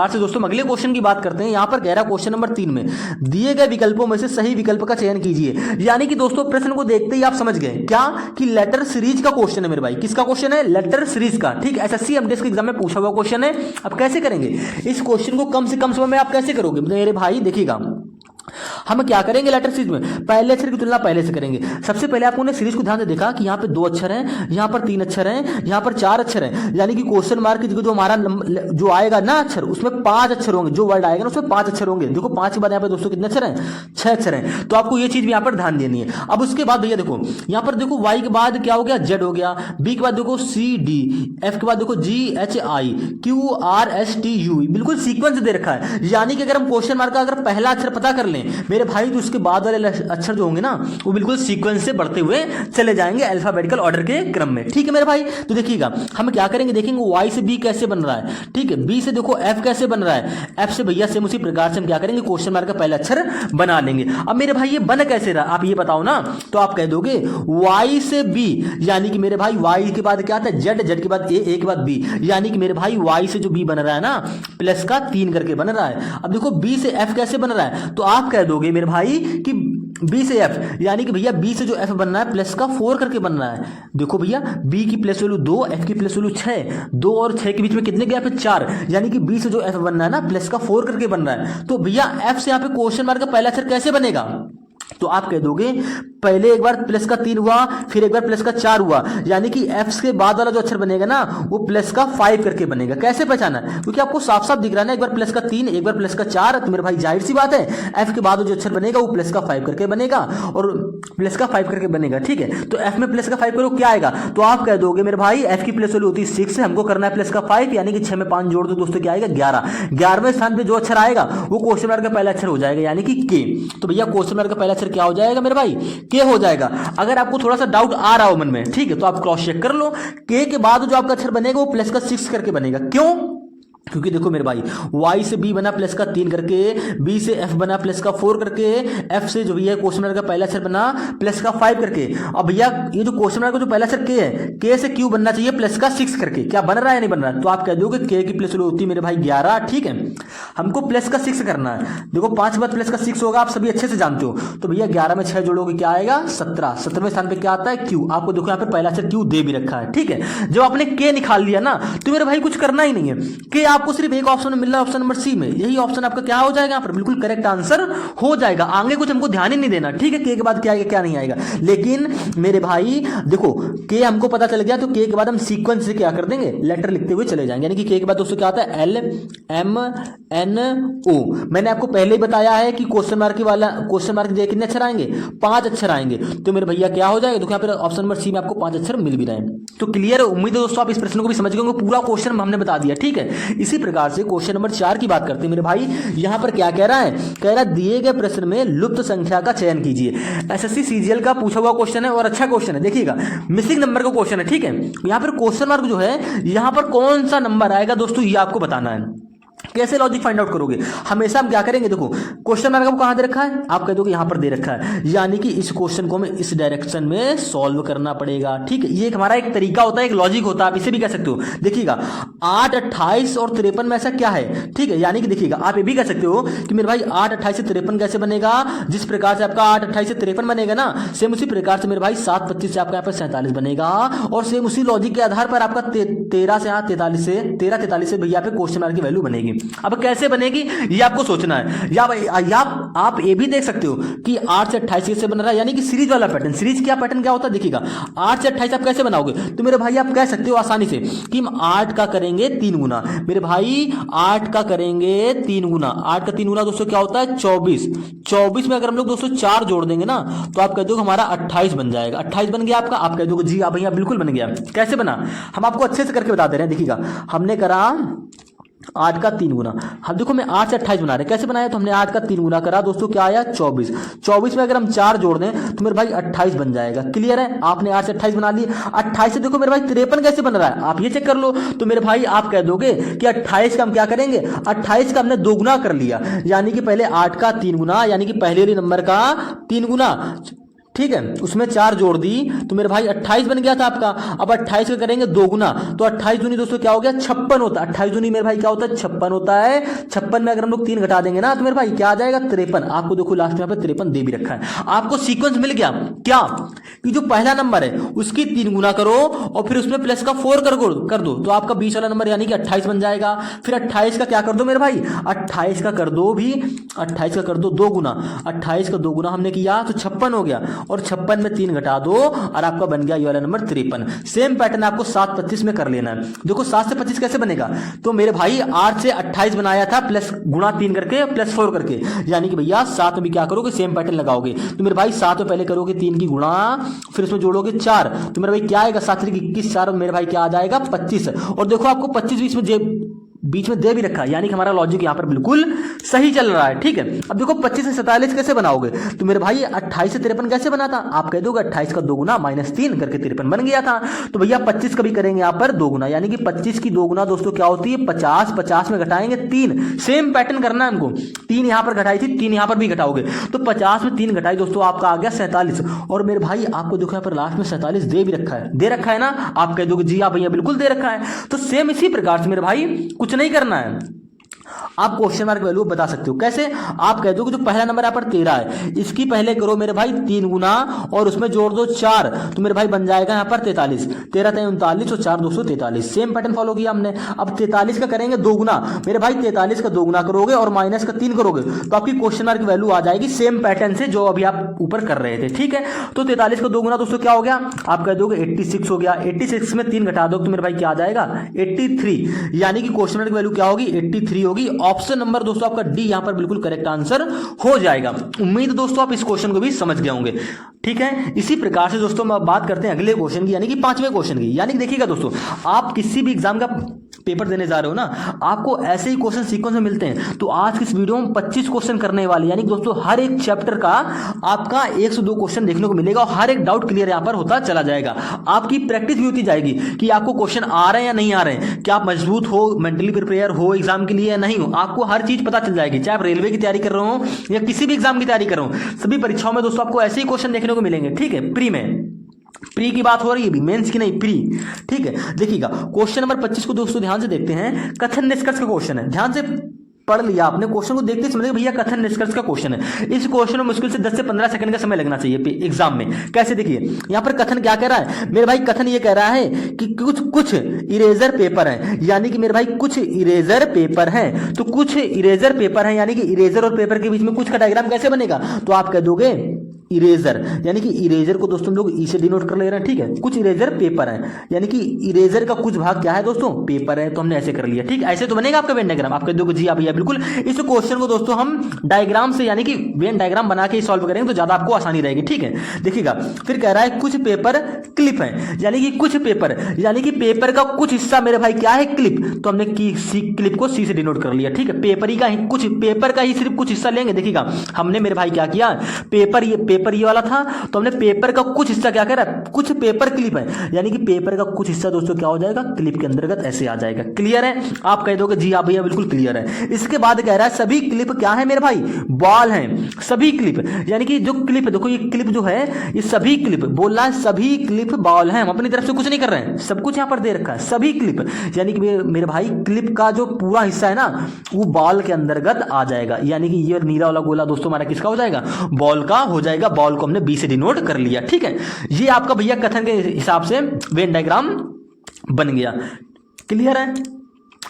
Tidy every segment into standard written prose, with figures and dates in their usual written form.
आज से दोस्तों अगले क्वेश्चन की बात करते हैं। यहाँ पर कह रहा है क्वेश्चन नंबर 3 में दिए गए विकल्पों में से सही विकल्प का चयन कीजिए। यानी कि दोस्तों प्रश्न को देखते ही आप समझ गए क्या कि लेटर सीरीज का क्वेश्चन है मेरे भाई। किसका क्वेश्चन है? लेटर सीरीज का। ठीक, एसएससी एमटीएस के एग्जाम में पूछा हुआ क्वेश्चन है। अब कैसे करेंगे इस क्वेश्चन को? कम से कम समय में आप कैसे करोगे मेरे भाई? देखिएगा हम क्या करेंगे लेटर सीरीज में, पहले अक्षर की तुलना पहले से करेंगे। सबसे पहले आपने सीरीज को ध्यान से देखा कि यहाँ पे 2 अक्षर हैं, यहाँ पर 3 अक्षर हैं, यहाँ पर 4 अक्षर हैं। यानी कि क्वेश्चन मार्क की जगह जो हमारा जो आएगा ना अक्षर, उसमें 5 अक्षर होंगे। जो वर्ड आएगा ना उसमें 5 अक्षर होंगे। देखो 5 के बाद यहाँ पे दोस्तों कितने अक्षर हैं? 6 अक्षर हैं। तो आपको ये चीज भी यहाँ पर ध्यान देनी है। अब उसके बाद भैया देखो यहाँ पर देखो वाई के बाद क्या हो गया? जेड हो गया। बी के बाद देखो सी डी, एफ के बाद देखो जी H I, Q R S T U. बिल्कुल सीक्वेंस दे रखा है। यानी कि अगर हम क्वेश्चन मार्क का अगर पहला अक्षर पता कर लें मेरे भाई, तो उसके बाद वाले अक्षर जो होंगे ना वो बिल्कुल सीक्वेंस से बढ़ते हुए चले जाएंगे अल्फाबेटिकल ऑर्डर के क्रम में। ठीक है मेरे भाई, तो देखिएगा हम क्या करेंगे, देखेंगे वाई से बी कैसे बन रहा है। ठीक है, बी से देखो एफ कैसे बन रहा है, एफ से भैया सेम उसी प्रकार से हम क्या करेंगे क्वेश्चन मार्क का पहला अक्षर बना लेंगे। अब मेरे भाई ये बन कैसे रहा आप ये बताओ ना। तो आप कह दोगे वाई से बी, यानी कि मेरे भाई वाई के बाद क्या आता है? जेड, जेड के बाद ए के बाद बी। यानी कि मेरे भाई वाई से जो बी बन रहा है ना प्लस का 3 करके बन रहा है। अब देखो बी से एफ कैसे बन रहा है, तो आप कह दोगे मेरे भाई कि बी से एफ, यानी कि भैया बी से जो एफ बन रहा है प्लस का 4 करके बन रहा है। देखो भैया बी की प्लस वैल्यू 2, एफ की प्लस वैल्यू 6, 2 और 6 के बीच में कितने गैप है? 4। यानी कि बी से जो एफ बन रहा है ना प्लस का 4 करके बन रहा है। तो भैया एफ से यहाँ पे क्वेश्चन मार्क का पहला अक्षर कैसे बनेगा? तो आप कह दोगे पहले एक बार प्लस का 3 हुआ, फिर एक बार प्लस का 4 हुआ। यानी कि एफ के बाद वाला जो अक्षर बनेगा ना वो प्लस का 5 करके बनेगा। कैसे पहचाना? क्योंकि आपको साफ साफ दिख रहा है ना, एक बार प्लस का 3 एक बार प्लस का 4। तो मेरे भाई जाहिर सी बात है एफ के बाद जो अक्षर बनेगा वो प्लस का 5 करके बनेगा और प्लस का 5 करके बनेगा। ठीक है, तो एफ में प्लस का 5 करो क्या आएगा? तो आप कह दोगे मेरे भाई एफ की प्लस वैल्यू होती है 6 है, हमको करना है प्लस का 5, यानी कि 6 में 5 जोड़ दो दोस्तों क्या आएगा? 11। 11वें स्थान पे जो अक्षर आएगा वो क्वेश्चन मार्क का पहला अक्षर हो जाएगा, यानी कि के। तो भैया क्वेश्चन मार्क का पहला अक्षर क्या हो जाएगा मेरे भाई? के हो जाएगा। अगर आपको थोड़ा सा डाउट आ रहा हो मन में, ठीक है, तो आप क्रॉस चेक कर लो। के के बाद जो आपका अक्षर बनेगा वो प्लस का 6 करके बनेगा। क्यों? क्योंकि देखो मेरे भाई y से b बना प्लस का 3 करके, b से f बना प्लस का 4 करके, f से जो भैया क्वेश्चन मार्क का पहला अक्षर बना प्लस का 5 करके। अब भैया ये जो क्वेश्चन मार्क का जो पहला अक्षर k है, k से q बनना चाहिए प्लस का 6 करके। क्या बन रहा है? नहीं बन रहा है। तो आप कह दोगे k की प्लस वैल्यू होती है मेरे भाई 11। ठीक है, हमको प्लस का 6 करना है। देखो 5 के बाद प्लस का 6 होगा, आप सभी अच्छे से जानते हो। तो भैया 11 में 6 जोड़ोगे क्या आएगा? 17। 17वें स्थान पे क्या आता है? q। आपको देखो यहाँ पे पहला अक्षर q दे भी रखा है। ठीक है, जब आपने k निकाल लिया ना तो मेरे भाई कुछ करना ही नहीं है। k आपको सिर्फ एक ऑप्शन मिल रहा है, ऑप्शन नंबर सी में। यही ऑप्शन आपका क्या हो जाएगा? यहाँ पर बिल्कुल करेक्ट आंसर हो जाएगा। आगे कुछ हमको ध्यान ही नहीं देना। ठीक है, के के बाद क्या आएगा क्या नहीं आएगा। लेकिन मेरे भाई देखो के हमको पता चल गया, तो के के बाद हम सीक्वेंस से क्या कर देंगे? लेटर लिखते हुए चले जाएंगे। यानी कि के के बाद दोस्तों क्या आता है? L M N O. मैंने आपको पहले ही बताया है कि क्वेश्चन मार्क वाला क्वेश्चन मार्क दिए कितने अक्षर आएंगे? 5 अक्षर आएंगे। तो मेरे भैया क्या हो जाएगा? देखो यहाँ पर ऑप्शन नंबर सी में आपको 5 अक्षर मिल भी रहे हैं। तो क्लियर है? उम्मीद है दोस्तों आप इस प्रश्न को भी समझ गए। पूरा क्वेश्चन हमने बता दिया। ठीक है, इसी प्रकार से क्वेश्चन नंबर 4 की बात करते हैं मेरे भाई। यहां पर क्या कह रहा है? कह रहा है दिए गए प्रश्न में लुप्त संख्या का चयन कीजिए। एसएससी सीजीएल का पूछा हुआ क्वेश्चन है और अच्छा क्वेश्चन है। देखिएगा मिसिंग नंबर का क्वेश्चन है। ठीक है, यहां पर क्वेश्चन मार्क जो है यहां पर कौन सा नंबर आएगा दोस्तों ये आपको बताना है। कैसे लॉजिक फाइंड आउट करोगे? हमेशा हम क्या करेंगे, देखो क्वेश्चन मार्क कहां दे रखा है? आप कह दो कि यहां पर दे रखा है, यानी कि इस क्वेश्चन को हमें इस डायरेक्शन में सॉल्व करना पड़ेगा। ठीक है, ये हमारा एक तरीका होता है, एक लॉजिक होता है, आप इसे भी कह सकते हो। देखिएगा 8, 28 और 53 में ऐसा क्या है? ठीक है, यानी कि देखिएगा आप ये भी कह सकते हो कि मेरे भाई 8, 28 से 53 कैसे बनेगा? जिस प्रकार से आपका 8, 28 से 53 बनेगा ना, सेम उसी प्रकार से मेरे भाई 7, 25 से आपका यहाँ पर 47 बनेगा। और सेम उसी लॉजिक के आधार पर आपका 13 से 43 से भैया पे क्वेश्चन मार्क की वैल्यू बनेगी। अब कैसे बनेगी ये आपको सोचना है। या आप ये भी देख सकते हो कि 8 से 28 कैसे बन रहा है, यानी कि सीरीज वाला पैटर्न। सीरीज क्या पैटर्न क्या होता है? देखिएगा 8 से 28 आप कैसे बनाओगे? तो मेरे भाई आप कह सकते हो आसानी से कि हम 8 का करेंगे 3 गुना। मेरे भाई 8 का करेंगे 3 गुना। 8 का 3 गुना दोस्तों क्या होता है? 24। 24 में अगर हम लोग दोस्तों 4 जोड़ देंगे ना तो आप कह दोगे हमारा 28 बन जाएगा। 28 बन गया आपका। आप कह दोगे जी आप भैया बिल्कुल बन गया। कैसे बना? हम आपको अच्छे से करके बता दे रहे हैं। देखिएगा हमने करा 8 का 3 गुना। अब देखो मैं 8 से 28 बना रहे, कैसे बनाया? तो हमने 8 का 3 गुना करा दोस्तों, क्या आया? 24। 24 में अगर हम 4 जोड़ दें तो मेरे भाई 28 बन जाएगा। क्लियर है? आपने 8 से 28 बना ली। 28 से देखो मेरे भाई 53 कैसे बन रहा है, आप ये चेक कर लो। तो मेरे भाई आप कह दोगे कि 28 का हम क्या करेंगे? 28 का हमने 2 गुना कर लिया, यानी कि पहले 8 का 3 गुना, यानी कि पहले वाले नंबर का 3 गुना। ठीक है, उसमें 4 जोड़ दी तो मेरे भाई 28 बन गया था आपका। अब 28 का करेंगे 2 गुना, तो 28 दूनी दोस्तों क्या हो गया 56 होता है। 28 दूनी मेरे भाई क्या होता है 56 होता है। 56 में अगर हम लोग 3 घटा देंगे ना तो मेरे भाई क्या आ जाएगा 53। आपको देखो लास्ट में यहाँ पे 53 दे भी रखा है। आपको सीक्वेंस मिल गया क्या कि जो पहला नंबर है उसकी 3 गुना करो और फिर उसमें प्लस का 4 कर दो तो आपका 20 वाला नंबर यानी कि 28 बन जाएगा। फिर 28 का क्या कर दो मेरे भाई 28 का कर दो भी 28 का कर दो 2 गुना। 28 का 2 गुना हमने किया तो 56 हो गया और 56 में 3 घटा दो और आपका बन गया ये वाला नंबर 53। सेम पैटर्न आपको 7 25 में कर लेना है। देखो 7 से 25 कैसे बनेगा, तो मेरे भाई 8 से 28 बनाया था प्लस गुणा 3 करके प्लस 4 करके, यानी कि भैया 7 में भी क्या करोगे सेम पैटर्न लगाओगे। तो मेरे भाई 7 में पहले करोगे 3 की गुणा, फिर उसमें जोड़ोगे 4, तो मेरे भाई क्या आएगा 7 3 21, 4 मेरे भाई क्या आ जाएगा 25। और देखो आपको 25 बीच में दे भी रखा है, यानी कि हमारा लॉजिक यहां पर बिल्कुल सही चल रहा है। ठीक है, अब देखो 25 से 47 कैसे बनाओगे, तो मेरे भाई 28 से 53 कैसे बना था, आप कह दोगे 28 का 2 गुना -3 करके 53 बन गया था। तो भैया 25 का भी करेंगे यहां पर 2 गुना, यानी कि 25 की 2 गुना दोस्तों क्या होती है 50। 50 में घटाएंगे 3, सेम पैटर्न करना है हमको। 3 यहां पर घटाई थी, 3 यहां पर भी घटाओगे तो 50 में 3 घटाई दोस्तों आपका आ गया 47। और मेरे भाई आपको देखो यहां पर लास्ट में 47 दे भी रखा है ना, आप कह दोगे जी हाँ भैया बिल्कुल दे रखा है। तो सेम इसी प्रकार से मेरे भाई कुछ नहीं करना है, आप क्वेश्चन मार्क वैल्यू बता सकते हो। कैसे, आप कह दो कि जो पहला नंबर यहाँ पर 13 है इसकी पहले करो मेरे भाई 3 गुना और उसमें जोड़ दो 4, तो मेरे भाई बन जाएगा यहाँ पर 43। 13 39 और 4 243, सेम पैटर्न फॉलो किया हमने। अब 43 का करेंगे 2 गुना, मेरे भाई 43 का 2 गुना करोगे और माइनस का 3 करोगे तो आपकी क्वेश्चन मार्क वैल्यू आ जाएगी सेम पैटर्न से जो अभी आप ऊपर कर रहे थे। ठीक है, तो 43 का 2 गुना दोस्तों क्या हो गया, आप कह दोगे 86 हो गया। 86 में 3 घटा दो तो मेरे भाई क्या आ जाएगा 83, यानी कि क्वेश्चन मार्क वैल्यू क्या होगी 83 होगी। ऑप्शन नंबर दोस्तों आपका डी यहां पर बिल्कुल करेक्ट आंसर हो जाएगा। उम्मीद दोस्तों आप इस क्वेश्चन को भी समझ गए होंगे। ठीक है, इसी प्रकार से दोस्तों हम बात करते हैं अगले क्वेश्चन की, यानी कि 5वें क्वेश्चन की। यानी कि देखिएगा दोस्तों, आप किसी भी एग्जाम का पेपर देने जा रहे हो ना, आपको ऐसे ही क्वेश्चन सीक्वेंस में मिलते हैं। तो आज की इस वीडियो में 25 क्वेश्चन करने वाले, यानी कि दोस्तों हर एक चैप्टर का आपका 1 से 2 क्वेश्चन देखने को मिलेगा और हर एक डाउट क्लियर यहां पर होता चला जाएगा। आपकी प्रैक्टिस भी होती जाएगी कि आपको क्वेश्चन आ रहे हैं या नहीं आ रहे हैं, क्या आप मजबूत हो, मेंटली प्रिपेयर हो एग्जाम के लिए या नहीं हो, आपको हर चीज पता चल जाएगी। चाहे आप रेलवे की तैयारी कर रहे हो या किसी भी एग्जाम की तैयारी कर रहे हो, सभी परीक्षाओं में दोस्तों आपको ऐसे ही क्वेश्चन देखने को मिलेंगे। ठीक है, प्री की बात हो रही है भी, मेंस की नहीं, प्री। ठीक है, देखिएगा क्वेश्चन नंबर 25 को दोस्तों ध्यान से देखते हैं। कथन निष्कर्ष का क्वेश्चन है, ध्यान से पढ़ लिया आपने, क्वेश्चन को देखते समझे भैया कथन निष्कर्ष का क्वेश्चन है। इस क्वेश्चन में मुश्किल से 10 से 15 सेकंड का समय लगना चाहिए एग्जाम में। कैसे, देखिए यहां पर कथन क्या कह रहा है मेरे भाई, कथन ये कह रहा है कि कुछ इरेजर पेपर हैं, यानी कि मेरे भाई कुछ इरेजर पेपर हैं। तो कुछ इरेजर पेपर हैं, यानी कि इरेजर और पेपर के बीच में कुछ का डायग्राम कैसे बनेगा, तो आप कह दोगे इरेजर, यानी कि इरेजर को दोस्तों हम लोग ई से डिनोट कर ले रहे हैं। ठीक है, कुछ इरेजर पेपर है, यानी कि इरेजर का कुछ भाग क्या है दोस्तों पेपर है, तो हमने ऐसे कर लिया। ठीक, ऐसे तो बनेगा आपका वेन डायग्राम। आप कह दोगे जी भैया बिल्कुल। इस क्वेश्चन को दोस्तों हम डायग्राम से यानी कि वेन डायग्राम बना के सॉल्व करेंगे तो ज्यादा आपको आसानी रहेगी। ठीक है, देखिएगा फिर कह रहा है कुछ पेपर क्लिप है, यानी कि कुछ पेपर, यानी कि पेपर का कुछ हिस्सा मेरे भाई क्या है क्लिप, तो हमने क्लिप को सी से डिनोट कर लिया। ठीक है, पेपर का ही सिर्फ कुछ हिस्सा लेंगे। देखिएगा हमने मेरे भाई क्या किया, पेपर ये वाला था तो हमने पेपर का कुछ हिस्सा क्या कह रहा है, कुछ पेपर क्लिप है, यानी कि पेपर का कुछ हिस्सा दोस्तों क्या हो जाएगा क्लिप के अंतर्गत ऐसे आ जाएगा। क्लियर है, आप कह दोगे जी हाँ भैया बिल्कुल क्लियर है। इसके बाद कह रहा है सभी क्लिप क्या है मेरे भाई, बॉल हैं। सभी क्लिप यानी कि जो क्लिप, देखो ये क्लिप जो है ये सभी क्लिप बोल रहा है, सभी क्लिप बॉल हैं। हम अपनी तरफ से कुछ नहीं कर रहे हैं, सब कुछ यहां पर दे रखा है। सभी क्लिप यानी कि मेरे भाई क्लिप का जो पूरा हिस्सा है ना वो बॉल के अंतर्गत आ जाएगा, यानी कि ये नीला वाला गोला दोस्तों हमारा किसका हो जाएगा, बॉल का हो जाएगा। बॉल को हमने बी से डिनोट कर लिया। ठीक है, ये आपका भैया कथन के हिसाब से वेन डायग्राम बन गया। क्लियर है,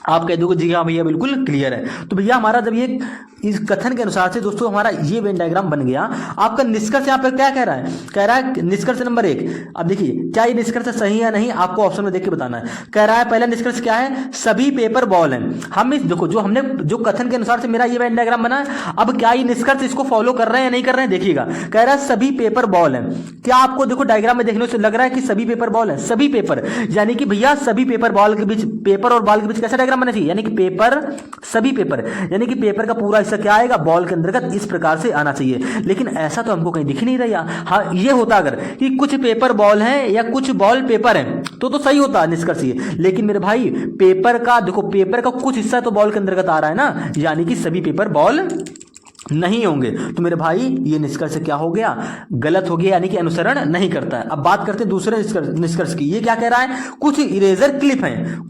आप कह दोगे जी हाँ भैया बिल्कुल क्लियर है। तो भैया हमारा जब ये इस कथन के अनुसार से दोस्तों हमारा ये वेन डायग्राम बन गया। आपका निष्कर्ष यहाँ पर क्या कह रहा है निष्कर्ष नंबर 1। अब देखिए क्या ये निष्कर्ष सही है नहीं, आपको ऑप्शन में देख के बताना है। कह रहा है पहला निष्कर्ष क्या है, सभी पेपर बॉल हैं। हम इस देखो जो कथन के अनुसार से मेरा ये वेन डायग्राम बना है, अब क्या ये निष्कर्ष इसको फॉलो कर रहे हैं या नहीं कर रहे हैं, देखिएगा कह रहा है सभी पेपर बॉल है। क्या आपको देखो डायग्राम में देखने से लग रहा है कि सभी पेपर बॉल है, सभी पेपर, यानी कि भैया सभी पेपर बॉल के बीच, पेपर और बॉल के बीच कैसा डायग्राम बनना चाहिए, यानी कि पेपर सभी पेपर, यानी कि पेपर का पूरा हिस्सा क्या आएगा बॉल के अंतर्गत, इस प्रकार से आना चाहिए। लेकिन ऐसा तो हमको कहीं दिख नहीं रहा। हाँ ये होता अगर कि कुछ पेपर बॉल हैं या कुछ बॉल पेपर हैं तो सही होता निष्कर्ष ये। लेकिन मेरे भाई पेपर का देखो, पेपर का कुछ हिस्सा तो बॉल के अंतर्गत आ रहा है ना, यानी कि सभी पेपर बॉल नहीं होंगे। तो मेरे भाई ये निष्कर्ष क्या हो गया, गलत हो गया, यानी कि अनुसरण नहीं करता है। अब बात करते हैं दूसरे निष्कर्ष की। ये क्या कह रहा है, कुछ इरेजर क्लिप हैं,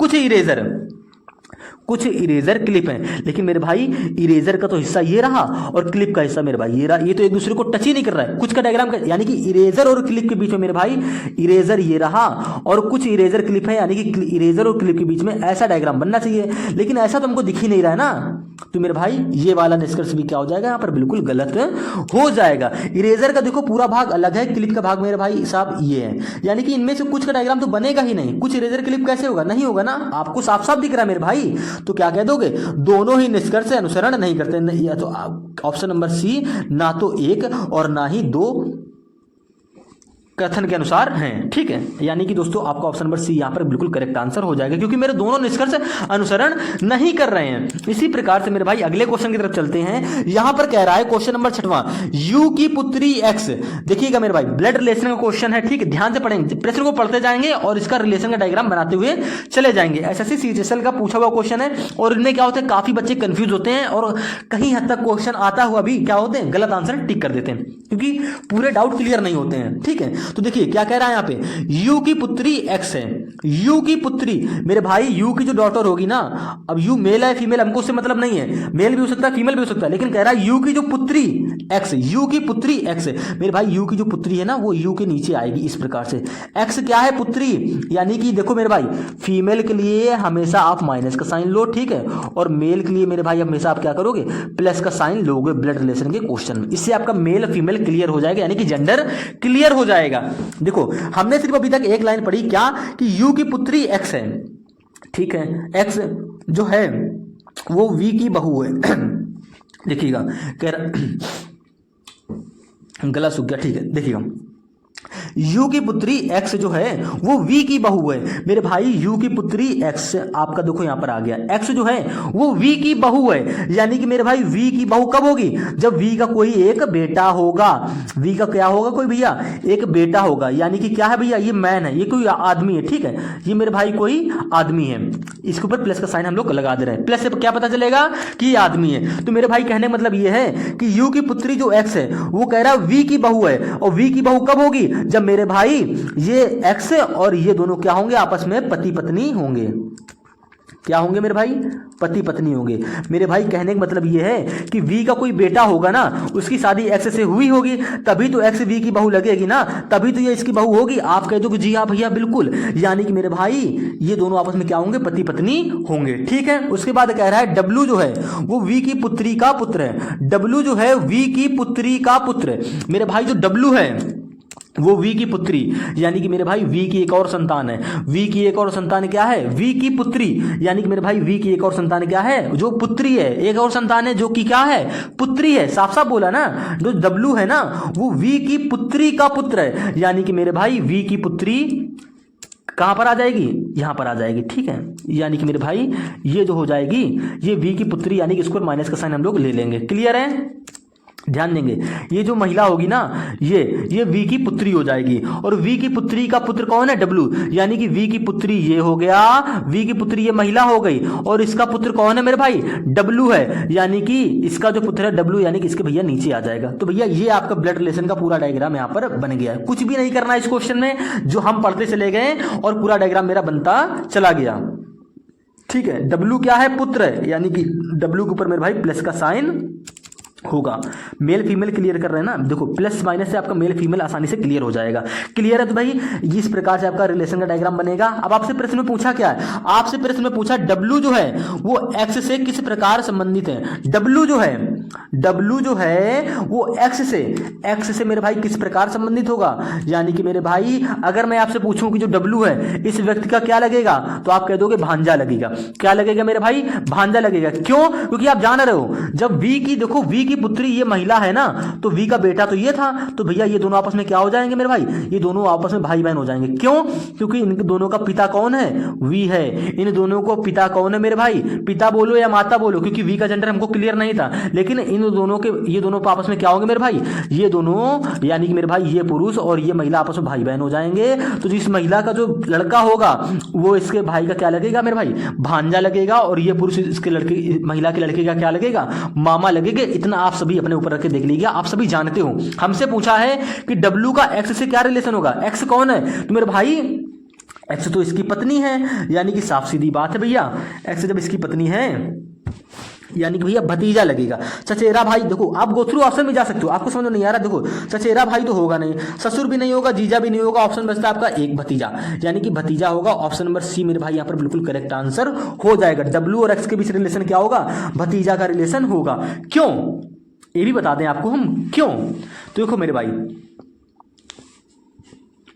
कुछ इरेजर क्लिप हैं, लेकिन मेरे भाई इरेजर का तो हिस्सा ये रहा और क्लिप का हिस्सा मेरे भाई ये रहा, ये तो एक दूसरे को टच ही नहीं कर रहा है। कुछ का डायग्राम यानी कि इरेजर और क्लिप के बीच में मेरे भाई इरेजर ये रहा और कुछ इरेजर क्लिप है, यानी कि इरेजर और क्लिप के बीच में ऐसा डायग्राम बनना चाहिए, लेकिन ऐसा तो हमको दिख ही नहीं रहा है ना। तो मेरे भाई ये वाला निष्कर्ष भी क्या हो जाएगा, यहाँ पर बिल्कुल गलत हो जाएगा। इरेजर का देखो पूरा भाग अलग है, क्लिप का भाग मेरे भाई साहब ये है, यानी कि इनमें से कुछ का डायग्राम तो बनेगा ही नहीं। कुछ इरेजर क्लिप कैसे होगा, नहीं होगा ना, आपको साफ साफ दिख रहा है मेरे भाई। तो क्या कह दोगे, दोनों ही निष्कर्ष से अनुसरण नहीं करते, या तो ऑप्शन नंबर सी ना तो एक और ना ही दो कथन के अनुसार हैं। ठीक है, यानी कि दोस्तों आपका ऑप्शन नंबर सी यहां पर बिल्कुल करेक्ट आंसर हो जाएगा, क्योंकि मेरे दोनों निष्कर्ष अनुसरण नहीं कर रहे हैं। इसी प्रकार से मेरे भाई अगले क्वेश्चन की तरफ चलते हैं। यहां पर कह रहा है क्वेश्चन नंबर 6वां, यू की पुत्री एक्स, देखिएगा मेरे भाई ब्लड रिलेशन का क्वेश्चन है। ठीक है, ध्यान से पढ़ेंगे, प्रश्न को पढ़ते जाएंगे और इसका रिलेशन का डायग्राम बनाते हुए चले जाएंगे। एसएससी सीजीएल का पूछा हुआ क्वेश्चन है और इनमें क्या होता है, काफी बच्चे कंफ्यूज होते हैं और कहीं हद तक क्वेश्चन आता हुआ भी क्या होते हैं, गलत आंसर टिक कर देते हैं, क्योंकि पूरे डाउट क्लियर नहीं होते हैं। ठीक है, तो देखिए क्या कह रहा है यहाँ पे, यू की पुत्री एक्स है, यू की पुत्री मेरे भाई, यू की जो डॉटर होगी ना, अब यू मेल है फीमेल हमको उससे मतलब नहीं है, मेल भी हो सकता है फीमेल भी हो सकता है, लेकिन कह रहा है यू की जो पुत्री एक्स, यू की पुत्री एक्स है मेरे भाई, यू की जो पुत्री है ना वो यू के नीचे आएगी इस प्रकार से। एक्स क्या है, पुत्री, यानी कि देखो मेरे भाई फीमेल के लिए हमेशा आप माइनस का साइन लो, ठीक है, और मेल के लिए मेरे भाई हमेशा आप क्या करोगे, प्लस का साइन लोगे ब्लड रिलेशन के क्वेश्चन में। इससे आपका मेल फीमेल क्लियर हो जाएगा, यानी कि जेंडर क्लियर हो जाएगा। देखो हमने सिर्फ अभी तक एक लाइन पढ़ी क्या, कि यू की पुत्री एक्स है, ठीक है, एक्स जो है वो वी की बहू है। देखिएगा कह गला सूख गया, ठीक है, देखिएगा यू की पुत्री एक्स जो है वो वी की बहू है मेरे भाई, यू की पुत्री एक्स आपका देखो यहां पर आ गया, एक्स जो है वो वी की बहू है, यानी कि मेरे भाई वी की बहू कब होगी, जब वी का कोई एक बेटा होगा। वी का क्या होगा, कोई भैया एक बेटा होगा, यानी कि क्या है भैया, ये मैन है, ये कोई आदमी है, ठीक है, ये मेरे भाई कोई आदमी है। इसके ऊपर प्लस का साइन हम लोग लगा दे रहे हैं, प्लस से क्या पता चलेगा कि ये आदमी है। तो मेरे भाई कहने का मतलब ये है कि यू की पुत्री जो एक्स है वो कह रहा है वी की बहू है, और वी की बहू कब होगी, जब मेरे भाई ये एक्स और ये दोनों क्या होंगे, आपस में पति पत्नी होंगे। क्या होंगे मेरे भाई, पति पत्नी होंगे। मेरे भाई कहने का मतलब ये है कि वी का कोई बेटा होगा ना, उसकी शादी एक्स से हुई होगी, तभी तो एक्स वी की बहू लगेगी ना, तभी तो ये इसकी बहू होगी। आप कह दो कि जी हाँ भैया बिल्कुल, यानी कि मेरे भाई ये दोनों आपस में क्या होंगे, पति पत्नी होंगे। ठीक है, उसके बाद कह रहा है डब्लू जो है वो वी की पुत्री का पुत्र है, डब्लू जो है वी की पुत्री का पुत्र है मेरे भाई, जो डब्लू है वो वी की पुत्री, यानी कि मेरे भाई वी की एक और संतान है। वी की एक और संतान क्या है, वी की पुत्री, यानी कि मेरे भाई वी की एक और संतान क्या है, जो पुत्री है, एक और संतान है जो कि क्या है, पुत्री है। साफ साफ बोला ना, जो डब्लू है ना वो वी की पुत्री का पुत्र है, यानी कि मेरे भाई वी की पुत्री कहां पर आ जाएगी, यहां पर आ जाएगी। ठीक है, यानी कि मेरे भाई ये जो हो जाएगी ये वी की पुत्री, यानी कि इसको माइनस का साइन हम लोग ले लेंगे। क्लियर है, ध्यान देंगे, ये जो महिला होगी ना ये वी की पुत्री हो जाएगी, और वी की पुत्री का पुत्र कौन है, डब्लू, यानी कि वी की पुत्री ये हो गया, वी की पुत्री ये महिला हो गई, और इसका पुत्र कौन है मेरे भाई, डब्लू है, यानी कि इसका जो पुत्र है डब्लू, यानी कि इसके भैया नीचे आ जाएगा। तो भैया ये आपका ब्लड रिलेशन का पूरा डायग्राम यहाँ पर बन गया है। कुछ भी नहीं करना है इस क्वेश्चन में, जो हम पढ़ते चले गए और पूरा डायग्राम मेरा बनता चला गया। ठीक है, डब्लू क्या है, पुत्र है, यानी कि डब्लू के ऊपर मेरे भाई प्लस का साइन होगा। मेल फीमेल क्लियर कर रहे हैं ना, देखो प्लस माइनस से आपका मेल फीमेल आसानी से क्लियर हो जाएगा। क्लियर है, तो भाई इस प्रकार से आपका रिलेशन का डायग्राम बनेगा। अब आपसे प्रश्न में पूछा क्या है, आपसे प्रश्न में पूछा डब्लू जो है वो एक्स से किस प्रकार संबंधित है। डब्लू जो है वो एक्स से मेरे भाई किस प्रकार संबंधित होगा, यानी कि मेरे भाई अगर मैं आपसे पूछूं कि जो डब्लू है इस व्यक्ति का क्या लगेगा, तो आप कह दोगे भांजा लगेगा। क्या लगेगा मेरे भाई, भांजा लगेगा। क्यों, क्योंकि आप जान रहे हो जब वी की, देखो वी की पुत्री ये महिला है ना, तो वी का बेटा तो ये था, तो भैया ये दोनों आपस में क्या हो जाएंगे मेरे भाई, ये दोनों आपस में भाई बहन हो जाएंगे। क्यों, क्योंकि इन दोनों का पिता कौन है, वी है। इन दोनों को पिता कौन है मेरे भाई, पिता बोलो या माता बोलो, क्योंकि वी का जेंडर हमको क्लियर नहीं था, लेकिन लेकिन इन दोनों के ये दोनों आपस में क्या होंगे मेरे भाई, ये दोनों यानी कि मेरे भाई ये पुरुष और ये महिला आपस में भाई बहन हो जाएंगे। तो जिस महिला का जो लड़का होगा वो इसके भाई का क्या लगेगा मेरे भाई, भांजा लगेगा, और ये पुरुष इसके लड़के महिला के लड़के का क्या लगेगा, मामा लगेगा। इतना आप सभी अपने ऊपर रख के देख लीजिए, आप सभी जानते हो। हमसे पूछा है कि डब्ल्यू का एक्स से क्या रिलेशन होगा, एक्स कौन है, तो मेरे भाई एक्स तो इसकी पत्नी है, यानी कि साफ सीधी बात है भैया, एक्स जब इसकी पत्नी है यानी कि भैया भतीजा लगेगा। चचेरा भाई, देखो आप गो थ्रू ऑप्शन में जा सकते हो, आपको समझ में नहीं आ रहा, देखो चचेरा भाई तो होगा नहीं, ससुर भी नहीं होगा, जीजा भी नहीं होगा, ऑप्शन बचता है आपका एक भतीजा, यानी कि भतीजा होगा। ऑप्शन नंबर सी मेरे भाई यहाँ पर बिल्कुल करेक्ट आंसर हो जाएगा। डब्ल्यू और एक्स के बीच रिलेशन क्या होगा, भतीजा का रिलेशन होगा। क्यों, ये भी बता दें आपको हम क्यों। तो देखो मेरे भाई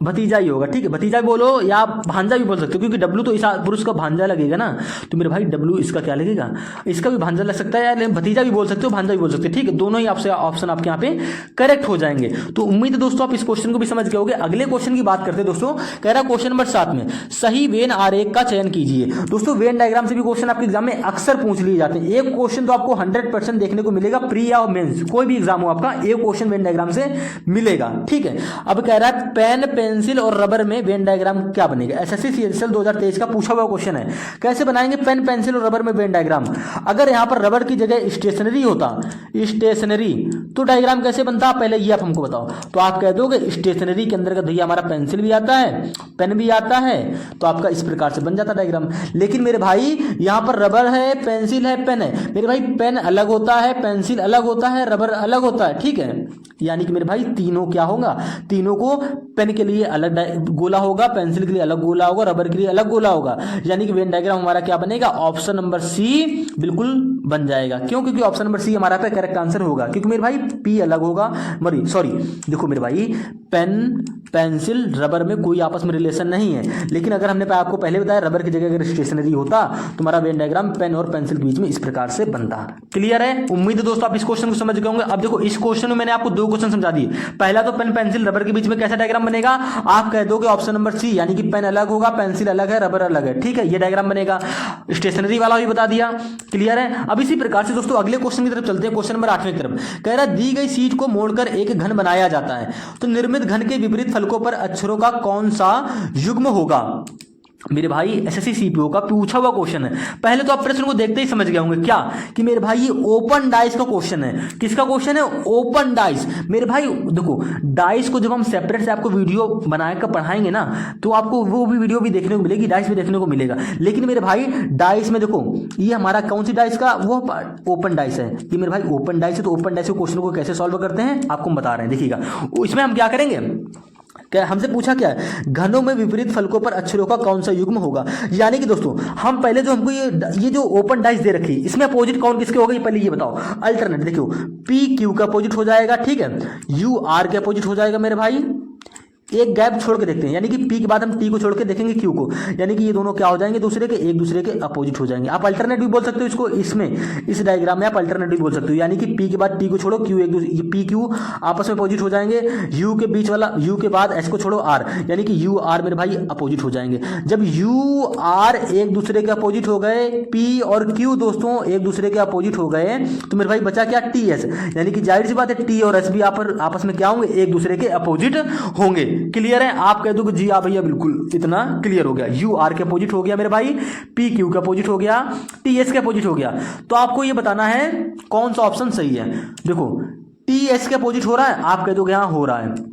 भतीजा ही होगा, ठीक है, भतीजा बोलो या भांजा भी बोल सकते हो, क्योंकि डब्लू तो इस पुरुष का भांजा लगेगा ना, तो मेरे भाई डब्लू इसका क्या लगेगा, इसका भी भांजा लग सकता है यार, भतीजा भी बोल सकते हो, भांजा भी बोल सकते हो, ठीक है, दोनों ही आपसे ऑप्शन आपके यहाँ पे करेक्ट हो जाएंगे। तो उम्मीद है दोस्तों आप इस क्वेश्चन को भी समझ गए होंगे। अगले क्वेश्चन की बात करते हैं दोस्तों, कह रहा क्वेश्चन नंबर 7 में सही वेन आरेख का चयन कीजिए। दोस्तों वेन डायग्राम से भी क्वेश्चन आपके एग्जाम में अक्सर पूछ लिए जाते हैं। एक क्वेश्चन तो आपको 100% देखने को मिलेगा, प्री या मेंस कोई भी एग्जाम हो आपका, एक क्वेश्चन वेन डायग्राम से मिलेगा, ठीक है। अब कह रहा है पेन पेंसिल और रबर में वेन डायग्राम क्या बनेगा, एसएससी सीजीएल 2023 का पूछा हुआ क्वेश्चन है। कैसे बनाएंगे पेन पेंसिल और रबर में वेन डायग्राम। अगर यहां पर रबर की जगह स्टेशनरी होता, स्टेशनरी, तो डायग्राम कैसे बनता, पहले ये आप हमको बताओ। तो आप कह दोगे स्टेशनरी के अंदर भैया हमारा पेंसिल भी आता है, पेन भी आता है, तो आपका इस प्रकार से बन जाता डायग्राम। लेकिन मेरे भाई यहां पर रबर है, पेंसिल है, पेन है, मेरे भाई पेन अलग होता है, पेंसिल अलग होता है, रबर अलग होता है, ठीक है। यानी कि मेरे भाई तीनों क्या होगा, तीनों को पेन के लिए अलग गोला होगा, पेंसिल के लिए अलग गोला होगा, रबर के लिए अलग गोला होगा, यानी कि वेन डायग्राम हमारा क्या बनेगा, ऑप्शन नंबर सी बिल्कुल बन जाएगा। क्यों, क्योंकि ऑप्शन नंबर सी हमारा पे करेक्ट आंसर होगा, क्योंकि मेरे भाई पी अलग होगा, सॉरी देखो मेरे भाई पेन पेंसिल रबर में कोई आपस में रिलेशन नहीं है। लेकिन अगर हमने आपको पहले बताया रबर की जगह अगर स्टेशनरी होता तो हमारा वेन डायग्राम पेन और पेंसिल के बीच में इस प्रकार से बनता। क्लियर है, उम्मीद है दोस्तों आप इस क्वेश्चन को समझ गए होंगे। अब देखो इस क्वेश्चन में मैंने आपको दो क्वेश्चन समझा दिए। पहला तो पेन पेंसिल रबर के बीच में कैसा डायग्राम बनेगा, आप कह दोगे ऑप्शन नंबर सी, यानी कि पेन अलग होगा, पेंसिल अलग है, रबर अलग है, ठीक है, ये डायग्राम बनेगा। स्टेशनरी वाला भी बता दिया, क्लियर है। अब इसी प्रकार से दोस्तों अगले क्वेश्चन की तरफ चलते हैं, क्वेश्चन नंबर 8 की तरफ। कह रहा दी गई शीट को मोड़कर एक घन बनाया जाता है, तो निर्मित घन के विपरीत फलकों पर अक्षरों का कौन सा युग्म होगा। मेरे भाई एसएससी सीपीओ का पूछा हुआ क्वेश्चन है। पहले तो आप प्रश्न को देखते ही समझ गए होंगे क्या कि मेरे भाई ये ओपन डाइस का क्वेश्चन है। किसका क्वेश्चन है, ओपन डाइस। मेरे भाई देखो डाइस को जब हम सेपरेट से आपको वीडियो बनाकर पढ़ाएंगे ना, तो आपको वो भी वीडियो भी देखने को मिलेगी, डाइस भी देखने को मिलेगा। लेकिन मेरे भाई डाइस में देखो ये हमारा कौन सी डाइस का, वो ओपन डाइस है। ये मेरे भाई ओपन डाइस है। तो ओपन डाइस के क्वेश्चन को कैसे सॉल्व करते हैं आपको हम बता रहे हैं, देखिएगा। इसमें हम क्या करेंगे, क्या हमसे पूछा क्या है, घनों में विपरीत फलकों पर अक्षरों का कौन सा युग्म होगा। यानी कि दोस्तों हम पहले जो हमको ये जो ओपन डाइस दे रखी है, इसमें अपोजिट कौन किसके होगा, ये पहले ये बताओ। अल्टरनेट देखो, पी क्यू का अपोजिट हो जाएगा, ठीक है, यू आर के अपोजिट हो जाएगा मेरे भाई। एक गैप छोड़ के देखते हैं, यानी कि पी के बाद हम टी को छोड़ के देखेंगे क्यू को, यानी कि ये दोनों क्या हो जाएंगे, दूसरे के एक दूसरे के अपोजिट हो जाएंगे। आप अल्टरनेट भी बोल सकते हो इसको, इसमें इस डायग्राम में आप अल्टरनेट भी बोल सकते हो, यानी कि पी के बाद टी को छोड़ो, क्यू एक दूसरे पी क्यू आपस में अपोजिट हो जाएंगे। यू के बीच वाला यू के बाद एस को छोड़ो आर, यानी कि यू आर मेरे भाई अपोजिट हो जाएंगे। जब यू आर एक दूसरे के अपोजिट हो गए, पी और क्यू दोस्तों एक दूसरे के अपोजिट हो गए, तो मेरे भाई बचा क्या, टी एस, यानी कि जाहिर सी बात है टी और एस भी आपस में क्या होंगे, एक दूसरे के अपोजिट होंगे। क्लियर है, आप कह दो कि जी हाँ भैया बिल्कुल, इतना क्लियर हो गया। यू आर के अपोजिट हो गया मेरे भाई, पी क्यू के अपोजिट हो गया, टी एस के अपोजिट हो गया। तो आपको ये बताना है कौन सा ऑप्शन सही है। देखो टी एस के अपोजिट हो रहा है, आप कह दोगे हाँ हो रहा है।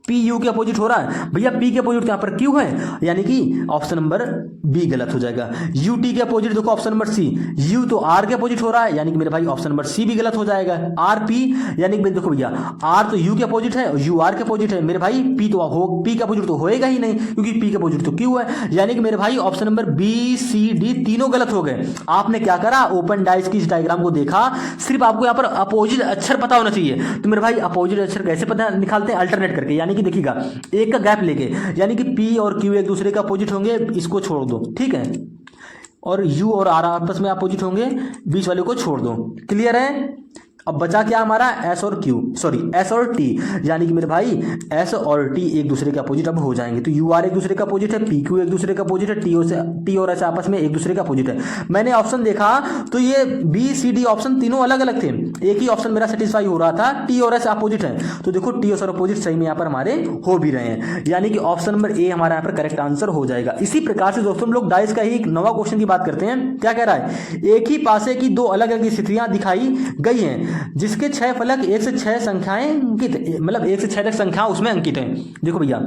पी यू के अपोजिट हो रहा है भैया, पी के अपोजिट यहाँ पर क्यू है, यानी कि ऑप्शन नंबर बी गलत हो जाएगा। यू टी के अपोजिट देखो ऑप्शन नंबर सी, यू तो आर के अपोजिट हो रहा है, यानी कि मेरे भाई ऑप्शन नंबर सी भी गलत हो जाएगा। आर पी, यानी कि देखो भैया आर तो यू के अपोजिट है और यू आर के अपोजिट है, मेरे भाई पी तो पी के अपोजिट तो होएगा ही नहीं, क्योंकि पी के अपोजिट तो क्यू है, यानी कि मेरे भाई option number B C D तीनों गलत हो गए। आपने क्या करा, ओपन डाइस की इस डायग्राम को देखा, सिर्फ आपको यहाँ पर अपोजिट अक्षर पता होना चाहिए। तो मेरे भाई अपोजिट अक्षर कैसे पता निकालते हैं, अल्टरनेट करके, यानी कि देखिएगा एक का गैप लेके, यानी कि P और Q एक दूसरे का अपोजिट होंगे, इसको छोड़ दो, ठीक है, और U और R आपस में अपोजिट होंगे, बीच वाले को छोड़ दो। क्लियर है, अब बचा क्या हमारा एस और क्यू, सॉरी एस और टी, यानी कि मेरे भाई एस और टी एक दूसरे के अपोजिट अब हो जाएंगे। तो यू आर एक दूसरे का अपोजिट है, पी क्यू एक दूसरे का अपोजिट है, टी और एस आपस में एक दूसरे का अपोजिट है। मैंने ऑप्शन देखा तो ये बी सी डी ऑप्शन तीनों अलग अलग थे, एक ही ऑप्शन मेरा सेटिस्फाई हो रहा था, टी और एस अपोजिट है। तो देखो टी और अपोजिट सही में यहाँ पर हमारे हो भी रहे हैं, यानी कि ऑप्शन नंबर ए हमारा यहाँ पर करेक्ट आंसर हो जाएगा। इसी प्रकार से दोस्तों हम लोग डाइस का ही एक नवा क्वेश्चन की बात करते हैं। क्या कह रहा है, एक ही पासे की दो अलग अलग स्थितियां दिखाई गई हैं जिसके 6 फलक 1 से 6 संख्याएं अंकित, मतलब 1 से 6 तक संख्या उसमें अंकित है। देखो भैया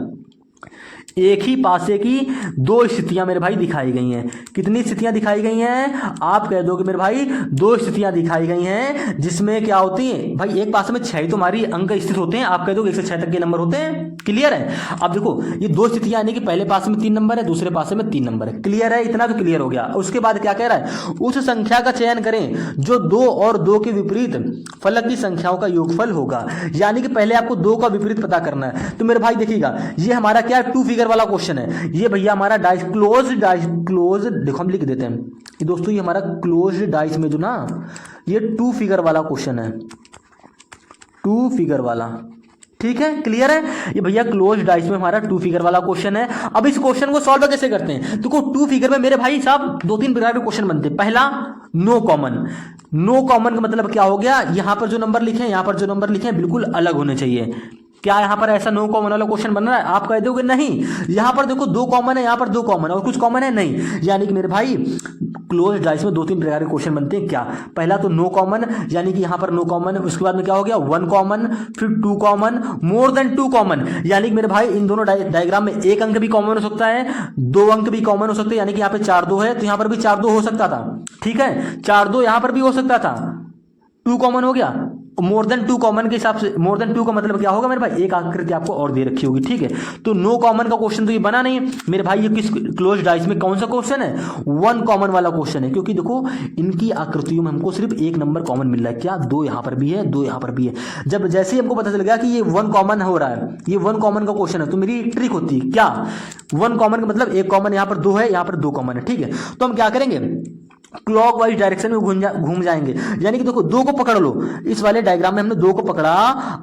एक ही पासे की दो स्थितियां मेरे भाई दिखाई गई हैं। कितनी स्थितियां दिखाई गई हैं, आप कह दो कि मेरे भाई दो स्थितियां दिखाई गई हैं, जिसमें क्या होती है भाई, एक पासे में 6 तो हमारी अंक स्थित होते हैं, आप कह दो 1 से 6 तक के नंबर होते हैं। क्लियर है। अब देखो ये दो स्थितियां यानी कि पहले पासे में 3 नंबर है, दूसरे पासे में 3 नंबर है। क्लियर है, इतना तो क्लियर हो गया। उसके बाद क्या कह रहा है, उस संख्या का चयन करें जो 2 और 2 के विपरीत फलक की संख्याओं का योगफल होगा। यानी कि पहले आपको 2 का विपरीत पता करना है। तो मेरे भाई देखिएगा ये हमारा क्या है, 2 फिगर वाला क्वेश्चन है। ये भैया हमारा डाइस क्लोज देखो हम लिख देते हैं कि दोस्तों ये हमारा क्लोज डाइस में जो ना ये 2 फिगर वाला क्वेश्चन है, 2 फिगर वाला। ठीक है, क्लियर है। ये भैया क्लोज डाइस में हमारा 2 फिगर वाला क्वेश्चन है। अब इस क्वेश्चन को सॉल्व कैसे करते हैं, देखो 2 फिगर में मेरे भाई साहब 2-3 प्रकार के क्वेश्चन बनते हैं। पहला नो कॉमन। नो कॉमन का मतलब क्या हो गया, यहां पर जो नंबर लिखे हैं यहां पर जो नंबर लिखे हैं बिल्कुल अलग होने चाहिए। क्या यहां पर ऐसा नो कॉमन वाला क्वेश्चन बन रहा है, आप कह दोगे नहीं, यहां पर देखो 2 कॉमन है, यहां पर 2 कॉमन है और कुछ कॉमन है नहीं। यानी कि मेरे भाई क्लोज डाइस में 2-3 प्रकार के क्वेश्चन बनते हैं। क्या, पहला तो नो कॉमन, यानी कि यहां पर नो कॉमन, उसके बाद में क्या हो गया 1 कॉमन, फिर 2 कॉमन, मोर देन 2 कॉमन। यानी कि मेरे भाई इन दोनों डायग्राम में 1 अंक भी कॉमन हो सकता है, 2 अंक भी कॉमन हो सकते हैं। यानी कि यहां पे 4-2 है तो यहां पर भी 4-2 हो सकता था। ठीक है, 4-2 यहां पर भी हो सकता था, 2 कॉमन हो गया। मोर देन 2 कॉमन के हिसाब से, मोर देन 2 का मतलब क्या होगा मेरे भाई, एक आकृति आपको और दे रखी होगी। ठीक है, तो नो कॉमन का क्वेश्चन तो ये बना नहीं मेरे भाई। ये किस क्लोज डाइस में कौन सा क्वेश्चन है, 1 कॉमन वाला क्वेश्चन है, क्योंकि देखो इनकी आकृतियों में हमको सिर्फ 1 नंबर कॉमन मिल रहा है। क्या, 2 यहां पर भी है, 2 यहां पर भी है। जब जैसे ही हमको पता चल गया कि ये 1 कॉमन हो रहा है, ये 1 कॉमन का क्वेश्चन है, तो मेरी ट्रिक होती है क्या, 1 कॉमन का मतलब 1 कॉमन, यहां पर 2 है, यहां पर 2 कॉमन है। ठीक है, तो हम क्या करेंगे, क्लॉकवाइज डायरेक्शन में घूम जाएंगे। यानी कि देखो 2 को पकड़ लो, इस वाले डायग्राम में हमने 2 को पकड़ा,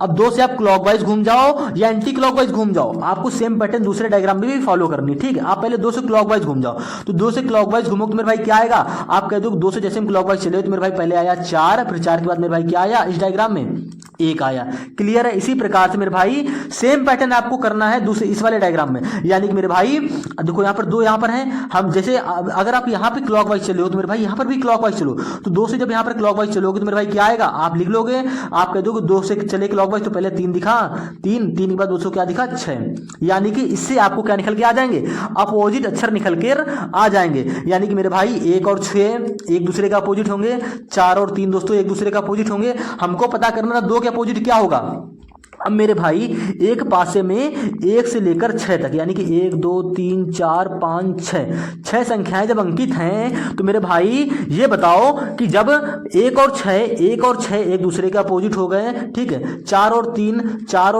अब 2 से आप क्लॉकवाइज घूम जाओ या एंटी क्लॉकवाइज घूम जाओ, आपको सेम पैटर्न दूसरे डायग्राम में भी फॉलो करनी। ठीक है, आप पहले 2 से क्लॉकवाइज घूम जाओ, तो 2 से क्लॉकवाइज घूमो तो मेरे भाई क्या आएगा, आप कह दो 2 से जैसे हम क्लॉकवाइज चले तो मेरे भाई पहले आया 4, फिर 4 के बाद मेरे भाई क्या आया इस डायग्राम में 1 आया। क्लियर है। इसी प्रकार से मेरे भाई सेम पैटर्न आपको करना है दूसरे इस वाले डायग्राम में। यानी कि मेरे भाई देखो यहाँ पर 2 यहाँ पर हैं, हम जैसे अगर आप यहाँ पे क्लॉकवाइज चले हो तो मेरे भाई यहाँ पर भी क्लॉकवाइज चलो, तो 2 से जब यहाँ पर क्लॉकवाइज चलोगे तो मेरे भाई क्या आएगा, आप लिख लोगे, आप कह दोगे 2 से चले क्लॉकवाइज तो पहले 3 दिखा, 3 के बाद 200 क्या दिखा 6। यानी कि इससे आपको क्या निकल के आ जाएंगे, अपोजिट अक्षर निकल के आ जाएंगे। यानी कि मेरे भाई 1 और 6 एक दूसरे का अपोजिट होंगे, 4 और 3 दोस्तों एक दूसरे का अपोजिट होंगे। हमको पता करना था 2 के अपोजिट क्या होगा। अब मेरे भाई एक पासे में 1 से लेकर 6 तक, यानी कि 1 2 3 4 5 6 संख्याएं जब अंकित हैं तो मेरे भाई ये बताओ कि जब 1 और 6 एक दूसरे का अपोजिट हो गए, ठीक है, 4 और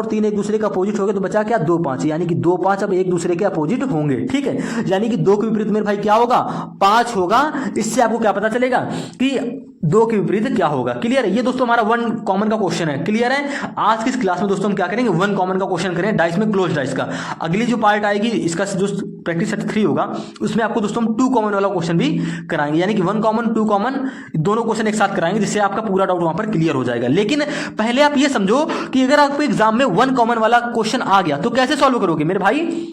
3 एक दूसरे का अपोजिट हो गए, तो बचा क्या 2 5, यानी कि 2 5 अब एक दूसरे के अपोजिट होंगे। ठीक है, यानी कि 2 के विपरीत मेरे भाई क्या होगा 5 होगा। इससे आपको क्या पता चलेगा कि 2 के विपरीत क्या होगा। क्लियर है। ये दोस्तों हमारा 1 कॉमन का क्वेश्चन है। क्लियर है। आज की इस क्लास में दोस्तों हम क्या करेंगे, 1 कॉमन का क्वेश्चन करें डाइस में, क्लोज डाइस का। अगली जो पार्ट आएगी इसका जो प्रैक्टिस सेट 3 होगा उसमें आपको दोस्तों हम 2 कॉमन वाला क्वेश्चन भी कराएंगे, यानी कि 1 कॉमन 2 कॉमन दोनों क्वेश्चन एक साथ कराएंगे, जिससे आपका पूरा डाउट वहां पर क्लियर हो जाएगा। लेकिन पहले आप ये समझो कि अगर आपको एग्जाम में 1 कॉमन वाला क्वेश्चन आ गया तो कैसे सॉल्व करोगे मेरे भाई।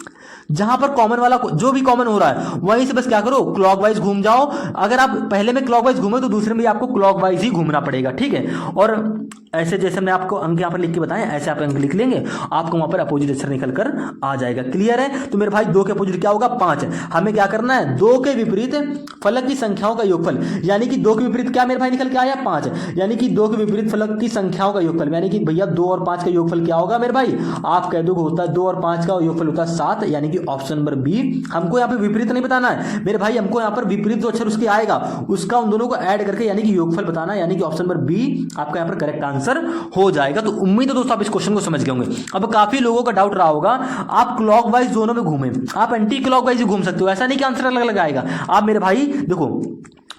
जहां पर कॉमन वाला जो भी कॉमन हो रहा है वहीं से बस क्या करो क्लॉकवाइज घूम जाओ। अगर आप पहले में क्लॉकवाइज घूमे तो दूसरे में आपको क्लॉकवाइज ही घूमना पड़ेगा। ठीक है, और ऐसे जैसे मैं आपको अंक यहाँ पर लिख के बताएं ऐसे आप अंक लिख लेंगे, आपको वहां पर अपोजिट अक्षर निकल कर आ जाएगा। क्लियर है। तो मेरे भाई 2 के अपोजिट क्या होगा 5 है। हमें क्या करना है 2 के विपरीत फलक की संख्याओं का योगफल, यानी कि 2 के विपरीत क्या मेरे भाई निकल के आया 5 है, यानी कि 2 के विपरीत फलक की संख्याओं का योगफल, यानी कि भैया 2 और 5 का योगफल क्या होगा मेरे भाई, आप कह दो होता है 2 और 5 का योगफल होता है 7, यानी कि ऑप्शन नंबर बी। हमको यहाँ पे विपरीत नहीं बताना है मेरे भाई, हमको यहाँ पर विपरीत जो अक्षर उसके आएगा उसका उन दोनों को ऐड करके यानी कि योगफल बताना है, यानी कि ऑप्शन नंबर बी आपका यहाँ पर करेक्ट आंसर हो जाएगा। तो उम्मीद है दोस्तों आप इस क्वेश्चन को समझ गए होंगे। अब काफी लोगों का डाउट रहा होगा आप क्लॉकवाइज जोनों में घूमें, आप एंटी क्लॉकवाइज घूम सकते हो, ऐसा नहीं कि आंसर अलग अलग आएगा। आप मेरे भाई देखो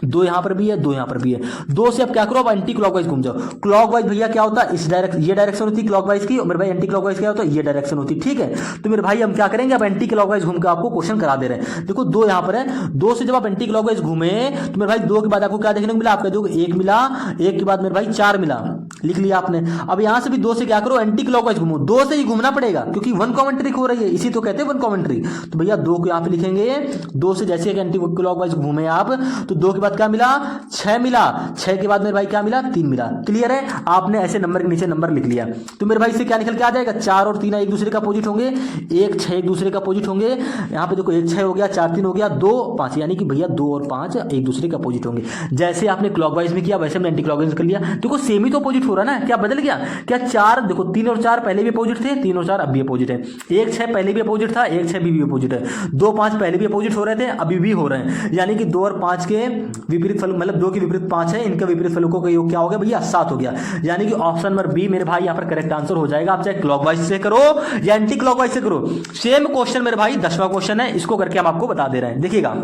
दो यहां पर भी है, दो यहां पर भी है। दो से अब क्या करो, अब एंटी क्लॉकवाइज घूम जाओ। क्लॉकवाइज भैया क्या होता है, इस डायरेक्शन, ये डायरेक्शन होती है क्लॉकवाइज की, और मेरे भाई एंटी क्लॉकवाइज क्या होता है, ये डायरेक्शन होती है। ठीक है, तो मेरे भाई हम क्या करेंगे, अब एंटी क्लॉकवाइज घूम के आपको क्वेश्चन करा दे रहे हैं। देखो दो यहां पर है, दो से जब आप एंटी क्लॉकवाइज घूमे तो मेरे भाई दो के बाद आपको क्या देखने को मिला, आप कह दो एक मिला, एक के बाद मेरे भाई चार मिला, लिख लिया आपने। अब यहां से भी दो से क्या करो, एंटी क्लॉकवाइज घूमो, दो से ही घूमना पड़ेगा क्योंकि वन कॉमन ट्रिक हो रही है, इसी तो कहते हैं वन कॉमन ट्रिक। तो भैया दो को यहां पे लिखेंगे, दो से जैसे एंटी क्लॉकवाइज घूमे आप, तो दो के बाद क्या मिला, छह मिला, छह के बाद मेरे भाई क्या मिला, तीन मिला। क्लियर है, आपने ऐसे नंबर के नीचे नंबर लिख लिया। तो मेरे भाई से क्या निकल के आ जाएगा, चार और तीन एक दूसरे का अपोजिट होंगे, एक छह एक दूसरे का अपोजिट होंगे। यहाँ पे देखो एक छह हो गया, चार तीन हो गया, दो पांच, यानी कि भैया दो और पांच एक दूसरे का अपोजिट होंगे। जैसे आपने क्लॉकवाइज में किया वैसे हमने एंटी क्लॉकवाइज कर लिया। देखो सेम ही तो अपोजिट हो रहा है ना, क्या बदल गया, क्या चार देखो तीन और चार पहले भी अपोजिट थे, तीन और चार अब भी अपोजिट है। एक छह पहले भी अपोजिट था, एक छह भी अपोजिट है। दो पांच पहले भी अपोजिट हो रहे थे, अभी भी हो रहे हैं, यानी कि दो और पांच के विपरीत फल, मतलब दो के विपरीत पांच है, इनके विपरीत फलकों का योग क्या हो गया भैया, सात हो गया। यानी कि ऑप्शन नंबर बी मेरे भाई यहां पर करेक्ट आंसर हो जाएगा। आप चाहे क्लॉकवाइज से करो या एंटी क्लॉकवाइज से करो, सेम क्वेश्चन मेरे भाई 10वां क्वेश्चन है, इसको करके हम आपको बता दे रहे हैं। देखिएगा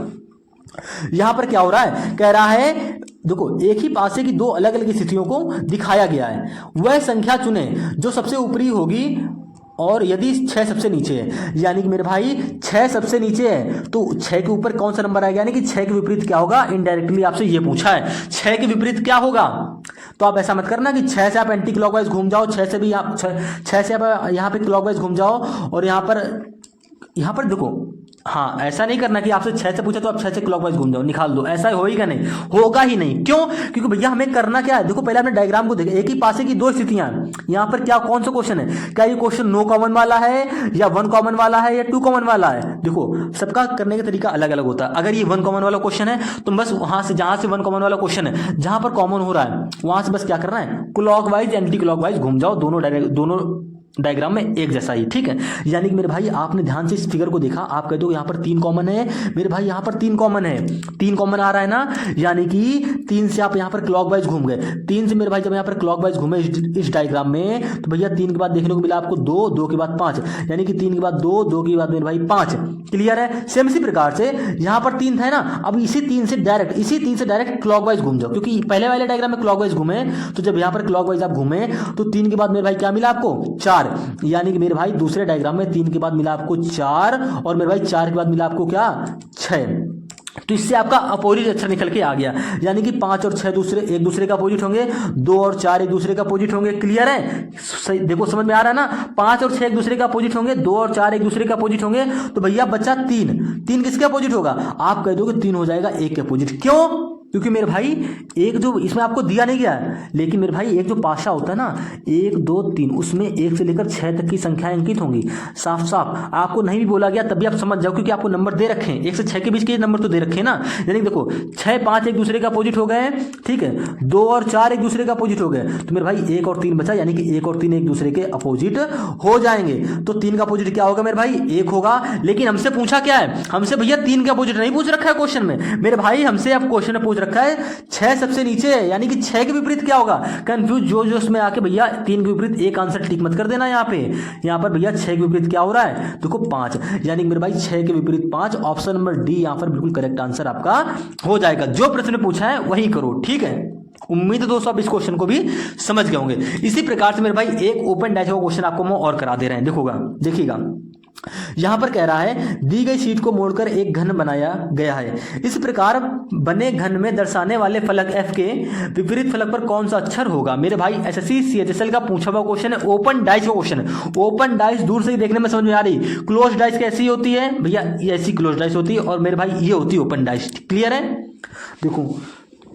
यहां पर क्या हो रहा है, कह रहा है देखो एक ही पासे की दो अलग अलग स्थितियों को दिखाया गया है, वह संख्या चुने जो सबसे ऊपरी होगी और यदि 6 सबसे नीचे है। यानी कि मेरे भाई 6 सबसे नीचे है तो 6 के ऊपर कौन सा नंबर आएगा, यानी कि 6 के विपरीत क्या होगा, इनडायरेक्टली आपसे ये पूछा है 6 के विपरीत क्या होगा। तो आप ऐसा मत करना कि 6 से आप एंटी क्लॉकवाइज घूम जाओ, 6 से भी आप 6 से आप यहाँ पे क्लॉकवाइज घूम जाओ, और यहाँ पर देखो हाँ ऐसा नहीं करना कि आपसे 6 से पूछा तो आप 6 से क्लॉकवाइज घूम जाओ निकाल दो, ऐसा होगा नहीं, होगा ही नहीं। क्यों, क्योंकि भैया हमें करना क्या है, देखो पहले आपने डायग्राम को देखा, एक ही पासे की दो स्थितियां, यहाँ पर क्या कौन सा क्वेश्चन है, क्या ये क्वेश्चन नो कॉमन वाला है या वन कॉमन वाला है या टू कॉमन वाला है। देखो सबका करने का तरीका अलग अलग होता है। अगर ये वन कॉमन वाला क्वेश्चन है तो बस वहां से, जहां से वन कॉमन वाला क्वेश्चन है, जहां पर कॉमन हो रहा है वहां से बस क्या करना है, क्लॉकवाइज एंटी क्लॉकवाइज घूम जाओ, दोनों डायग्राम में एक जैसा ही। ठीक है, यानी कि मेरे भाई आपने ध्यान से इस फिगर को देखा, आप कह दो यहाँ पर 3 कॉमन है, मेरे भाई यहाँ पर 3 कॉमन है, 3 कॉमन आ रहा है ना, यानी कि 3 से आप यहाँ पर क्लॉकवाइज घूम गए, 3 से मेरे भाई जब यहाँ पर क्लॉकवाइज घूमे इस डायग्राम में, तो भैया 3 के बाद देखने को मिला आपको 2, 2 के बाद 5, यानी कि 3 के बाद 2, 2 के बाद मेरे भाई 5। क्लियर है, सेम इसी प्रकार से यहाँ पर 3 था ना, अब इसी 3 से डायरेक्ट क्लॉकवाइज घूम जाओ, क्योंकि पहले वाले डायग्राम में क्लॉकवाइज घूमे, तो जब यहाँ पर क्लॉकवाइज आप घूमे तो 3 के बाद मेरे भाई क्या मिला आपको 4, यानी कि मेरे भाई दूसरे डायग्राम में 3 के बाद मिला आपको 4, और मेरे भाई 4 के बाद मिला आपको क्या 6। तो इससे आपका अपोजिट अक्षर निकल के आ गया, यानी कि 5 और 6 एक दूसरे का अपोजिट होंगे, 2 और 4 एक दूसरे का अपोजिट होंगे। क्लियर है, सही देखो समझ में आ रहा है ना, 5 और 6 एक दूसरे का अपोजिट होंगे, 2 और 4 एक दूसरे का अपोजिट होंगे, तो भैया बचा 3 किसके अपोजिट होगा, आप कह दोगे 3 हो जाएगा 1 के अपोजिट। क्यों, क्योंकि मेरे भाई एक जो इसमें आपको दिया नहीं गया है, लेकिन मेरे भाई एक जो पाशा होता है ना 1 2 3, उसमें 1 से लेकर 6 तक की संख्याएं अंकित होंगी। साफ साफ आपको नहीं भी बोला गया तब भी आप समझ जाओ, क्योंकि आपको नंबर दे रखे हैं, 1 से 6 के बीच के नंबर तो दे रखे हैं ना। यानी देखो 6 5 एक दूसरे का अपोजिट हो गए, ठीक है, 2 और 4 एक दूसरे का अपोजिट हो गए, तो मेरे भाई 1 और 3 बचा, यानी कि 1 और 3 एक दूसरे के अपोजिट हो जाएंगे। तो 3 का अपोजिट क्या होगा मेरे भाई 1 होगा, लेकिन हमसे पूछा क्या है, हमसे भैया 3 का अपोजिट नहीं पूछ रखा है क्वेश्चन में मेरे भाई, हमसे अब क्वेश्चन में पूछ रखा है 6 सबसे नीचे है, यानी कि 6 के विपरीत क्या होगा। कंफ्यूज जो उसमें आके भैया 3 के विपरीत एक आंसर टिक मत कर देना, यहाँ पर भैया 6 के विपरीत क्या हो रहा है, देखो 5, यानी कि मेरे भाई 6 के विपरीत 5, ऑप्शन नंबर डी यहाँ पर बिल्कुल करेक्ट आंसर आपका हो जाएगा। जो प्रश्न पूछा है वही करो, ठीक है। उम्मीद है दोस्तों आप इस क्वेश्चन को भी समझ गए होंगे। इसी प्रकार से मेरे भाई एक ओपन डैश का क्वेश्चन आपको मैं और करा दे रहे हैं, देखिएगा यहां पर कह रहा है दी गई शीट को मोड़कर एक घन बनाया गया है, इस प्रकार बने घन में दर्शाने वाले फलक एफ के विपरीत फलक पर कौन सा अक्षर होगा। मेरे भाई एसएससी सीएचएसएल का पूछा हुआ क्वेश्चन है, ओपन डाइस का क्वेश्चन है। ओपन डाइस दूर से ही देखने में समझ में आ रही, क्लोज डाइस कैसी होती है भैया, ऐसी क्लोज डाइस होती है, और मेरे भाई ये होती है ओपन डाइस। क्लियर है, देखो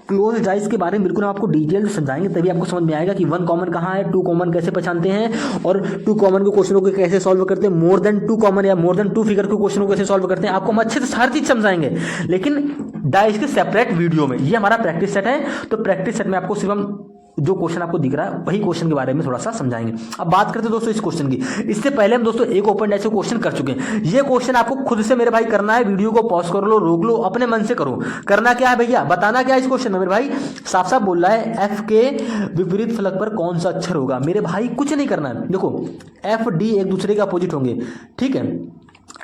क्लोज डाइस के बारे में बिल्कुल हम आपको डिटेल से समझाएंगे, तभी आपको समझ में आएगा कि 1 कॉमन कहाँ है, 2 कॉमन कैसे पहचानते हैं, और 2 कॉमन के क्वेश्चनों को कैसे सॉल्व करते हैं, मोर देन 2 कॉमन या मोर देन 2 फिगर के क्वेश्चनों को कैसे सॉल्व करते हैं, आपको हम अच्छे से हर चीज समझाएंगे, लेकिन डाइस के सेपरेट वीडियो में। ये हमारा प्रैक्टिस सेट है, तो प्रैक्टिस सेट में आपको सिर्फ हम जो क्वेश्चन आपको दिख रहा है वही क्वेश्चन के बारे में थोड़ा सा समझाएंगे। अब बात करते हैं दोस्तों इस क्वेश्चन की। इससे पहले हम दोस्तों एक ओपन डाइस क्वेश्चन कर चुके हैं, ये क्वेश्चन आपको खुद से मेरे भाई करना है, वीडियो को पॉज कर लो, रोक लो, अपने मन से करो। करना क्या है भैया, बताना क्या है इस क्वेश्चन में, मेरे भाई साफ साफ बोल रहा है एफ के विपरीत फलक पर कौन सा अक्षर होगा। मेरे भाई कुछ नहीं करना है, देखो एफ डी एक दूसरे के अपोजिट होंगे, ठीक है,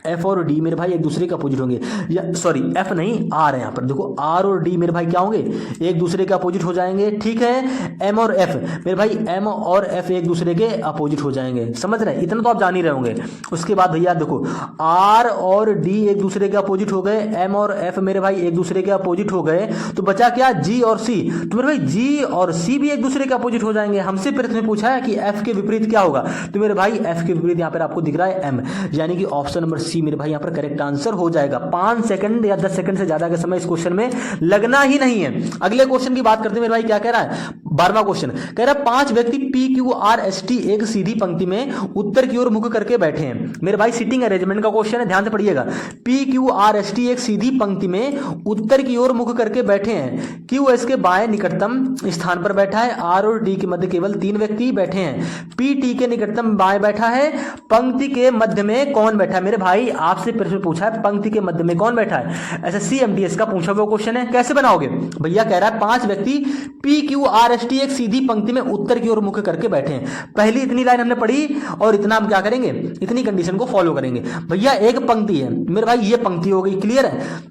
एफ और डी मेरे भाई एक दूसरे के अपोजिट होंगे, या सॉरी एफ नहीं आर है यहाँ पर, देखो आर और डी मेरे भाई क्या होंगे, एक दूसरे के अपोजिट हो जाएंगे, ठीक है। एम और एफ मेरे भाई, एम और एफ एक दूसरे के अपोजिट हो जाएंगे, समझ रहे हैं, इतना तो आप जान ही रहे होंगे। उसके बाद भैया देखो आर और डी एक दूसरे के अपोजिट हो गए, एम और एफ मेरे भाई एक दूसरे के अपोजिट हो गए, तो बचा क्या, जी और सी। तो मेरे भाई जी और सी भी एक दूसरे के अपोजिट हो जाएंगे। हमसे प्रश्न में पूछा है कि एफ के विपरीत क्या होगा, तो मेरे भाई एफ के विपरीत यहाँ पर आपको दिख रहा है एम, यानी कि ऑप्शन नंबर सी मेरे भाई यहाँ पर करेक्ट आंसर हो जाएगा। 5 सेकंड या 10 सेकंड से ज्यादा का समय इस क्वेश्चन में लगना ही नहीं है। अगले क्वेश्चन की बात करते हैं मेरे भाई, क्या कह रहा है, 12वां क्वेश्चन कह रहा है 5 व्यक्ति P Q R S T एक सीधी पंक्ति में उत्तर की ओर मुख करके बैठे हैं। मेरे भाई सिटिंग अरेंजमेंट का क्वेश्चन है, ध्यान से पढ़िएगा। P Q R S T एक सीधी पंक्ति में उत्तर की ओर मुख करके बैठे हैं। क्यू एस के बाएं निकटतम स्थान पर बैठा है, आर और डी के मध्य केवल 3 व्यक्ति बैठे हैं। पी टी के निकटतम बाएं बैठा है, पंक्ति के मध्य में कौन बैठा है। मेरे भाई आपसे प्रश्न पूछा है पंक्ति के मध्य में कौन बैठा है, एसएससी एमटीएस का पूछा हुआ क्वेश्चन है। कैसे बनाओगे भैया, कह रहा है 5 व्यक्ति P Q R S T एक सीधी पंक्ति में उत्तर की ओर मुख करके बैठे हैं। पहली इतनी लाइन हमने पढ़ी और इतना हम क्या करेंगे, इतनी कंडीशन को फॉलो करेंगे। भैया एक पंक्ति है मेरे भाई, ये पंक्ति हो गई, क्लियर है,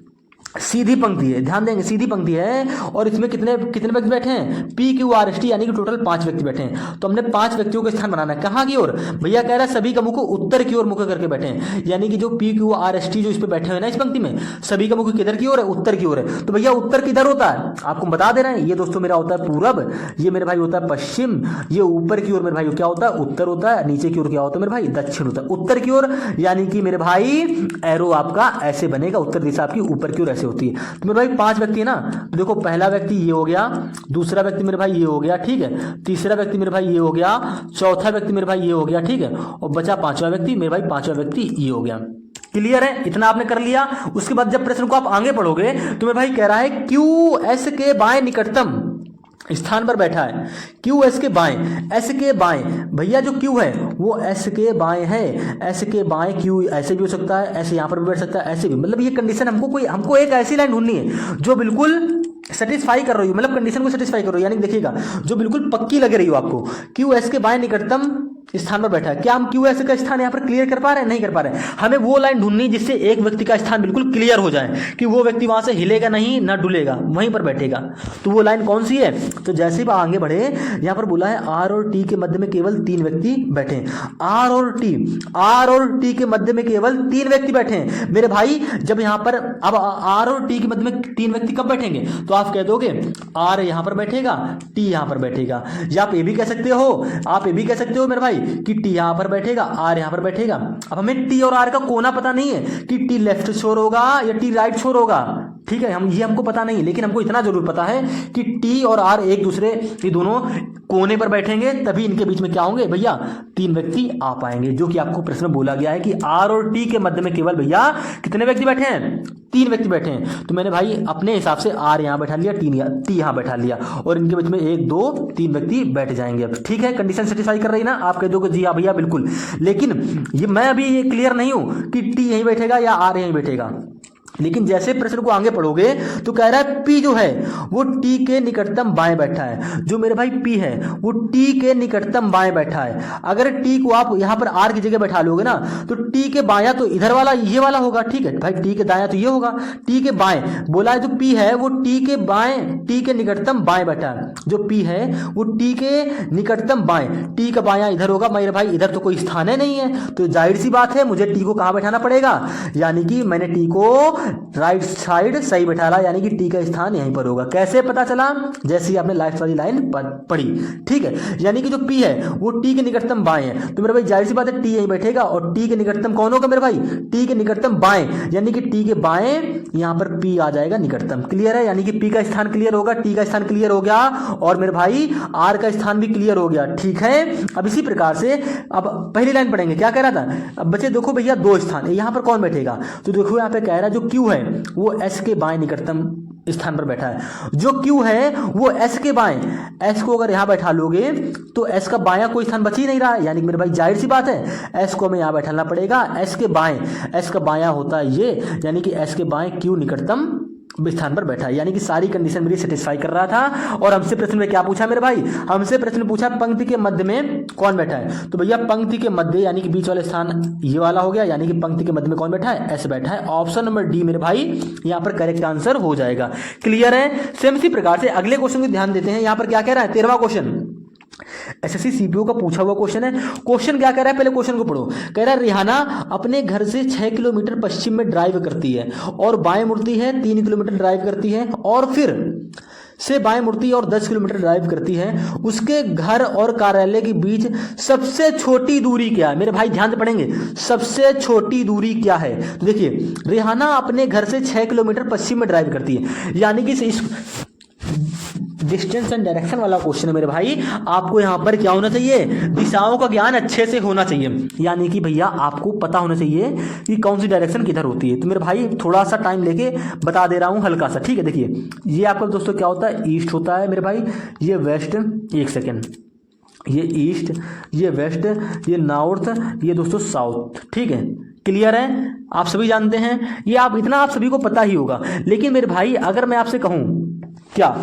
सीधी पंक्ति है, ध्यान देंगे सीधी पंक्ति है, और इसमें कितने व्यक्ति बैठे हैं, P Q R S T यानी कि टोटल 5 व्यक्ति बैठे हैं। तो हमने 5 व्यक्तियों का स्थान बनाना है, कहाँ की ओर भैया, कह रहा है सभी का मुख उत्तर की ओर मुख करके बैठे हैं, यानी कि जो P Q R S T जो इस पे बैठे हुए ना इस पंक्ति में, सभी का मुख किधर की ओर है, उत्तर की ओर है। तो भैया उत्तर किधर होता है, आपको बता दे रहे हैं, ये दोस्तों मेरा होता है पूरब, ये मेरे भाई होता है पश्चिम, ये ऊपर की ओर मेरे भाई क्या होता है, उत्तर होता है, नीचे की ओर क्या होता है मेरे भाई, दक्षिण होता है। उत्तर की ओर यानी कि मेरे भाई एरो आपका ऐसे बनेगा, उत्तर दिशा आपकी ऊपर की ओर ऐसे होती है। तो मेरे भाई 5 व्यक्ति है ना, तो देखो पहला व्यक्ति ये हो गया, दूसरा व्यक्ति मेरे भाई ये हो गया, ठीक है, तीसरा व्यक्ति मेरे भाई ये हो गया, चौथा व्यक्ति मेरे भाई ये हो गया, ठीक है, और बचा 5वां व्यक्ति मेरे भाई, 5वां व्यक्ति ये हो गया। क्लियर है, इतना आपने कर लिया। उसके बाद जब प्रश्न को आप आगे पढ़ोगे तो मेरे भाई कह रहा है क्यू एस के बाएं निकटतम स्थान पर बैठा है, क्यू एस के बाएं, एस के बाएं, भैया जो क्यू है वो एस के बाएं है, एस के बाएं क्यू ऐसे भी हो सकता है, ऐसे यहां पर भी बैठ सकता है, ऐसे भी, मतलब ये कंडीशन हमको एक ऐसी लाइन ढूंढनी है जो बिल्कुल सेटिस्फाई कर रही हो, मतलब कंडीशन को सेटिस्फाई कर रही हो, यानी देखिएगा जो बिल्कुल पक्की लग रही हो आपको। क्यू एस के बाएं निकटतम स्थान पर बैठा है, क्या हम क्यू एस का स्थान यहाँ पर क्लियर कर पा रहे हैं, नहीं कर पा रहे हैं। हमें वो लाइन ढूंढनी जिससे एक व्यक्ति का स्थान बिल्कुल क्लियर हो जाए कि वो व्यक्ति वहां से हिलेगा नहीं, ना डुलेगा, वहीं पर बैठेगा। तो वो लाइन कौन सी है, तो जैसे ही आगे बढ़े यहाँ पर बोला है आर और टी के मध्य में केवल 3 व्यक्ति बैठे हैं। आर और टी के मध्य में केवल 3 व्यक्ति बैठे हैं मेरे भाई। जब यहाँ पर अब आर और टी के मध्य में 3 व्यक्ति कब बैठेंगे, तो आप कह दोगे आर यहाँ पर बैठेगा, टी यहाँ पर बैठेगा, या आप ये भी कह सकते हो मेरे भाई कि टी यहां पर बैठेगा, आर यहां पर बैठेगा। अब हमें टी और आर का कोना पता नहीं है कि टी लेफ्ट छोर होगा या टी राइट छोर होगा, ठीक है, हमको पता नहीं, लेकिन हमको इतना जरूर पता है कि टी और आर एक दूसरे ये दोनों कोने पर बैठेंगे, तभी इनके बीच में क्या होंगे भैया, 3 व्यक्ति आ पाएंगे, जो कि आपको प्रश्न बोला गया है कि आर और टी के मध्य में केवल भैया कितने व्यक्ति बैठे हैं, 3 व्यक्ति बैठे हैं। तो मैंने भाई अपने हिसाब से आर यहां बैठा लिया, टी यहां बैठा लिया, और इनके बीच में 1 2 3 व्यक्ति बैठ जाएंगे। अब ठीक है, कंडीशन सेटिस्फाई कर रही ना, आप कह दोगे जी हाँ भैया बिल्कुल, लेकिन ये मैं अभी ये क्लियर नहीं हूं कि टी यहीं बैठेगा या आर यहीं बैठेगा। लेकिन जैसे प्रश्न को आगे पढ़ोगे तो कह रहा है पी जो है वो टी के निकटतम बाएं बैठा है, जो मेरे भाई पी है वो टी के निकटतम बाएं बैठा है। अगर टी को आप यहां पर आर की जगह बैठा लोगे ना, तो टी के बायां तो इधर वाला ये वाला होगा, ठीक है भाई, टी के दायां तो ये होगा, टी के बाएं बोला है जो पी है वो टी के बाएं, टी के निकटतम बाएं बैठा है, जो पी है वो टी के निकटतम बाएं, टी का बायां इधर होगा मेरे भाई, इधर तो कोई स्थान है नहीं है, तो जाहिर सी बात है मुझे टी को कहां बैठाना पड़ेगा, यानी कि मैंने टी को राइट साइड सही बैठा रहा, यानी कि टी का स्थान यहीं पर होगा। कैसे पता चला, जैसे ही आपने लास्ट वाली लाइन पढ़ी, ठीक है, यानी कि जो पी है वो टी के निकटतम बाएं है, तो मेरे भाई जाहिर सी बात है टी यहीं बैठेगा, और टी के निकटतम कौन होगा मेरे भाई, टी के निकटतम बाएं, यानी कि टी के बाएं यहां पर पी आ जाएगा निकटतम। क्लियर है, यानी कि पी का स्थान क्लियर होगा, टी का स्थान क्लियर हो गया, और मेरे भाई आर का स्थान भी क्लियर हो गया। ठीक है, अब इसी प्रकार से अब पहली लाइन पढ़ेंगे, क्या कह रहा था, अब बच्चे देखो भैया 2 स्थान, यहां पर कौन बैठेगा, तो देखो यहां पे कह रहा है जो क्यू है वो एस के बाएं निकटतम स्थान पर बैठा है, जो क्यू है वो एस के बाएं, एस को अगर यहां बैठा लोगे तो एस का बायां कोई स्थान बच ही नहीं रहा है, यानी कि मेरे भाई जाहिर सी बात है एस को हमें यहां बैठाना पड़ेगा, एस के बाएं, एस का बायां होता है ये, यानी कि एस के बाएं क्यू निकटतम स्थान पर बैठा है, यानी कि सारी कंडीशन मेरी सेटिस्फाई कर रहा था। और हमसे प्रश्न में क्या पूछा मेरे भाई, हमसे प्रश्न पूछा पंक्ति के मध्य में कौन बैठा है। तो भैया पंक्ति के मध्य यानी कि बीच वाला स्थान ये वाला हो गया, यानी कि पंक्ति के मध्य में कौन बैठा है, ऐसे बैठा है। ऑप्शन नंबर डी मेरे भाई यहाँ पर करेक्ट आंसर हो जाएगा। क्लियर है। सेम इसी प्रकार से अगले क्वेश्चन को ध्यान देते हैं। यहाँ पर क्या कह रहा है, 13वां क्वेश्चन एसएससी सीपीओ का पूछा हुआ क्वेश्चन है। क्वेश्चन क्या कह रहा है, पहले क्वेश्चन को पढ़ो। कह रहा है रिहाना अपने घर से 6 किलोमीटर पश्चिम में ड्राइव करती है और बाएं मुड़ती है, 3 किलोमीटर ड्राइव करती है और फिर से बाएं मुड़ती है और 10 किलोमीटर ड्राइव करती है। उसके घर और कार्यालय के बीच सबसे छोटी दूरी क्या है। मेरे भाई ध्यान से पढ़ेंगे, सबसे छोटी दूरी क्या है। तो देखिए रिहाना अपने घर से 6 किलोमीटर पश्चिम में ड्राइव करती है, यानी कि इस डिस्टेंस एंड डायरेक्शन वाला क्वेश्चन है मेरे भाई। आपको यहां पर क्या होना चाहिए, दिशाओं का ज्ञान अच्छे से होना चाहिए, यानी कि भैया आपको पता होना चाहिए कि कौन सी डायरेक्शन किधर होती है। तो मेरे भाई थोड़ा सा टाइम लेके बता दे रहा हूं हल्का सा, ठीक है। देखिए ये आपका दोस्तों क्या होता है, ईस्ट होता है मेरे भाई, ये वेस्ट, एक सेकेंड, ये ईस्ट, ये वेस्ट, ये नॉर्थ, ये दोस्तों साउथ, ठीक है। क्लियर है, आप सभी जानते हैं ये, आप इतना आप सभी को पता ही होगा। लेकिन मेरे भाई अगर मैं आपसे कहूं क्या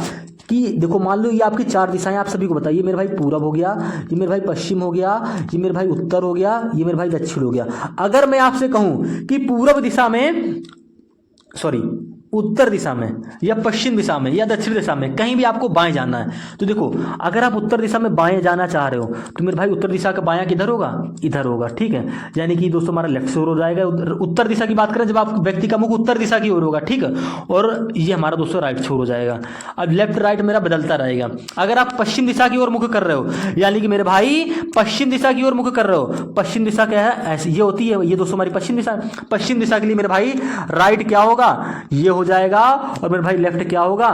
कि देखो मान लो ये आपकी 4 दिशाएं आप सभी को बताइए, मेरे भाई पूरब हो गया, ये मेरे भाई पश्चिम हो गया, ये मेरे भाई उत्तर हो गया, ये मेरे भाई दक्षिण हो गया। अगर मैं आपसे कहूं कि पूरब दिशा में, सॉरी उत्तर दिशा में या पश्चिम दिशा में या दक्षिण दिशा में कहीं भी आपको बाएं जाना है, तो देखो अगर आप उत्तर दिशा में बाएं जाना चाह रहे हो तो मेरे भाई उत्तर दिशा का बायां किधर होगा, इधर होगा, ठीक है। यानी कि दोस्तों हमारा लेफ्ट शोर हो जाएगा। उत्तर दिशा की बात करें जब आप व्यक्ति का मुख उत्तर दिशा की ओर होगा, ठीक है, और ये हमारा दोस्तों राइट शोर हो जाएगा। अब लेफ्ट राइट मेरा बदलता रहेगा। अगर आप पश्चिम दिशा की ओर मुख कर रहे हो, यानी कि मेरे भाई पश्चिम दिशा की ओर मुख कर रहे हो, पश्चिम दिशा क्या है, ऐसी ये होती है, ये दोस्तों हमारी पश्चिम दिशा। पश्चिम दिशा के लिए मेरे भाई राइट क्या होगा, ये हो जाएगा, और मेरे भाई लेफ्ट क्या होगा,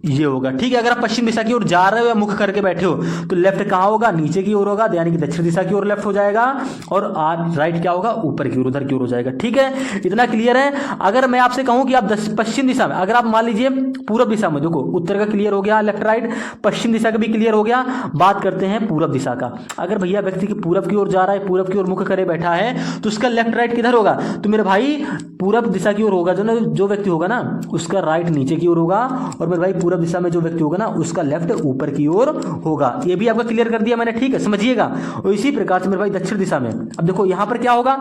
ये होगा, ठीक है। अगर आप पश्चिम दिशा की ओर जा रहे हो या मुख करके बैठे हो तो लेफ्ट कहां होगा, नीचे की ओर होगा, यानी कि दक्षिण दिशा की ओर लेफ्ट हो जाएगा, और राइट क्या होगा, ऊपर की ओर, उधर की ओर हो जाएगा, ठीक है। इतना क्लियर है। अगर मैं आपसे कहूं कि आप पश्चिम दिशा में, अगर आप मान लीजिए पूरब दिशा में, देखो उत्तर का क्लियर हो गया, लेफ्ट राइट, पश्चिम दिशा का भी क्लियर हो गया। बात करते हैं पूरब दिशा का। अगर भैया व्यक्ति की पूरब की ओर जा रहा है, पूरब की ओर मुख करे बैठा है, तो उसका लेफ्ट राइट किधर होगा, तो मेरे भाई पूरब दिशा की ओर होगा। जो व्यक्ति होगा ना उसका राइट नीचे की ओर होगा, और मेरे भाई पूरब दिशा में जो व्यक्ति होगा ना उसका लेफ्ट ऊपर की ओर होगा। ये भी आपका क्लियर कर दिया मैंने, ठीक है, समझिएगा। और इसी प्रकार से मेरे भाई दक्षिण दिशा में, अब देखो यहां पर क्या होगा,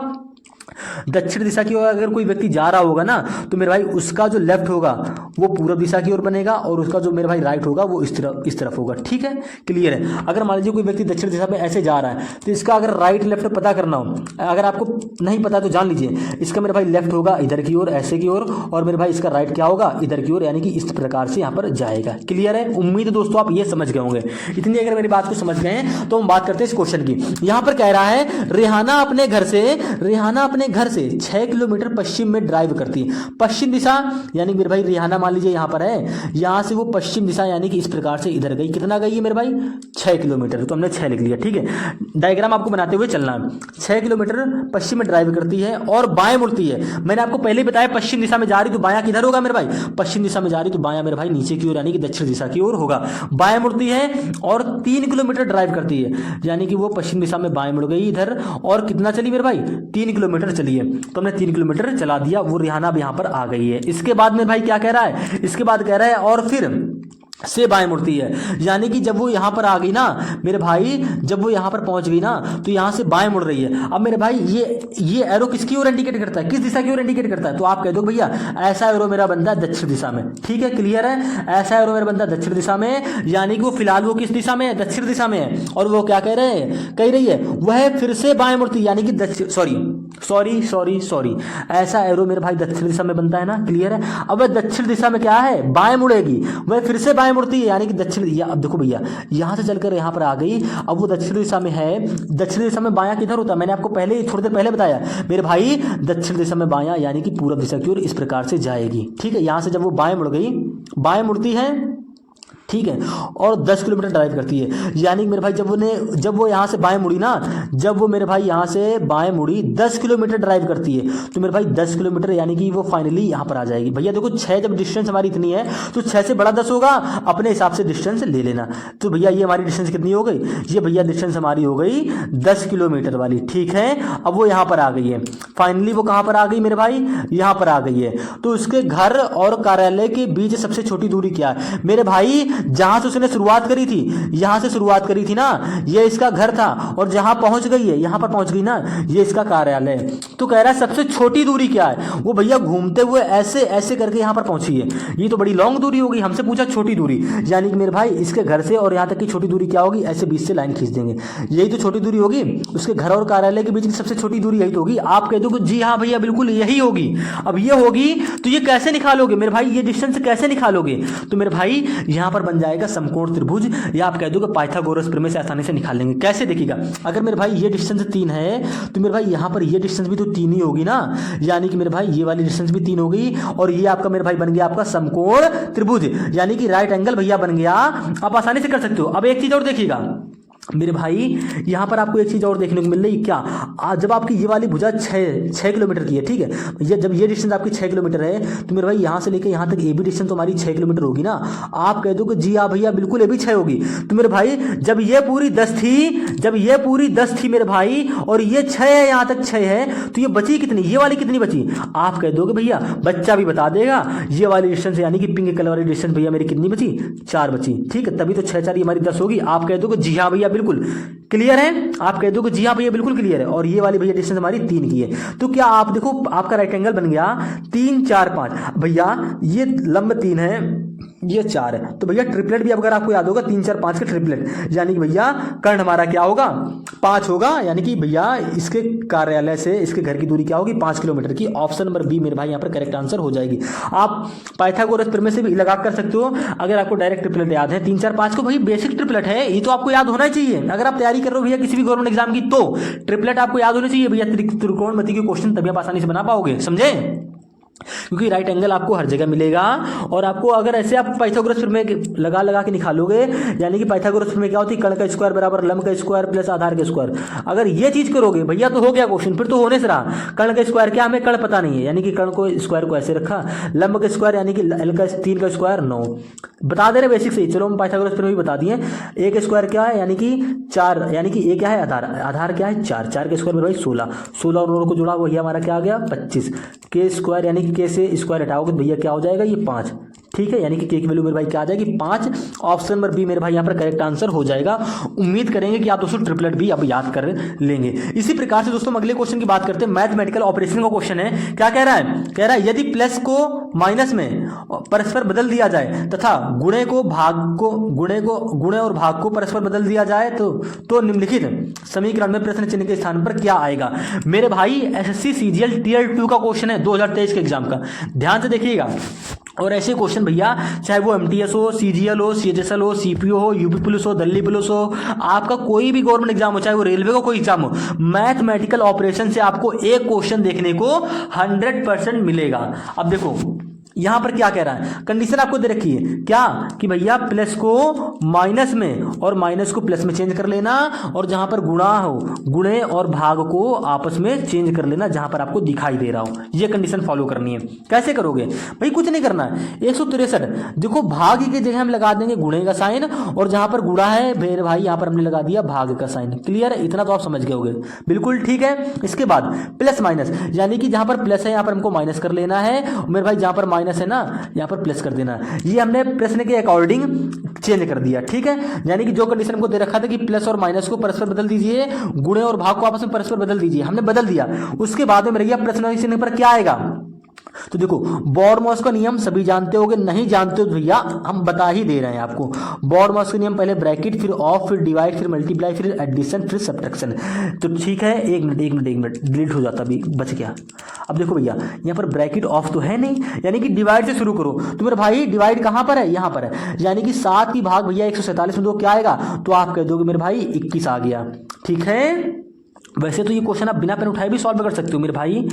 दक्षिण दिशा की ओर अगर कोई व्यक्ति जा रहा होगा ना तो मेरे भाई उसका जो लेफ्ट होगा वो पूरब दिशा की ओर बनेगा, और उसका जो मेरे भाई राइट होगा वो इस तरफ होगा, ठीक है, क्लियर है। अगर मान लीजिए कोई व्यक्ति दक्षिण दिशा में ऐसे जा रहा है तो इसका अगर राइट लेफ्ट पता करना हो, अगर आपको नहीं पता तो जान लीजिए, इसका मेरे भाई लेफ्ट होगा इधर की ओर, ऐसे की ओर, और मेरे भाई इसका राइट क्या होगा, इधर की ओर, यानी कि इस प्रकार से यहाँ पर जाएगा। क्लियर है, उम्मीद है दोस्तों आप ये समझ गए होंगे। इतनी अगर मेरी बात को समझ गए हैं तो हम बात करते हैं इस क्वेश्चन की। यहाँ पर कह रहा है रिहाना अपने घर से 6 किलोमीटर पश्चिम में ड्राइव करती है। पश्चिम दिशा यानी मेरे भाई रिहाना मान लीजिए यहाँ पर है, यहाँ से वो पश्चिम दिशा यानी कि इस प्रकार से इधर गई, कितना गई है मेरे भाई, 6 किलोमीटर, तो हमने 6 लिख लिया, ठीक है। डायग्राम आपको बनाते हुए चलना है। 6 किलोमीटर पश्चिम में ड्राइव करती है और बाएं मुड़ती है। मैंने आपको पहले ही बताया पश्चिम दिशा में जा रही तो बायां किधर होगा मेरे भाई, पश्चिम दिशा में जा रही तो बायां मेरे भाई नीचे की ओर यानी कि दक्षिण दिशा की ओर होगा। बाएं मुड़ती है और 3 किलोमीटर ड्राइव करती है, यानी कि वो पश्चिम दिशा में बाएं मुड़ गई इधर, और कितना चली मेरे भाई, 3 किलोमीटर चली है, तो हमने 3 किलोमीटर चला दिया, वो रिहाना भी यहां पर आ गई है। इसके बाद में भाई क्या कह रहा है, इसके बाद कह रहा है और फिर से बाएं मुड़ती है, यानी कि जब वो यहां पर आ गई ना मेरे भाई, जब वो यहां पर पहुंच गई ना तो यहां से बाएं मुड़ रही है। अब मेरे भाई ये एरो किसकी ओर इंडिकेट करता है, किस दिशा की ओर इंडिकेट करता है, तो आप कह दो भैया ऐसा एरो मेरा बंदा है दक्षिण दिशा में, ठीक है, क्लियर है। ऐसा एरो मेरा बंदा दक्षिण दिशा में, यानी कि वो फिलहाल वो किस दिशा में है, दक्षिण दिशा में है, और वो क्या कह रही है वह फिर से बाएं मुड़ती, यानी कि दक्षिण, सॉरी, ऐसा एरो मेरे भाई दक्षिण दिशा में बनता है ना, क्लियर है। अब वह दक्षिण दिशा में क्या है, बाएं मुड़ेगी, वह फिर से बाएं मुड़ती है, यानी कि दक्षिण, अब देखो भैया यहां से चलकर यहां पर आ गई, अब वो दक्षिण दिशा में है। दक्षिण दिशा में बायां किधर होता है, मैंने आपको पहले थोड़ी देर पहले बताया मेरे भाई, दक्षिण दिशा में बायां यानी कि पूरब दिशा की ओर इस प्रकार से जाएगी, ठीक है। यहां से जब वो बाएं मुड़ गई, बाएं मुड़ती है ठीक है, और 10 किलोमीटर ड्राइव करती है। यानी कि मेरे भाई जब वो यहाँ से बाएं मुड़ी ना, जब वो मेरे भाई यहाँ से बाएं मुड़ी 10 किलोमीटर ड्राइव करती है, तो मेरे भाई 10 किलोमीटर यानी कि वो फाइनली यहाँ पर आ जाएगी। भैया देखो 6 जब डिस्टेंस हमारी इतनी है तो 6 से बड़ा 10 होगा, अपने हिसाब से डिस्टेंस ले लेना। तो भैया ये हमारी डिस्टेंस कितनी हो गई, ये भैया डिस्टेंस हमारी हो गई 10 किलोमीटर वाली। ठीक है, अब वो यहाँ पर आ गई है, फाइनली वो कहाँ पर आ गई मेरे भाई, यहाँ पर आ गई है। तो उसके घर और कार्यालय के बीच सबसे छोटी दूरी क्या है मेरे भाई, जहां से उसने शुरुआत करी थी, यहां से शुरुआत करी थी ना, ये इसका घर था, और जहां पहुंच गई है यहां पर पहुंच गई ना, ये इसका कार्यालय। तो कह रहा है सबसे छोटी दूरी क्या है, वो भैया घूमते हुए ऐसे ऐसे करके यहां पर पहुंची है। ये तो बड़ी लॉन्ग दूरी होगी, हमसे पूछा छोटी दूरी, यानी कि मेरे भाई इसके घर से और यहां तक की छोटी दूरी क्या होगी, ऐसे बीच से लाइन खींच देंगे, यही तो छोटी दूरी होगी। उसके घर और कार्यालय के बीच की सबसे छोटी दूरी यही तो होगी। आप कह दो जी हाँ भैया बिल्कुल यही होगी। अब ये होगी तो ये कैसे निकालोगे मेरे भाई, ये डिस्टेंस कैसे निकालोगे, तो मेरे भाई यहां पर बन जाएगा समकोण त्रिभुज, या आप कह दो कि पाइथागोरस प्रमेय से आसानी से निकाल लेंगे। कैसे देखिएगा, अगर मेरे भाई ये डिस्टेंस 3 है तो मेरे भाई यहां पर ये डिस्टेंस भी तो 3 ही होगी ना, यानी कि मेरे भाई ये वाली डिस्टेंस भी 3 होगी, और ये आपका मेरे भाई बन गया आपका समकोण त्रिभुज, यानी कि राइट एंगल भैया बन गया। आप आसानी से कर सकते हो। अब एक चीज और देखिएगा मेरे भाई, यहां पर आपको एक चीज और देखने को मिल रही क्या, जब आपकी ये वाली भुजा 6 किलोमीटर की है, ठीक है, ये जब ये डिस्टेंस आपकी 6 किलोमीटर है तो मेरे भाई यहां से लेके यहां तक ये भी डिस्टेंस तो हमारी 6 किलोमीटर होगी ना। आप कह दो कि जी हाँ भैया बिल्कुल ये भी 6 होगी। तो मेरे भाई जब ये पूरी 10 थी, जब ये पूरी 10 थी मेरे भाई, और ये 6 है, यहां तक 6 है, तो ये बची कितनी, ये वाली कितनी बची, आप कह दोगे भैया, बच्चा भी बता देगा, ये वाली डिस्टेंस यानी कि पिंक कलर वाली डिस्टेंस भैया मेरी कितनी बची, 4 बची। ठीक है, तभी तो 6 4 हमारी 10 होगी। आप कह दोगे जी हाँ भैया बिल्कुल क्लियर है, आप कह दो कि जी हाँ भैया बिल्कुल क्लियर है, और ये वाली भैया डिस्टेंस हमारी 3 की है। तो क्या आप देखो आपका राइट एंगल बन गया 3 4 5, भैया ये लंब 3 है, ये 4 है, तो भैया ट्रिपलेट भी अगर आपको याद होगा 3 4 5 के ट्रिपलेट, यानी कि भैया कर्ण हमारा क्या होगा 5 होगा, यानी कि भैया इसके कार्यालय से इसके घर की दूरी क्या होगी 5 किलोमीटर की। ऑप्शन नंबर बी मेरे भाई यहाँ पर करेक्ट आंसर हो जाएगी। आप पाइथागोरस प्रमेय से भी लगा कर सकते हो, अगर आपको डायरेक्ट ट्रिपलेट याद है 3 4 5 को, भाई बेसिक ट्रिपलेट है, ये तो आपको याद होना चाहिए। अगर आप तैयारी कर रहे हो भैया किसी भी गवर्नमेंट एग्जाम की, तो ट्रिपलेट आपको याद होनी चाहिए भैया, त्रिकोणमिति के क्वेश्चन तभी आप आसानी से बना पाओगे, समझे, क्योंकि राइट एंगल आपको हर जगह मिलेगा। और आपको अगर ऐसे आप पाइथागोरस प्रमेय लगा लगा के निकालोगे, यानी कि पाइथागोरस प्रमेय क्या होती है, कर्ण का स्क्वायर बराबर लंब का स्क्वायर प्लस आधार का स्क्वायर, अगर ये चीज करोगे भैया तो हो गया क्वेश्चन, फिर तो होने से रहा। कर्ण का स्क्वायर क्या, हमें कर्ण पता नहीं है, यानी कि कर्ण को स्क्वायर को ऐसे रखा, लंब का स्क्वायर यानी कि एल का 3 का स्क्वायर 9, बता दे रहे बेसिक से। चलो हम पाइथागोरस प्रमेय भी बता दिए। ए का स्क्वायर क्या है, यानी कि 4, यानी कि ए क्या है आधार, आधार क्या है 4, 4 के स्क्वायर मेरे भाई 16, 16 और 9 को जोड़ा वही हमारा क्या आ गया 25, के स्क्वायर यानी कि के से स्क्वायर हटाओगे तो भैया क्या हो जाएगा ये 5। ठीक है, यानी कि के की वैल्यू मेरे भाई क्या आ जाएगी 5। ऑप्शन नंबर बी मेरे भाई यहाँ पर करेक्ट आंसर हो जाएगा। उम्मीद करेंगे कि आप दोस्तों ट्रिपलेट भी अब याद कर लेंगे। इसी प्रकार से दोस्तों अगले क्वेश्चन की बात करते हैं। मैथमेटिकल ऑपरेशन का क्वेश्चन है, क्या कह रहा है, कह रहा है यदि प्लस को माइनस में परस्पर बदल दिया जाए तथा गुणे और भाग को परस्पर बदल दिया जाए तो निम्नलिखित समीकरण में प्रश्न चिन्ह के स्थान पर क्या आएगा। मेरे भाई एसएससी सीजीएल टियर 2 का क्वेश्चन है 2023 के एग्जाम का, ध्यान से देखिएगा। और ऐसे क्वेश्चन भैया चाहे वो एमटीएस हो, सीजीएल हो, सीएचएसएल हो, सीपीओ हो, यूपी पुलिस हो, दिल्ली पुलिस हो, आपका कोई भी गवर्नमेंट एग्जाम हो, चाहे वो रेलवे का कोई एग्जाम हो, मैथमेटिकल ऑपरेशन से आपको एक क्वेश्चन देखने को 100% मिलेगा। अब देखो यहां पर क्या कह रहा है, कंडीशन आपको दे रखी है क्या कि भैया प्लस को माइनस में और माइनस को प्लस में चेंज कर लेना, और जहां पर गुणा हो गुणे और भाग को आपस में चेंज कर लेना जहां पर आपको दिखाई दे रहा हो। ये कंडीशन फॉलो करनी है। कैसे करोगे भाई, कुछ नहीं करना है। 163 देखो भाग की जगह हम लगा देंगे गुणे का साइन, और जहां पर गुणा है फिर भाई यहां पर हमने लगा दिया भाग का साइन। क्लियर है, इतना तो आप समझ गए होगे, बिल्कुल ठीक है। इसके बाद प्लस माइनस, यानी कि जहां पर प्लस है यहां पर हमको माइनस कर लेना है, मेरे भाई जहां पर माइनस है ना यहां पर प्लस कर देना। ये हमने प्रश्न के अकॉर्डिंग चेंज कर दिया, ठीक है। यानी कि जो कंडीशन को दे रखा था कि प्लस और माइनस को परस्पर बदल दीजिए, गुणे और भाग को आपस में परस्पर बदल दीजिए, हमने बदल दिया। उसके बाद में भैया प्रश्न चिन्ह पर क्या आएगा, तो देखो बॉर्मॉस का नियम सभी जानते होगे, नहीं जानते हो भैया हम बता ही दे रहे हैं आपको। बॉर्मॉस का नियम पहले ब्रैकेट, फिर ऑफ, फिर डिवाइड, फिर मल्टीप्लाई, फिर एडिशन, फिर सब्ट्रैक्शन। तो ठीक है, एक मिनट डिलीट हो जाता, अभी बच गया। अब देखो भैया यहाँ पर ब्रैकेट ऑफ तो है नहीं, यानी कि डिवाइड से शुरू करो। तो मेरे भाई डिवाइड कहां पर है, यहां पर है, यानी कि 7 की भाग भैया 147 में 2 क्या आएगा, तो आप कह दोगे मेरे भाई 21 आ गया। ठीक है, वैसे तो ये क्वेश्चन आप बिना पेन उठाए भी सॉल्व कर सकते हो मेरे भाई।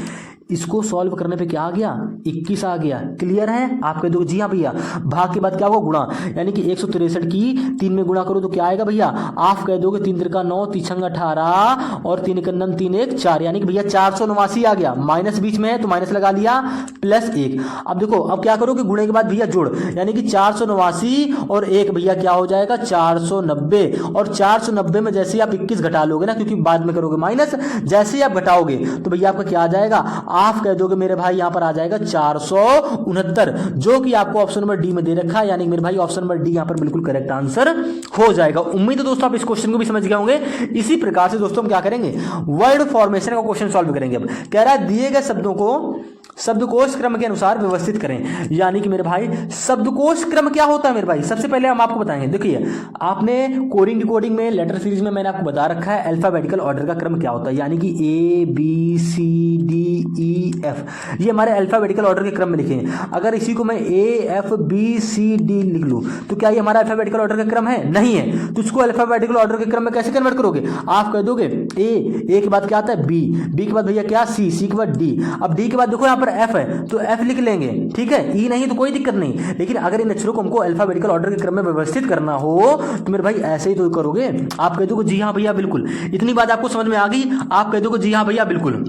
इसको सॉल्व करने पे क्या आ गया, 21 आ गया। क्लियर है? आप कह दो जी हाँ भैया। भाग के बाद क्या होगा, गुणा, यानी कि 163 की 3 में गुणा करो तो क्या आएगा भैया, आप कह दोगे 3 3 9 3 6 18 और 3 1 3 1 4, यानी कि भैया 489 आ गया। माइनस बीच में है तो माइनस लगा लिया, प्लस 1। अब देखो अब क्या करोगे, गुणे के बाद भैया जोड़, यानी कि 489 और 1 भैया क्या हो जाएगा 490। और 490 में जैसे आप 21 घटा लोगे ना, क्योंकि बाद में करोगे माइनस, जैसे ही आप घटाओगे तो भैया आपका क्या आ जाएगा, आप कह दोगे मेरे भाई यहां पर आ जाएगा 469, जो कि आपको ऑप्शन नंबर डी में दे रखा है। यानी मेरे भाई ऑप्शन नंबर डी यहां पर बिल्कुल करेक्ट आंसर हो जाएगा। उम्मीद है दोस्तों आप इस क्वेश्चन को भी समझ गए होंगे। इसी प्रकार से दोस्तों हम क्या करेंगे, वर्ड फॉर्मेशन का क्वेश्चन सॉल्व करेंगे। अब कह रहा है दिए गए शब्दों को शब्दकोश क्रम के अनुसार व्यवस्थित करें। यानी कि मेरे भाई शब्दकोश क्रम क्या होता है मेरे भाई, सबसे पहले हम आपको बताएंगे। देखिए आपने कोडिंग डिकोडिंग में, लेटर सीरीज में मैंने आपको बता रखा है अल्फाबेटिकल ऑर्डर का क्रम क्या होता है। यानी कि A B C D E F, ये हमारे अल्फाबेटिकल ऑर्डर के क्रम में लिखे हैं। अगर इसी को मैं A F B C D लिख लूं तो क्या ये हमारा अल्फाबेटिकल ऑर्डर का क्रम है? नहीं है। तो इसको अल्फाबेटिकल ऑर्डर के क्रम में कैसे कन्वर्ट करोगे, आप कह दोगे ए के बाद क्या आता है बी, बी के बाद भैया क्या सी, सी के बाद डी। अब डी के बाद देखो यहाँ पर एफ है तो एफ लिख लेंगे, ठीक है। ई नहीं तो कोई दिक्कत नहीं, लेकिन अगर इन अक्षरों को हमको अल्फाबेटिकल ऑर्डर के क्रम में व्यवस्थित करना हो तो मेरे भाई ऐसे ही तो करोगे। आप कह दोगे जी हाँ भैया बिल्कुल। इतनी बात आपको समझ में आ गई, आप कह दोगे जी हाँ भैया बिल्कुल।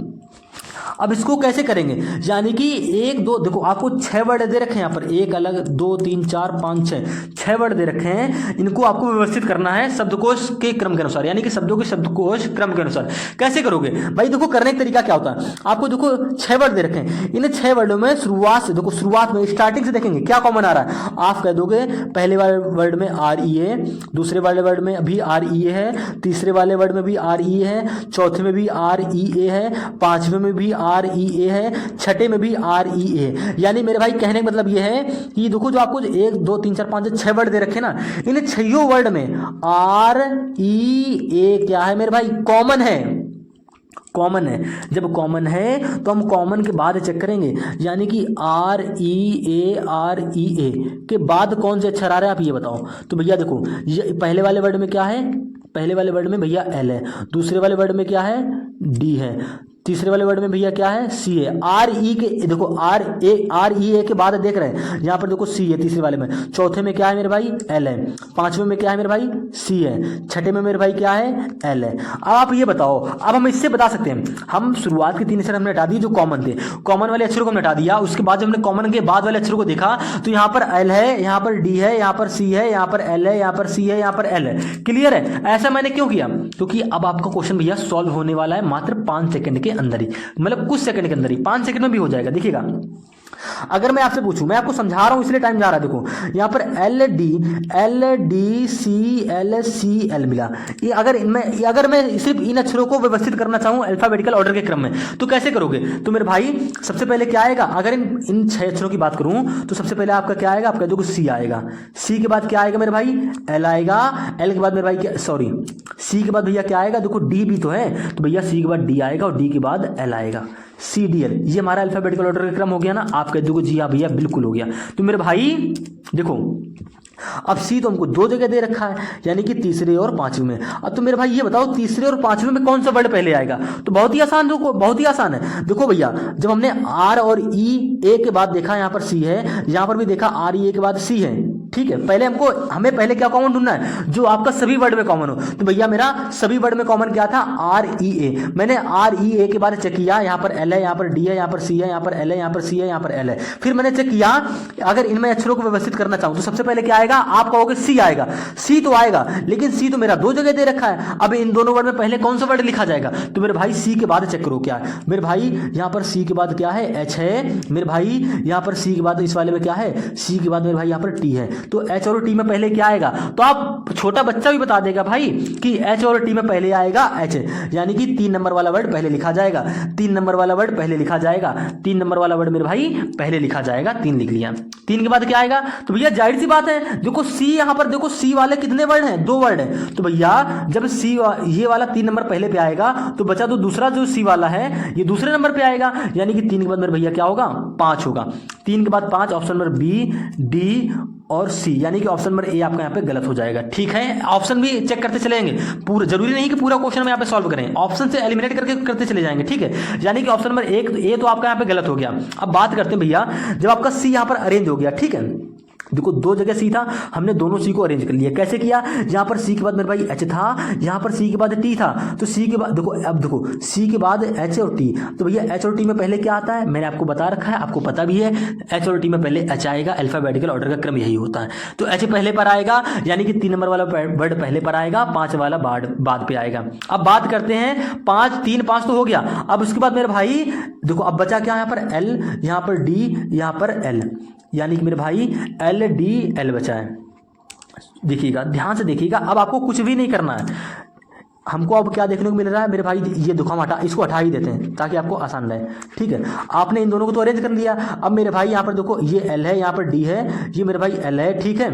अब इसको कैसे करेंगे, यानी कि 1 2 देखो आपको 6 वर्ड दे रखे हैं यहाँ पर, एक अलग 2 3 4 5 6 वर्ड दे रखे हैं। इनको आपको व्यवस्थित करना है शब्दकोश के क्रम के अनुसार, यानी कि शब्दों के शब्दकोश क्रम के अनुसार। कैसे करोगे भाई, देखो करने का तरीका क्या होता है, आपको देखो 6 वर्ड दे रखे हैं। इन 6 वर्डों में शुरुआत से देखो, शुरुआत में स्टार्टिंग से देखेंगे क्या कॉमन आ रहा है। आप कह दोगे पहले वाले वर्ड में आर ई है, दूसरे वाले वर्ड में भी आर ई है, तीसरे वाले वर्ड में भी आर ई है, चौथे में भी आर ई ए है, पांचवें में भी आर ई ए है, छठे में भी आर ई ए। यानी मेरे भाई कहने का मतलब ये है कि देखो जो आपको 1 2 3 4 5 6 वर्ड दे रखे ना, इन 6 वर्ड में आर ई ए क्या है मेरे भाई, कॉमन है। कॉमन है, जब कॉमन है तो हम कॉमन के बाद चेक करेंगे। यानी कि आर ई ए के बाद कौन से अक्षर आ रहे हैं आप ये बताओ। तो भैया देखो ये पहले वाले वर्ड में क्या है, पहले वाले वर्ड में भैया एल है, दूसरे वाले वर्ड में क्या है डी है, तीसरे वाले वर्ड में भैया क्या है सी है। आर ई के देखो आर ई ए के बाद देख रहे हैं यहाँ पर देखो सी है तीसरे वाले में, चौथे में क्या है मेरे भाई एल है, पांचवें में क्या है मेरे भाई सी है, छठे में मेरे भाई क्या है एल है। अब आप ये बताओ, अब हम इससे बता सकते हैं, हम शुरुआत के 3 अक्षर हमने हटा दिए जो कॉमन थे, कॉमन वाले अक्षरों को हमने हटा दिया। उसके बाद जब हमने कॉमन के बाद वाले अक्षरों को देखा तो यहाँ पर एल है, यहाँ पर डी है, यहाँ पर सी है, यहाँ पर एल है, यहाँ पर सी है, यहाँ पर एल है। क्लियर है? ऐसा मैंने क्यों किया, क्योंकि अब आपका क्वेश्चन भैया सॉल्व होने वाला है मात्र 5 सेकंड के अंदर ही, मतलब कुछ सेकंड के अंदर ही, 5 सेकंड में भी हो जाएगा। देखिएगा अगर मैं आपसे पूछूं, मैं आपको समझा रहा हूं इसलिए टाइम जा रहा है। देखो यहाँ पर L D C L C L मिला। ये अगर मैं सिर्फ इन अक्षरों को व्यवस्थित करना चाहूं अल्फाबेटिकल ऑर्डर के क्रम में तो कैसे करोगे। तो मेरे भाई सबसे पहले क्या आएगा, अगर इन 6 अक्षरों की बात करूं तो सबसे पहले आपका क्या आएगा, आप कह दोगे सी आएगा, सी के बाद क्या आएगा मेरे भाई एल आएगा, एल के बाद मेरे भाई क्या सॉरी सी के बाद भैया क्या आएगा, देखो डी भी तो है तो भैया सी के बाद डी आएगा और डी के बाद एल आएगा, सी डी एल। ये हमारा अल्फाबेटिकल ऑर्डर का क्रम हो गया ना। आप कह दोगे जी हाँ भैया बिल्कुल हो गया। तो मेरे भाई देखो अब सी तो हमको 2 जगह दे रखा है, यानी कि तीसरे और पांचवें में। अब तो मेरे भाई ये बताओ तीसरे और पांचवें में कौन सा वर्ड पहले आएगा। तो बहुत ही आसान, देखो बहुत ही आसान है। देखो भैया जब हमने आर और ई ए के बाद देखा यहाँ पर सी है, यहाँ पर भी देखा आर ई ए के बाद सी है, ठीक है। पहले हमें पहले क्या कॉमन ढूंढना है, जो आपका सभी वर्ड में कॉमन हो। तो भैया मेरा सभी वर्ड में कॉमन क्या था, आर ई ए। मैंने आर ई ए के बाद चेक किया, यहाँ पर एल है, यहाँ पर डी है, यहाँ पर सी है, यहाँ पर एल है, यहाँ पर सी है, यहाँ पर एल है। फिर मैंने चेक किया अगर इनमें अक्षरों को व्यवस्थित करना चाहूं तो सबसे पहले क्या आएगा, आप कहोगे सी आएगा। सी तो आएगा, लेकिन सी तो मेरा 2 जगह दे रखा है। अब इन दोनों वर्ड में पहले कौन सा वर्ड लिखा जाएगा। तो मेरे भाई सी के बाद चेक करो क्या है मेरे भाई, यहाँ पर सी के बाद क्या है एच है मेरे भाई, यहाँ पर सी के बाद इस वाले में क्या है सी के बाद मेरे भाई यहाँ पर टी है। तो एच और टी में पहले क्या आएगा, तो आप छोटा बच्चा भी बता देगा भाई कि एच और टी में पहले आएगा एच, यानी कि 3 नंबर वाला वर्ड पहले लिखा जाएगा, 3 नंबर वाला वर्ड पहले लिखा जाएगा, 3 नंबर वाला वर्ड मेरे भाई पहले लिखा जाएगा। 3 लिख लिया। 3 के बाद क्या आएगा, तो भैया जाहिर सी बात है देखो सी, यहाँ पर देखो सी वाले कितने वर्ड हैं, 2 वर्ड हैं। तो भैया जब सी ये वाला 3 नंबर पहले पे आएगा तो बचा तो दूसरा जो सी वाला है ये दूसरे नंबर पे आएगा, यानी कि 3 के बाद मेरे भैया क्या होगा 5 होगा। 3 के बाद 5 ऑप्शन नंबर बी डी और सी, यानी कि ऑप्शन नंबर ए आपका यहाँ पे गलत हो जाएगा। ठीक है, ऑप्शन भी चेक करते चलेंगे, पूरा जरूरी नहीं कि पूरा क्वेश्चन हम यहाँ पे सॉल्व करें, ऑप्शन से एलिमिनेट करके करते चले जाएंगे। ठीक है, यानी कि ऑप्शन नंबर ए तो आपका यहाँ पे गलत हो गया। अब बात करते हैं भैया, जब आपका सी यहाँ पर अरेंज हो गया, ठीक है, देखो दो जगह सी था, हमने दोनों सी को अरेंज कर लिया। कैसे किया, यहाँ पर सी के बाद मेरे भाई एच था, यहाँ पर सी के बाद टी था, तो सी के बाद देखो, अब देखो सी के बाद एच और टी, तो भैया एच और टी में पहले क्या आता है, मैंने आपको बता रखा है, आपको पता भी है, एच और टी में पहले एच आएगा, अल्फाबेटिकल ऑर्डर का क्रम यही होता है। तो एच पहले पर आएगा, यानी कि 3 नंबर वाला वर्ड पहले पर आएगा, 5 वाला बाद पे आएगा। अब बात करते हैं 5, 3, 5 तो हो गया। अब उसके बाद मेरे भाई देखो, अब बचा क्या, यहाँ पर एल, यहाँ पर डी, यहाँ पर एल, यानी कि मेरे भाई एल डी एल बचा है। देखिएगा, ध्यान से देखिएगा, अब आपको कुछ भी नहीं करना है। हमको अब क्या देखने को मिल रहा है मेरे भाई, ये दुखा हटा, इसको हटा ही देते हैं ताकि आपको आसान रहे। ठीक है, आपने इन दोनों को तो अरेंज कर लिया। अब मेरे भाई यहाँ पर देखो, ये एल है, यहाँ पर डी है, ये मेरे भाई एल है। ठीक है,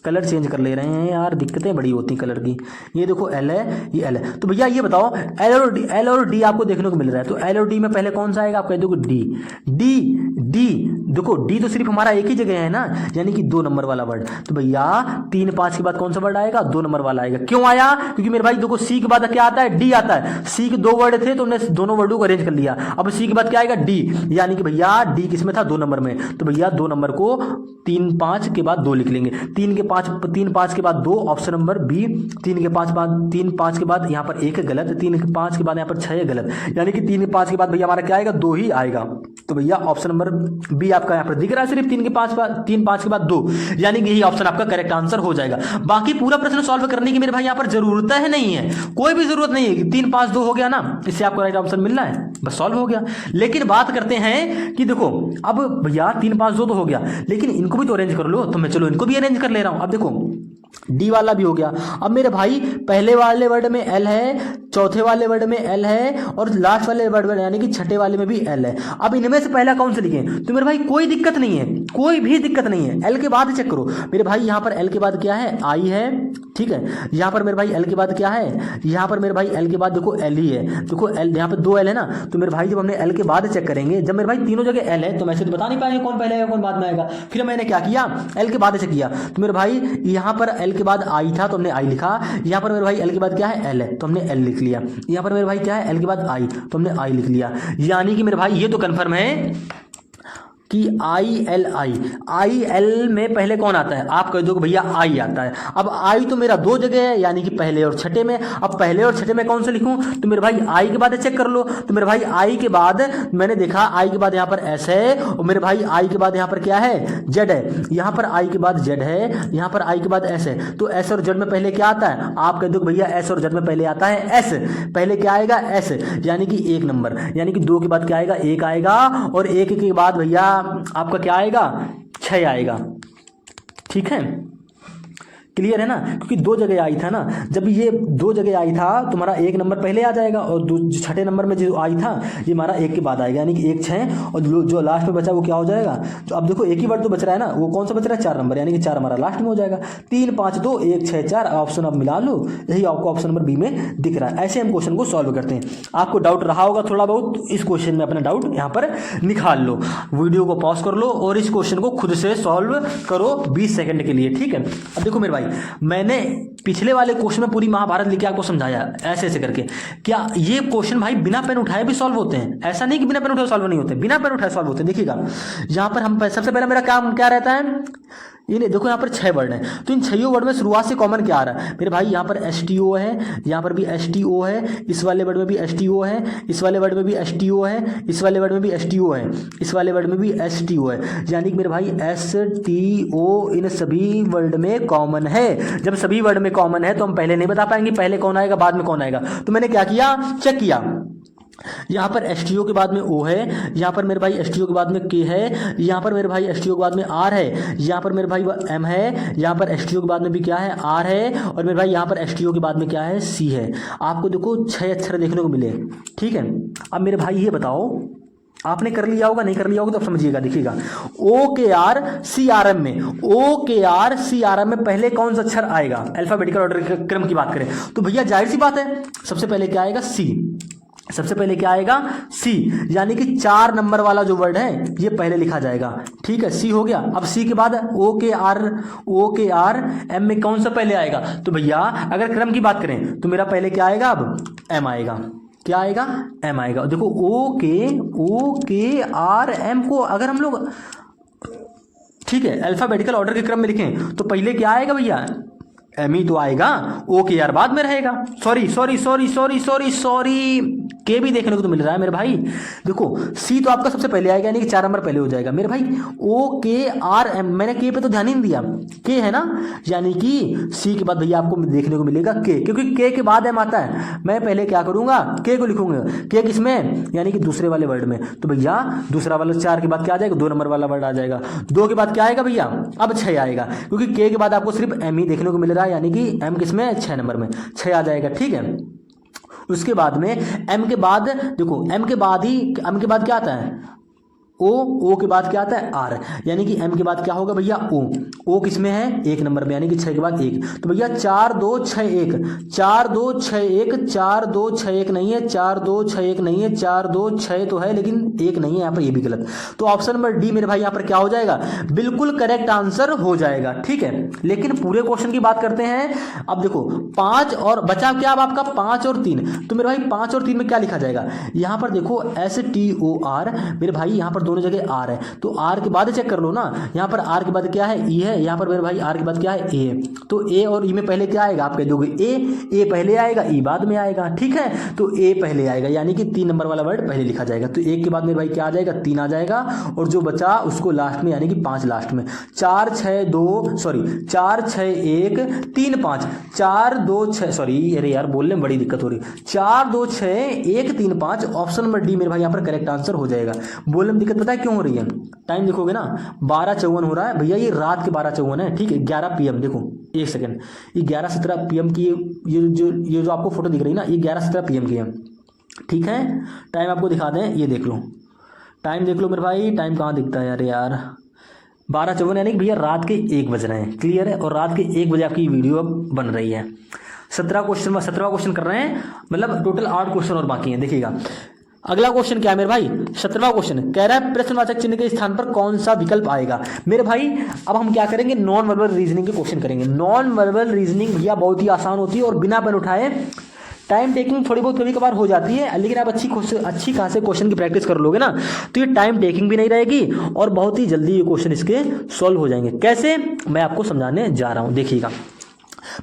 कलर चेंज कर ले रहे हैं यार, दिक्कतें बड़ी होती कलर की। ये देखो एल है, ये एल है, तो भैया ये बताओ एल और डी आपको देखने को मिल रहा है, तो एल और डी में पहले कौन सा आएगा, आप कह दो डी। डी डी देखो, डी तो सिर्फ हमारा एक ही जगह है ना, यानी कि 2 नंबर वाला वर्ड, तो भैया 3, 5 के बाद कौन सा वर्ड आएगा, 2 नंबर वाला आएगा। क्यों आया, क्योंकि मेरे भाई देखो सी के बाद क्या आता है, डी आता है। सी के 2 वर्ड थे तो हमने दोनों वर्डों को अरेंज कर लिया। अब सी के बाद क्या आएगा, डी, यानी कि भैया डी किस में था, 2 नंबर में, तो भैया 2 नंबर को 3, 5 के बाद 2 लिख लेंगे। 3, 5 के बाद 2, ऑप्शन नंबर बी। 3, 5 के बाद यहाँ पर 1 गलत, 3, 5 के बाद यहाँ पर 6 गलत, यानी कि 3, 5 के बाद भैया हमारा क्या आएगा, 2 ही आएगा। तो भैया ऑप्शन नंबर बी आपका यहाँ पर दिख रहा है, सिर्फ 3, 5 के बाद 2, यानी कि यही ऑप्शन आपका करेक्ट आंसर हो जाएगा। बाकी पूरा प्रश्न सॉल्व करने की मेरे भाई यहाँ पर जरूरत है नहीं है, कोई भी जरूरत नहीं है कि 3, 5, 2 हो गया ना, इससे आपको राइट ऑप्शन मिलना है, बस सॉल्व हो गया। लेकिन बात करते हैं कि देखो, अब भैया 3, 5, 2 तो हो गया, लेकिन इनको भी तो अरेंज कर लो, तो मैं चलो इनको भी अरेंज कर ले रहा हूं। अब देखो डी वाला भी हो गया। अब मेरे भाई पहले वाले वर्ड में एल है, चौथे वाले वर्ड में एल है, और लास्ट वाले वर्ड में यानी कि छठे वाले में भी एल है। अब इनमें से पहला कौन सा लिखें, तो मेरे भाई कोई दिक्कत नहीं है, कोई भी दिक्कत नहीं है। एल के बाद चेक करो मेरे भाई, यहाँ पर एल के बाद क्या है, आई है। ठीक है, यहाँ पर मेरे भाई एल के बाद क्या है, यहाँ पर मेरे भाई एल के बाद देखो एल ही है। देखो एल, यहाँ पे 2 एल है ना, तो मेरे भाई जब हमने एल के बाद चेक करेंगे, जब मेरे भाई तीनों जगह एल है, तो मैं से तो बता नहीं पाएंगे कौन पहले आएगा कौन बाद में आएगा। फिर मैंने क्या किया, एल के बाद चेक किया, तो मेरे भाई यहाँ पर एल के बाद आई था तो हमने आई लिखा। यहाँ पर मेरे भाई एल के बाद क्या है, एल है, तो हमने एल लिख लिया। यहाँ पर मेरे भाई क्या है, एल के बाद आई, तो हमने आई लिख लिया। यानी कि मेरे भाई ये तो कंफर्म है कि आई एल में पहले कौन आता है, आप कह दो कि भैया आई आता है। अब आई तो मेरा 2 जगह है, यानी कि पहले और छठे में। अब पहले और छठे में कौन सा लिखूं, तो मेरे भाई आई के बाद चेक कर लो, तो मेरे भाई आई के बाद मैंने देखा, आई के बाद यहाँ पर एस है, और मेरे भाई आई के बाद यहाँ पर क्या है, जेड है। यहाँ पर आई के बाद जेड है, यहाँ पर आई के बाद एस है, तो एस और जेड में पहले क्या आता है, आप कह दो कि भैया एस और जेड में पहले आता है एस, पहले क्या आएगा, एस, यानी कि 1 नंबर, यानी कि 2 के बाद क्या आएगा, 1 आएगा, और 1 के बाद भैया आपका क्या आएगा, 6 आएगा। ठीक है, क्लियर है ना, क्योंकि 2 जगह आई था ना, जब ये 2 जगह आई था तो हमारा 1 नंबर पहले आ जाएगा, और छठे नंबर में जो आई था ये हमारा 1 के बाद आएगा, यानी कि 1 6, और जो लास्ट में बचा वो क्या हो जाएगा। तो अब देखो एक ही वर्ड तो बच रहा है ना, वो कौन सा बच रहा है, 4 नंबर, यानी कि 4 हमारा लास्ट में हो जाएगा। 3 5 2 1 6 4 ऑप्शन आप मिला लो, यही आपको ऑप्शन नंबर बी में दिख रहा है। ऐसे हम क्वेश्चन को सॉल्व करते हैं। आपको डाउट रहा होगा थोड़ा बहुत, तो इस क्वेश्चन में अपना डाउट यहाँ पर निकाल लो, वीडियो को पॉज कर लो और इस क्वेश्चन को खुद से सॉल्व करो 20 सेकंड के लिए। ठीक है, अब देखो मेरे भाई, मैंने पिछले वाले क्वेश्चन में पूरी महाभारत लिख के आपको समझाया ऐसे ऐसे करके। क्या ये क्वेश्चन भाई बिना पेन उठाए भी सॉल्व होते हैं? ऐसा नहीं कि बिना पेन उठाए सॉल्व नहीं होते, बिना पेन उठाए सॉल्व होते हैं। देखिएगा यहाँ पर हम सबसे पहले मेरा काम क्या रहता है, ये देखो यहाँ पर 6 वर्ड हैं, तो इन 6 वर्ड में शुरुआत से कॉमन क्या आ रहा है मेरे भाई, यहाँ पर STO है, यहाँ पर भी STO है, इस वाले वर्ड में भी STO है, इस वाले वर्ड में भी STO है, इस वाले वर्ड में भी STO है, इस वाले वर्ड में भी STO है, यानी कि मेरे भाई STO इन सभी वर्ड में कॉमन है। जब सभी वर्ड में कॉमन है तो हम पहले नहीं बता पाएंगे पहले कौन आएगा बाद में कौन आएगा। तो मैंने क्या किया, चेक किया, यहाँ पर STO के बाद में O है, यहाँ पर मेरे भाई STO के बाद में K है, यहाँ पर मेरे भाई STO के बाद में R है, यहाँ पर मेरे भाई M है, यहाँ पर STO के बाद में भी क्या है, R है, और मेरे भाई यहाँ पर STO के बाद में क्या है, C है। आपको देखो 6 अक्षर देखने को मिले। ठीक है, अब मेरे भाई ये बताओ, आपने कर लिया होगा, नहीं कर लिया होगा तो समझिएगा। देखिएगा OKRCRM में, OKRCRM में पहले कौन सा अक्षर आएगा, अल्फाबेटिकल ऑर्डर क्रम की बात करें तो भैया जाहिर सी बात है सबसे पहले क्या आएगा, C। सबसे पहले क्या आएगा सी, यानी कि 4 नंबर वाला जो वर्ड है ये पहले लिखा जाएगा। ठीक है, सी हो गया। अब सी के बाद ओ के आर एम में कौन सा पहले आएगा? तो भैया अगर क्रम की बात करें तो मेरा पहले क्या आएगा? अब एम आएगा। क्या आएगा? एम आएगा। देखो ओ के आर एम को अगर हम लोग ठीक है अल्फाबेटिकल ऑर्डर के क्रम में लिखें तो पहले क्या आएगा भैया? एम ही तो आएगा, ओ के आर बाद में रहेगा। सॉरी के भी देखने को तो मिल रहा है मेरे भाई। देखो सी तो आपका सबसे पहले आएगा, यानी कि 4 नंबर पहले हो जाएगा मेरे भाई। ओ के आर एम, मैंने के पे तो ध्यान ही नहीं दिया, के है ना, यानी कि सी के बाद भैया आपको देखने को मिलेगा के, क्योंकि के के बाद एम आता है। मैं पहले क्या करूंगा? के को लिखूंगा। के किसमें? यानी कि दूसरे वाले वर्ड में। तो भैया दूसरा वाला 4 के बाद क्या आ जाएगा? 2 नंबर वाला वर्ड आ जाएगा। 2 के बाद क्या आएगा भैया? अब 6 आएगा, क्योंकि के के बाद आपको सिर्फ एम ही देखने को मिल रहा है, यानी कि एम किसमें? 6 नंबर में 6 आ जाएगा। ठीक है, उसके बाद में एम के बाद देखो एम के बाद क्या आता है? ओ के बाद क्या आता है? आर, यानी कि एम के बाद क्या होगा भैया? ओ किसमें है? 1 नंबर में, यानी कि 6 के बाद 1। तो भैया 4 2 6 1 4 2 6 1 4 2 6 1 नहीं है, 4 2 6 1 नहीं है, 4 2 6 तो है लेकिन 1 नहीं है, यहाँ पर ये भी गलत। तो ऑप्शन नंबर डी मेरे भाई यहाँ पर क्या हो जाएगा? बिल्कुल करेक्ट आंसर हो जाएगा। ठीक है, लेकिन पूरे क्वेश्चन की बात करते हैं। अब देखो 5 और बचा क्या? अब आपका 5 और 3। तो मेरे भाई 5 और 3 में क्या लिखा जाएगा? यहाँ पर देखो STOR मेरे भाई, यहाँ पर दोनों जगह आर है, तो आर के बाद चेक कर लो ना। यहाँ पर आर के बाद क्या है? ई है। यहाँ पर मेरे भाई आर के बाद क्या है? ए है। तो ए और ई में पहले क्या आएगा? आप कह दोगे ए पहले आएगा, ई बाद में आएगा। ठीक है, तो ए पहले आएगा, यानी कि 3 नंबर वाला वर्ड पहले लिखा जाएगा। तो 1 के बाद मेरे भाई क्या आ जाएगा? 3 आ जाएगा, और जो बचा उसको लास्ट में, यानी कि 5 लास्ट में। 4 6 1 3 5 4 2 6 सॉरी अरे यार बोलने में बड़ी दिक्कत हो रही। 4 2 6 1 3 5 ऑप्शन नंबर डी मेरे भाई यहाँ पर करेक्ट आंसर हो जाएगा। बोलने में दिक्कत पता है क्यों हो रही है? टाइम देखोगे ना 12:54 हो रहा है भैया, ये रात के 12:54 है। ठीक है, 11 PM। देखो 1 सेकंड, ये 11:17 PM की ये जो आपको फोटो दिख रही है ना, ये 11:17 PM की है। ठीक है, टाइम आपको दिखा दें, ये देख लो, टाइम देख लो मेरे भाई। टाइम कहाँ दिखता है यार 12:54, यानी कि भैया रात के 1 बज रहे हैं। क्लियर है, और रात के 1 बजे आपकी वीडियो अब बन रही है। 17वां क्वेश्चन कर रहे हैं, मतलब टोटल 8 क्वेश्चन और बाकी हैं। देखिएगा अगला क्वेश्चन क्या है मेरे भाई? 17वां क्वेश्चन कह रहा है प्रश्नवाचक चिन्ह के स्थान पर कौन सा विकल्प आएगा? मेरे भाई अब हम क्या करेंगे? नॉन वर्बल रीजनिंग के क्वेश्चन करेंगे। नॉन वर्बल रीजनिंग भैया बहुत ही आसान होती है और बिना पेन उठाए टाइम टेकिंग थोड़ी बहुत कभी कभार हो जाती है, लेकिन आप अच्छी खासे क्वेश्चन की प्रैक्टिस कर लोगे ना तो ये टाइम टेकिंग भी नहीं रहेगी और बहुत ही जल्दी ये क्वेश्चन इसके सॉल्व हो जाएंगे। कैसे? मैं आपको समझाने जा रहा हूँ। देखिएगा,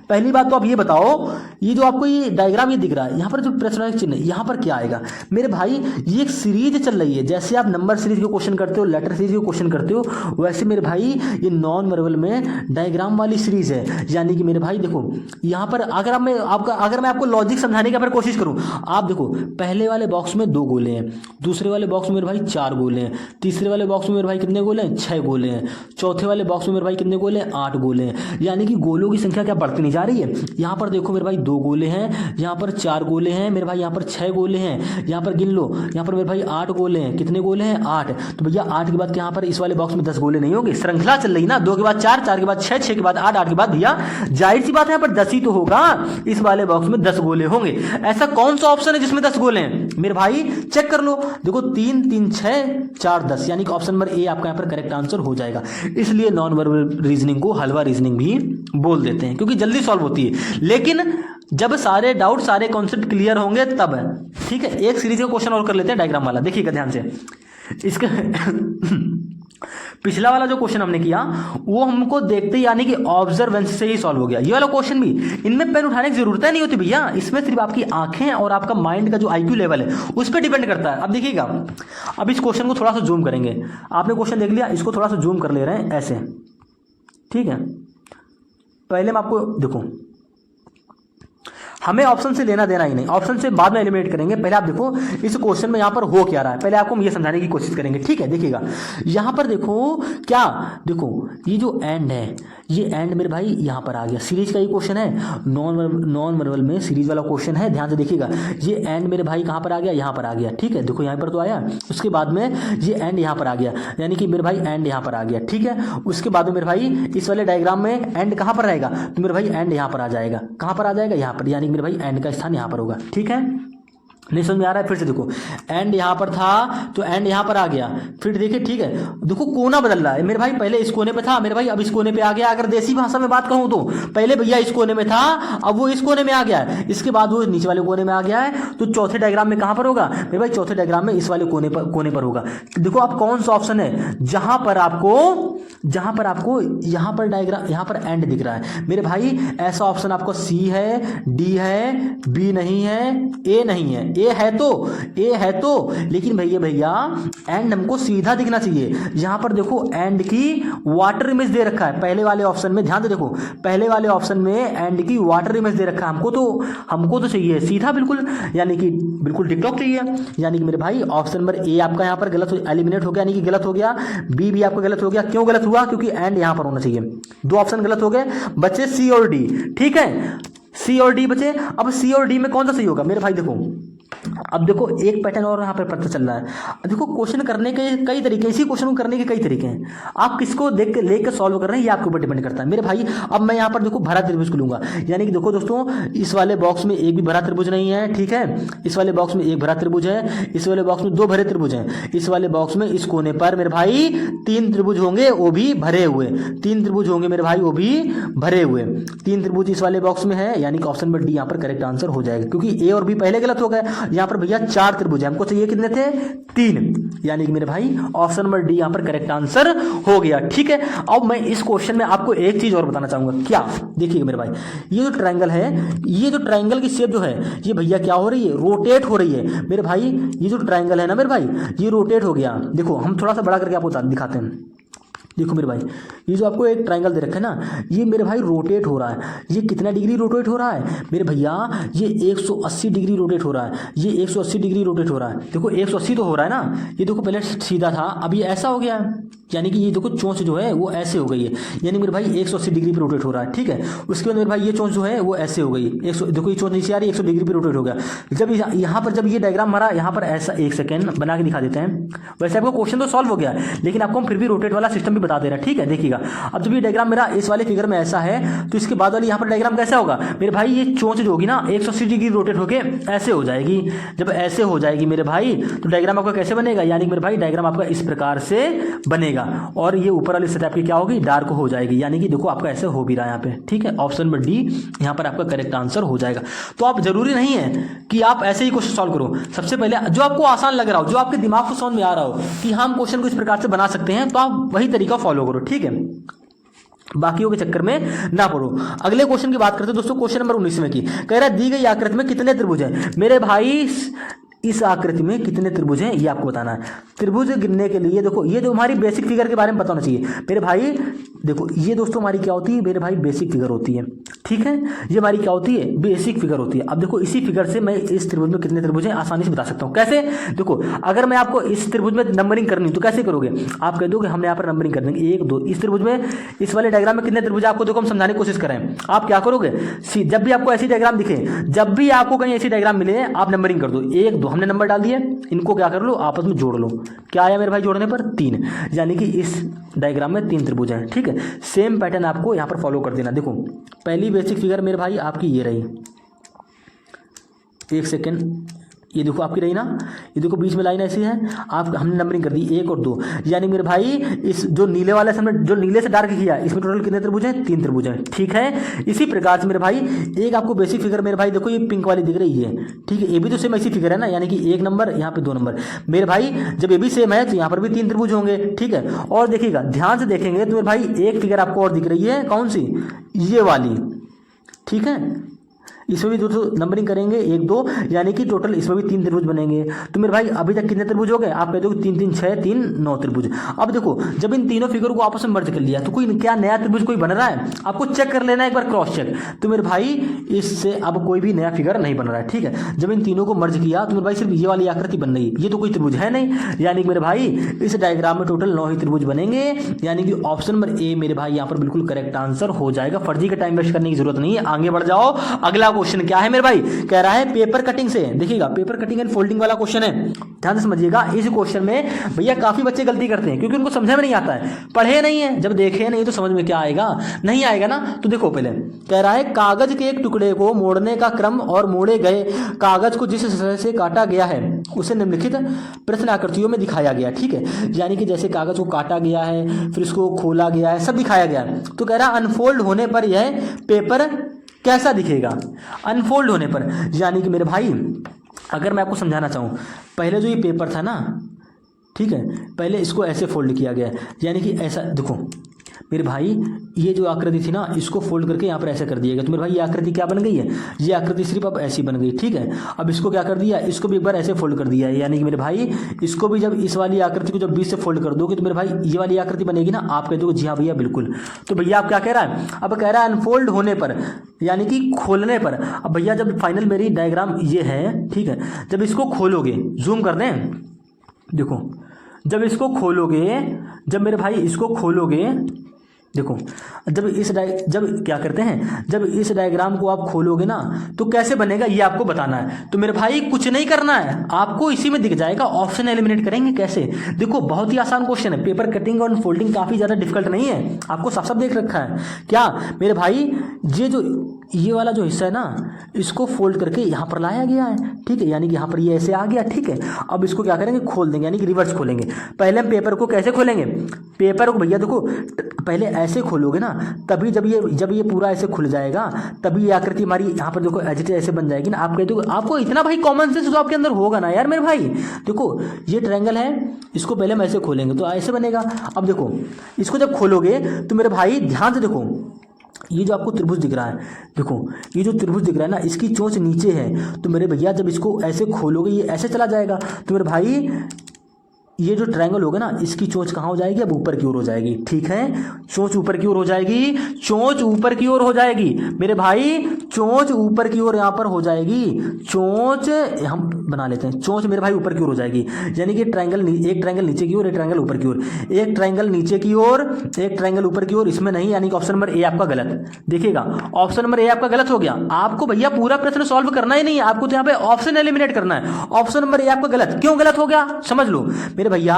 पहली बात तो आप ये बताओ, ये जो आपको ये डायग्राम ये दिख रहा है, यहाँ पर जो प्रश्नवाचक चिन्ह है यहाँ पर क्या आएगा? मेरे भाई ये एक सीरीज चल रही है, जैसे आप नंबर सीरीज के क्वेश्चन करते हो, लेटर सीरीज के क्वेश्चन करते हो, वैसे मेरे भाई ये नॉन वर्बल में डायग्राम वाली सीरीज है। यानी कि मेरे भाई देखो यहाँ पर अगर मैं आपको लॉजिक समझाने की अगर कोशिश करूँ, आप देखो पहले वाले बॉक्स में 2 गोले हैं, दूसरे वाले बॉक्स में मेरे भाई 4 गोले हैं, तीसरे वाले बॉक्स में मेरे भाई कितने गोले हैं? 6 गोले हैं, चौथे वाले बॉक्स में मेरे भाई कितने गोले हैं? 8 गोले हैं। यानी कि गोलों की संख्या क्या बढ़ती नहीं जा रही है? यहाँ पर देखो मेरे भाई 2 गोले हैं, यहाँ पर 4 गोले हैं मेरे भाई, यहाँ पर 6 गोले हैं, यहाँ पर गिन लो, यहाँ पर मेरे भाई 8 गोले हैं। कितने गोले हैं? 8। तो भैया 8 के बाद यहाँ पर इस वाले बॉक्स में 10 गोले नहीं होंगे? श्रृंखला चल रही ना, 2 के बाद 4, 4 के बाद 6, 6 के बाद 8, 8 के बाद भैया जाहिर सी बात है यहाँ पर 10 ही तो होगा। इस वाले बॉक्स में 10 गोले होंगे। ऐसा कौन सा ऑप्शन है जिसमें 10 गोले हैं? मेरे भाई चेक कर लो, देखो 3 3 6 4 10, यानी कि ऑप्शन नंबर ए आपका यहाँ पर करेक्ट आंसर हो जाएगा। इसलिए नॉन वर्बल रीजनिंग को हलवा रीजनिंग भी बोल देते हैं, क्योंकि जल्दी सॉल्व होती है। लेकिन जब सारे डाउट सारे कॉन्सेप्ट क्लियर होंगे तब है। ठीक है, एक सीरीज का क्वेश्चन और कर लेते हैं डायग्राम वाला। देखिएगा ध्यान से, इसका पिछला वाला जो क्वेश्चन हमने किया वो हमको देखते ही यानी कि ऑब्जर्वेंस से ही सॉल्व हो गया। ये वाला क्वेश्चन भी, इनमें पेन उठाने की जरूरत नहीं होती भैया, इसमें सिर्फ आपकी आंखें और आपका माइंड का जो IQ लेवल है उस पर डिपेंड करता है। अब देखिएगा, अब इस क्वेश्चन को थोड़ा सा जूम करेंगे। आपने क्वेश्चन देख लिया, इसको थोड़ा सा जूम कर ले रहे हैं ऐसे। ठीक है, पहले मैं आपको देखो, हमें ऑप्शन से लेना देना ही नहीं, ऑप्शन से बाद में एलिमिनेट करेंगे। पहले आप देखो इस क्वेश्चन में यहाँ पर हो क्या रहा है, पहले आपको हम ये समझाने की कोशिश करेंगे। ठीक है, देखिएगा यहाँ पर देखो क्या, देखो ये जो एंड है, ये एंड मेरे भाई यहाँ पर आ गया। सीरीज का ये क्वेश्चन है, नॉन वर्बल में सीरीज वाला क्वेश्चन है। ध्यान से देखिएगा, ये एंड मेरे भाई कहाँ पर आ गया? यहाँ पर आ गया। ठीक है, देखो यहाँ पर तो आया, उसके बाद में ये एंड यहाँ पर आ गया, यानी कि मेरे भाई एंड यहाँ पर आ गया। ठीक है, उसके बाद में मेरे भाई इस वाले डायग्राम में एंड कहाँ पर रहेगा? तो मेरे भाई एंड यहाँ पर आ जाएगा। कहाँ पर आ जाएगा? यहाँ पर, यानी मेरे भाई एंड का स्थान यहाँ पर होगा। ठीक है, नहीं समझ में आ रहा है? फिर से देखो, एंड यहाँ पर था तो एंड यहाँ पर आ गया, फिर देखिए ठीक है, देखो कोना बदल रहा है मेरे भाई, पहले इस कोने पे था मेरे भाई, अब इस कोने पे आ गया। अगर देसी भाषा में बात कहूँ तो पहले भैया इस कोने में था, अब वो इस कोने में आ गया है, इसके बाद वो नीचे वाले कोने में आ गया है। तो चौथे डायग्राम में कहाँ पर होगा मेरे भाई? चौथे डायग्राम में इस वाले कोने पर होगा। तो देखो आप कौन सा ऑप्शन है जहां पर आपको यहाँ पर डायग्राम, यहाँ पर एंड दिख रहा है मेरे भाई। ऐसा ऑप्शन आपको सी है, डी है, बी नहीं है, ए नहीं है। ए है तो लेकिन भैया एंड हमको सीधा दिखना चाहिए। यहां पर देखो एंड की वाटर इमेज दे रखा है पहले वाले ऑप्शन में, ध्यान से देखो, पहले वाले ऑप्शन में एंड की वाटर इमेज दे रखा है। हमको तो चाहिए सीधा बिल्कुल, यानी कि बिल्कुल टिकटॉक चाहिए। यानी कि मेरे भाई ऑप्शन नंबर ए आपका यहां पर गलत एलिमिनेट हो गया, यानी कि गलत हो गया। बी भी आपका गलत हो गया। क्यों गलत हुआ? क्योंकि एंड यहां पर होना चाहिए। दो ऑप्शन गलत हो गए, बचे सी और डी। ठीक है, सी और डी बचे। अब सी और डी में कौन सा सही होगा मेरे भाई? देखो अब देखो एक पैटर्न और यहाँ पर पता चल रहा है। देखो क्वेश्चन करने के कई तरीके, इसी क्वेश्चन को करने के कई तरीके हैं। आप किसको देख के लेकर सॉल्व कर रहे हैं ये आपके ऊपर डिपेंड करता है मेरे भाई। अब मैं यहाँ पर देखो भरा त्रिभुज को लूंगा, यानी कि देखो दोस्तों, इस वाले बॉक्स में एक भी भरा त्रिभुज नहीं है, ठीक है। इस वाले बॉक्स में एक भरा त्रिभुज है, इस वाले बॉक्स में दो भरे त्रिभुज हैं, इस वाले बॉक्स में इस कोने पर मेरे भाई तीन त्रिभुज होंगे, वो भी भरे हुए। तीन त्रिभुज होंगे मेरे भाई, वो भी भरे हुए। तीन त्रिभुज इस वाले बॉक्स में है, यानी कि ऑप्शन नंबर डी यहाँ पर करेक्ट आंसर हो जाएगा, क्योंकि ए और बी पहले गलत हो गए। यहाँ पर भैया चार त्रिभुज है, हमको चाहिए कितने थे? तीन, यानी कि मेरे भाई ऑप्शन नंबर डी यहां पर करेक्ट आंसर हो गया। ठीक है, अब मैं इस क्वेश्चन में आपको एक चीज और बताना चाहूंगा। क्या? देखिए मेरे भाई, ये जो ट्रायंगल है, ये जो ट्रायंगल की शेप जो है, ये भैया क्या हो रही है? रोटेट हो रही है मेरे भाई। ये जो ट्रायंगल है ना मेरे भाई, ये रोटेट हो गया। देखो हम थोड़ा सा बड़ा करके आपको दिखाते हैं। देखो मेरे भाई, ये जो आपको एक ट्रायंगल दे रखा है ना, ये मेरे भाई रोटेट हो रहा है। ये कितना डिग्री रोटेट हो रहा है मेरे भैया? ये 180 डिग्री रोटेट हो रहा है। ये 180 डिग्री रोटेट हो रहा है। देखो 180 तो हो रहा है ना, ये देखो पहले सीधा था, अब ये ऐसा हो गया है, यानी कि ये देखो चोंच जो है वो ऐसे हो गई है, यानी मेरे भाई 180 डिग्री पे रोटेट हो रहा है। ठीक है, उसके बाद मेरे भाई ये चोंच जो है वो ऐसे हो गई, देखो ये चोंच नीचे आ रही है, 100 डिग्री पे रोटेट हो गया। जब यहाँ पर जब ये डायग्राम हमारा यहाँ पर ऐसा, एक सेकेंड बना के दिखा देते हैं। वैसे आपको क्वेश्चन तो सॉल्व हो गया, लेकिन आपको हम फिर भी रोटेट वाला सिस्टम भी बता दे रहा है। ठीक है, देखिएगा अब जब ये डायग्राम मेरा इस वाले फिगर में ऐसा है, तो इसके बाद वाली यहाँ पर डायग्राम कैसा होगा मेरे भाई? ये चोंच जो होगी ना 180 डिग्री रोटेट होके ऐसे हो जाएगी। जब ऐसे हो जाएगी मेरे भाई, तो डायग्राम आपका कैसे बनेगा? यानी मेरे भाई डायग्राम आपका इस प्रकार से बनेगा, और ये ऊपर वाली सतह आपकी क्या होगी? डार्क हो जाएगी। यानी कि देखो आपका ऐसे हो भी रहा है यहाँ पे। ठीक है, ऑप्शन नंबर डी यहाँ पर आपका करेक्ट आंसर हो जाएगा। तो आप जरूरी नहीं है कि आप ऐसे ही क्वेश्चन सॉल्व करो। सबसे पहले जो आपको आसान लग रहा हो, जो आपके दिमाग को समझ में आ रहा हो कि हम क्वेश्चन को इस प्रकार से बना सकते हैं, तो आप वही तरीका फॉलो करो। ठीक है, बाकियों के चक्कर में ना पड़ो। अगले क्वेश्चन की बात करते हैं दोस्तों, क्वेश्चन नंबर 19 में की कह रहा है दी गई आकृति में कितने त्रिभुज हैं मेरे भाई? इस आकृति में कितने त्रिभुज हैं ये आपको बताना है। त्रिभुज गिनने के लिए देखो, ये जो हमारी बेसिक फिगर के बारे में पता होना चाहिए मेरे भाई। देखो ये दोस्तों हमारी क्या होती है मेरे भाई? बेसिक फिगर होती है। ठीक है, ये हमारी क्या होती है? बेसिक फिगर होती है। अब देखो इसी फिगर से मैं इस त्रिभुज में कितने त्रिभुज हैं आसानी से बता सकता हूँ। कैसे? देखो अगर मैं आपको इस त्रिभुज में नंबरिंग करनी तो कैसे करोगे? आप कह दो कि हमने यहाँ पर नंबरिंग कर देंगे 1 2। इस त्रिभुज में, इस वाले डायग्राम में कितने त्रिभुज आपको देखो हम समझाने की कोशिश करें। आप क्या करोगे? जब भी आपको ऐसी डायग्राम दिखे, जब भी आपको कहीं ऐसी डायग्राम मिले, आप नंबरिंग कर दो 1 2। हमने नंबर डाल दिए, इनको क्या कर लो? आपस में जोड़ लो। क्या आया मेरे भाई जोड़ने पर? 3, यानी कि इस डायग्राम में 3 त्रिभुज हैं। ठीक है, सेम पैटर्न आपको यहां पर फॉलो कर देना। देखो पहली बेसिक फिगर मेरे भाई आपकी ये रही, एक सेकेंड, ये देखो आपकी रही ना, ये देखो बीच में लाइन ऐसी है, आप हमने नंबरिंग कर दी 1 और 2, यानी मेरे भाई इस जो नीले वाले से जो नीले से डार्क किया, इसमें टोटल कितने त्रिभुज हैं? 3 त्रिभुज हैं। ठीक है, इसी प्रकार से मेरे भाई एक आपको बेसिक फिगर मेरे भाई देखो ये पिंक वाली दिख रही है। ठीक है, ये भी तो सेम ऐसी फिगर है ना, यानी कि 1 नंबर, यहाँ पे 2 नंबर मेरे भाई। जब ये भी सेम है तो यहाँ पर भी 3 त्रिभुज होंगे। ठीक है, और देखिएगा ध्यान से देखेंगे तो मेरे भाई एक फिगर आपको और दिख रही है, कौन सी? ये वाली। ठीक है, इसमें भी दोस्तों नंबरिंग करेंगे 1 2, यानी कि टोटल इसमें भी 3 त्रिभुज बनेंगे। तो मेरे भाई अभी तक कितने त्रिभुज हो गए? आप कहते हो 3 3 6 3 9 त्रिभुज। अब देखो जब इन तीनों फिगर को आपस में मर्ज कर लिया, तो कोई क्या नया त्रिभुज कोई बन रहा है? आपको चेक कर लेना एक बार, क्रॉस चेक। तो मेरे भाई इससे अब कोई भी नया फिगर नहीं बन रहा है। ठीक है, जब इन तीनों को मर्ज किया तो मेरे भाई सिर्फ ये वाली आकृति बन रही है, ये तो कोई त्रिभुज है नहीं। यानी कि मेरे भाई इस डायग्राम में टोटल 9 ही त्रिभुज बनेंगे, यानी कि ऑप्शन नंबर ए मेरे भाई यहाँ पर बिल्कुल करेक्ट आंसर हो जाएगा। फर्जी का टाइम वेस्ट करने की जरूरत नहीं है, आगे बढ़ जाओ। अगला क्वेश्चन क्या है मेरे भाई, कह रहा है पेपर कटिंग से, देखिएगा पेपर कटिंग एंड फोल्डिंग वाला क्वेश्चन है, ध्यान से समझिएगा। इस क्वेश्चन में भैया काफी बच्चे गलती करते हैं क्योंकि उनको समझ में नहीं आता है, पढ़े नहीं है, जब देखे नहीं तो समझ में क्या आएगा, नहीं आएगा ना। तो देखो पहले कह रहा है कागज के एक टुकड़े को मोड़ने का क्रम और मोड़े गए कागज को जिस सतह से काटा गया है उसे निम्नलिखित प्रश्न आकृतियों में दिखाया गया, ठीक है। यानी कि जैसे कागज को काटा गया है, फिर इसको खोला गया है, सब दिखाया गया है। तो कह रहा है अनफोल्ड होने पर यह पेपर कैसा दिखेगा, अनफोल्ड होने पर। यानी कि मेरे भाई अगर मैं आपको समझाना चाहूँ, पहले जो ये पेपर था ना, ठीक है, पहले इसको ऐसे फोल्ड किया गया, यानी कि ऐसा देखो मेरे भाई, ये जो आकृति थी ना इसको फोल्ड करके यहाँ पर ऐसे कर दिया गया। तो मेरे भाई ये आकृति क्या बन गई है, ये आकृति सिर्फ अब ऐसी बन गई, ठीक है। अब इसको क्या कर दिया, इसको भी एक बार ऐसे फोल्ड कर दिया है, यानी कि मेरे भाई इसको भी जब इस वाली आकृति को जब बीच से फोल्ड कर दोगे तो मेरे भाई ये वाली आकृति बनेगी ना, आप कह दोगे जी हाँ भैया बिल्कुल। तो भैया आप क्या कह रहा है, अब कह रहा है अनफोल्ड होने पर, यानी कि खोलने पर। अब भैया जब फाइनल मेरी डायग्राम ये है, ठीक है, जब इसको खोलोगे, जूम कर दें, देखो जब इसको खोलोगे, जब मेरे भाई इसको खोलोगे, देखो जब क्या करते हैं, जब इस डायग्राम को आप खोलोगे ना तो कैसे बनेगा ये आपको बताना है। तो मेरे भाई कुछ नहीं करना है, आपको इसी में दिख जाएगा, ऑप्शन एलिमिनेट करेंगे कैसे। देखो बहुत ही आसान क्वेश्चन है, पेपर कटिंग और फोल्डिंग काफी ज्यादा डिफिकल्ट नहीं है, आपको साफ साफ देख रखा है। क्या मेरे भाई ये वाला जो हिस्सा है ना इसको फोल्ड करके यहाँ पर लाया गया है, ठीक है, यानी कि यहाँ पर ये ऐसे आ गया, ठीक है। अब इसको क्या करेंगे, खोल देंगे, यानी कि रिवर्स खोलेंगे। पहले हम पेपर को कैसे खोलेंगे, पेपर को भैया देखो पहले ऐसे खोलोगे ना, तभी जब ये पूरा ऐसे खुल जाएगा तभी ये आकृति हमारी यहाँ पर देखो एज इट इज ऐसे बन जाएगी ना। आप कहते हो आपको इतना भाई कॉमन सेंस तो आपके अंदर होगा ना यार मेरे भाई। देखो ये ट्रायंगल है, इसको पहले हम ऐसे खोलेंगे तो ऐसे बनेगा। अब देखो इसको जब खोलोगे तो मेरे भाई ध्यान से देखो, ये जो आपको त्रिभुज दिख रहा है, देखो ये जो त्रिभुज दिख रहा है ना इसकी चोंच नीचे है, तो मेरे भैया जब इसको ऐसे खोलोगे ये ऐसे चला जाएगा। तो मेरे भाई ये जो ट्रायंगल होगा ना इसकी चोंच कहाँ हो जाएगी, अब ऊपर की ओर हो जाएगी, ठीक है। चोंच ऊपर की ओर हो जाएगी, चोंच ऊपर की ओर हो जाएगी मेरे भाई, चोंच ऊपर की ओर यहाँ पर हो जाएगी। चोंच हम बना लेते हैं, चोंच मेरे भाई ऊपर की ओर हो जाएगी, यानी कि ट्रायंगल एक ट्रायंगल नीचे की ओर, एक ट्रायंगल ऊपर की ओर, एक ट्रायंगल नीचे की ओर, एक ट्रायंगल ऊपर की ओर, इसमें नहीं, यानी कि ऑप्शन नंबर ए आपका गलत। देखिएगा ऑप्शन नंबर ए आपका गलत हो गया। आपको भैया पूरा प्रश्न सॉल्व करना ही नहीं है, आपको तो यहाँ पे ऑप्शन एलिमिनेट करना है। ऑप्शन नंबर ए आपका गलत, क्यों गलत हो गया समझ लो मेरे भैया।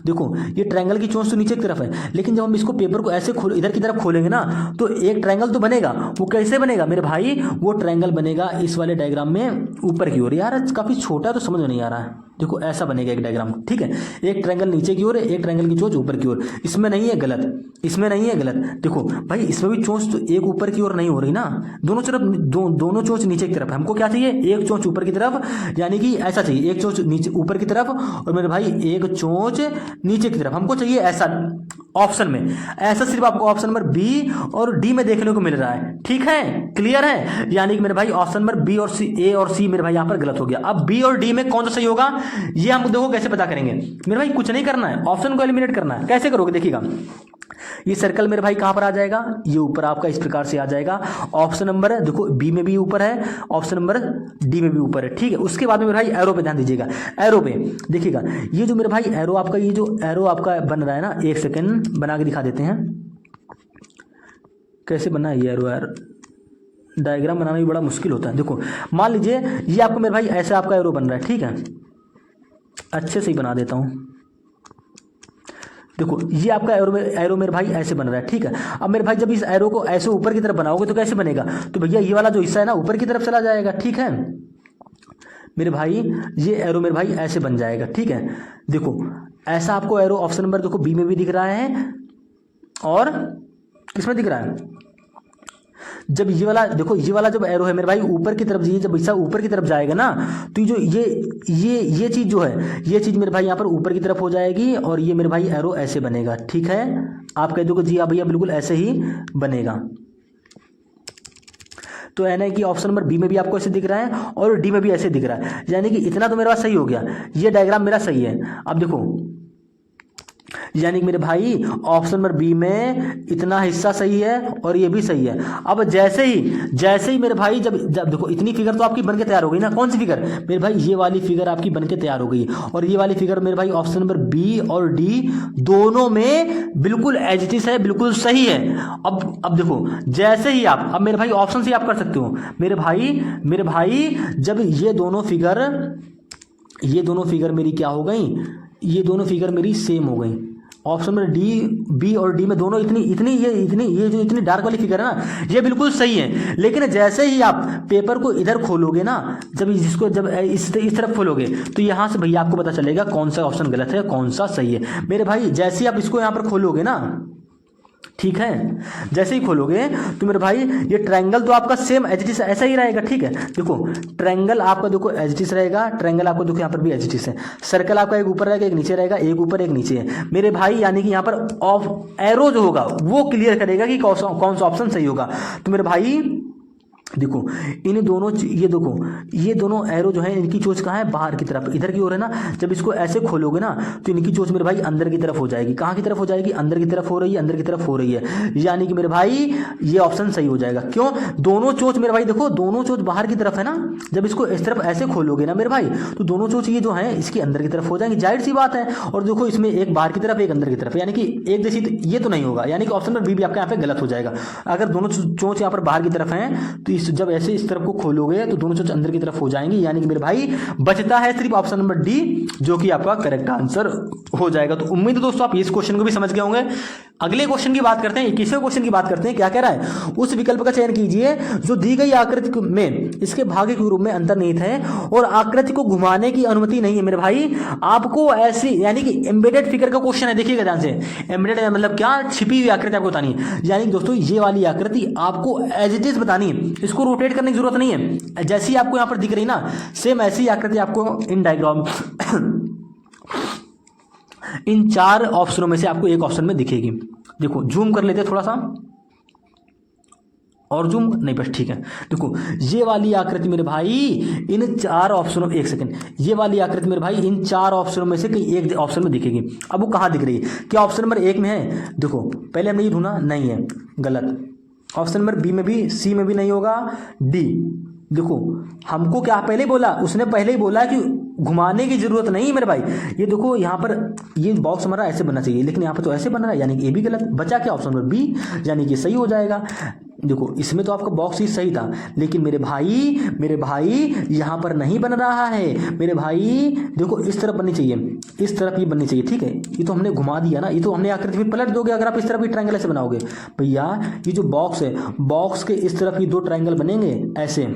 देखो ये ट्रायंगल की चोंच तो नीचे की तरफ है, लेकिन जब हम इसको पेपर को ऐसे इधर की तरफ खोलेंगे ना तो एक ट्रायंगल तो बनेगा। वो कैसे बनेगा मेरे भाई, वो ट्रायंगल बनेगा इस वाले डायग्राम में ऊपर की ओर। यार काफी छोटा है तो समझ में नहीं आ रहा है, देखो ऐसा बनेगा एक डायग्राम, ठीक है। एक ट्रायंगल नीचे की ओर है, एक ट्रायंगल की चोंच ऊपर की ओर, इसमें नहीं है गलत, इसमें नहीं है गलत। देखो भाई इसमें भी चोंच तो एक ऊपर की ओर नहीं हो रही ना, दोनों तरफ दोनों चोंच नीचे की तरफ। हमको क्या चाहिए, एक चोंच ऊपर की तरफ, यानी कि ऐसा चाहिए, एक चोंच नीचे ऊपर की तरफ और मेरे भाई एक चोंच नीचे की तरफ हमको चाहिए ऐसा। ऑप्शन में ऐसा सिर्फ आपको ऑप्शन नंबर बी और डी में देखने को मिल रहा है, ठीक है, क्लियर है। यानी कि मेरे भाई ऑप्शन नंबर बी और सी, ए और सी मेरे भाई यहाँ पर गलत हो गया। अब बी और डी में कौन सा सही होगा ये हम देखो कैसे पता करेंगे। मेरे भाई कुछ नहीं करना है, ऑप्शन को एलिमिनेट करना है। कैसे करोगे देखिएगा, ये सर्कल मेरे भाई कहां पर आ जाएगा, ये ऊपर आपका इस प्रकार से आ जाएगा। ऑप्शन नंबर देखो बी में भी ऊपर है, ऑप्शन नंबर डी में भी ऊपर है, ठीक है। उसके बाद में मेरे भाई एरो पे ध्यान दीजिएगा, एरो पे देखिएगा, ये जो मेरे भाई एरो आपका, ये जो एरो आपका बन रहा है ना, एक सेकेंड बना के दिखा देते हैं कैसे बना है ये एरो। यार डायग्राम बनाना भी बड़ा मुश्किल होता है। देखो मान लीजिए ये आपको मेरे भाई ऐसा आपका एरो बन रहा है, ठीक है, अच्छे से ही बना देता हूं। देखो ये आपका एरो मेरे भाई ऐसे बन रहा है, ठीक है। अब मेरे भाई जब इस एरो को ऐसे ऊपर की तरफ बनाओगे तो कैसे बनेगा, तो भैया ये वाला जो हिस्सा है ना ऊपर की तरफ चला जाएगा, ठीक है मेरे भाई। ये एरो मेरे भाई ऐसे बन जाएगा, ठीक है। देखो ऐसा आपको एरो ऑप्शन नंबर देखो बी में भी दिख रहा है और किसमें दिख रहा है, जब ये वाला देखो, ये वाला जब एरो है मेरे भाई ऊपर की तरफ, जब हिस्सा ऊपर की तरफ जाएगा ना तो जो ये चीज जो है, ये चीज मेरे भाई यहाँ पर ऊपर की तरफ हो जाएगी और ये मेरे भाई एरो ऐसे बनेगा, ठीक है। आप कह दोगे जी हाँ भैया बिल्कुल ऐसे ही बनेगा। तो यानी कि ऑप्शन नंबर बी में भी आपको ऐसे दिख रहा है और डी में भी ऐसे दिख रहा है, यानी कि इतना तो मेरे पास सही हो गया, ये डायग्राम मेरा सही है। अब देखो यानी कि मेरे भाई ऑप्शन नंबर बी में इतना हिस्सा सही है और ये भी सही है। अब जैसे ही मेरे भाई जब जब देखो इतनी फिगर तो आपकी बनके तैयार हो गई ना। कौन सी फिगर मेरे भाई, ये वाली फिगर आपकी बनके तैयार हो गई और ये वाली फिगर मेरे भाई ऑप्शन नंबर बी और डी दोनों में बिल्कुल एज इट इज है, बिल्कुल सही है। अब देखो जैसे ही आप, अब मेरे भाई ऑप्शन से आप कर सकते हो मेरे भाई जब ये दोनों फिगर मेरी क्या हो गई, ये दोनों फिगर मेरी सेम हो गई। ऑप्शन में डी, बी और डी में दोनों ये जो इतनी डार्क वाली फिगर है ना, ये बिल्कुल सही है। लेकिन जैसे ही आप पेपर को इधर खोलोगे ना, जब इस तरफ खोलोगे तो यहाँ से भैया आपको पता चलेगा कौन सा ऑप्शन गलत है कौन सा सही है। मेरे भाई जैसे ही आप इसको यहाँ पर खोलोगे ना, ठीक है, जैसे ही खोलोगे तो मेरे भाई ये ट्रायंगल तो आपका सेम एज इट इज ऐसा ही रहेगा। ठीक है, देखो ट्रायंगल आपका देखो एज इट इज रहेगा, ट्रायंगल आपको देखो यहाँ पर भी एज इट इज है। सर्कल आपका एक ऊपर रहेगा एक नीचे रहेगा, एक ऊपर एक नीचे है मेरे भाई। यानी कि यहाँ पर ऑफ एरो जो होगा वो क्लियर करेगा कि कौन सा ऑप्शन सही होगा। तो मेरे भाई देखो इन दोनों, ये दोनों एरो जो है इनकी चोंच कहाँ है, बाहर की तरफ, इधर की ओर है ना। जब इसको ऐसे खोलोगे ना तो इनकी चोंच मेरे भाई अंदर की तरफ हो जाएगी। कहाँ की तरफ हो जाएगी, अंदर की तरफ हो रही है, अंदर की तरफ हो रही है। यानी कि मेरे भाई ये ऑप्शन सही हो जाएगा। क्यों, दोनों चोंच मेरे भाई देखो, दोनों चोंच बाहर की तरफ है ना। जब इसको इस तरफ ऐसे खोलोगे ना मेरे भाई तो दोनों चोंच ये जो है इसकी अंदर की तरफ हो जाएंगी, जाहिर सी बात है। और देखो इसमें एक बाहर की तरफ एक अंदर की तरफ, यानी कि एक जैसी ये तो नहीं होगा। यानी कि ऑप्शन नंबर बी भी आपका यहाँ पे गलत हो जाएगा। अगर दोनों चोंच यहाँ पर बाहर की तरफ हैं तो जब ऐसे इस तरफ को खोलोगे तो दोनों चोंच अंदर की तरफ हो जाएंगी। यानी कि मेरे भाई बचता है सिर्फ ऑप्शन नंबर डी, जो कि आपका करेक्ट आंसर हो जाएगा। तो उम्मीद है दोस्तों आप इस क्वेश्चन को भी समझ गए होंगे। अगले क्वेश्चन की बात करते हैं, 21वें क्वेश्चन की बात करते हैं। क्या कह रहा है, उस विकल्प का चयन कीजिए जो दी गई आकृति में इसके भागे के रूप में अंतर्निहित है और आकृति को घुमाने की अनुमति नहीं है। मेरे भाई आपको ऐसी, यानी कि एम्बेडेड फिगर का क्वेश्चन है, देखिएगा ध्यान से। एम्बेडेड मतलब क्या, छिपी हुई आकृति आपको बतानी है। यानी दोस्तों ये वाली आकृति आपको एज इट इज बतानी है, इसको रोटेट करने की जरूरत नहीं है। जैसी आपको यहां पर दिख रही ना, सेम ऐसी आकृति आपको इन डायग्राम इन 4 ऑप्शनों में से आपको एक ऑप्शन में दिखेगी। देखो जूम कर लेते हैं थोड़ा सा, और जूम नहीं, बस ठीक है। देखो ये वाली आकृति मेरे भाई इन 4 ऑप्शनों, एक सेकंड, ये वाली आकृति मेरे भाई इन 4 ऑप्शनों में से कहीं एक ऑप्शन में दिखेगी। अब वो कहाँ दिख रही है, क्या ऑप्शन नंबर 1 में है? देखो पहले हमने ये ढूंढा, नहीं है, गलत। ऑप्शन नंबर बी में भी, सी में भी नहीं होगा, डी। देखो हमको क्या पहले बोला, उसने पहले ही बोला कि घुमाने की जरूरत नहीं है मेरे भाई। ये देखो यहाँ पर ये बॉक्स हमारा ऐसे बनना चाहिए, लेकिन यहाँ पर तो ऐसे बन रहा है, यानी कि ये भी गलत। बचा क्या, ऑप्शन नंबर बी, यानी कि सही हो जाएगा। देखो इसमें तो आपका बॉक्स ही सही था, लेकिन मेरे भाई यहाँ पर नहीं बन रहा है मेरे भाई। देखो इस तरफ बननी चाहिए, इस तरफ ये बननी चाहिए, ठीक है। ये तो हमने घुमा दिया ना, ये तो हमने आकृति फिर पलट दोगे अगर आप इस तरफ भी ट्रायंगल ऐसे बनाओगे। भैया ये जो बॉक्स है, बॉक्स के इस तरफ ये 2 ट्रायंगल बनेंगे ऐसे,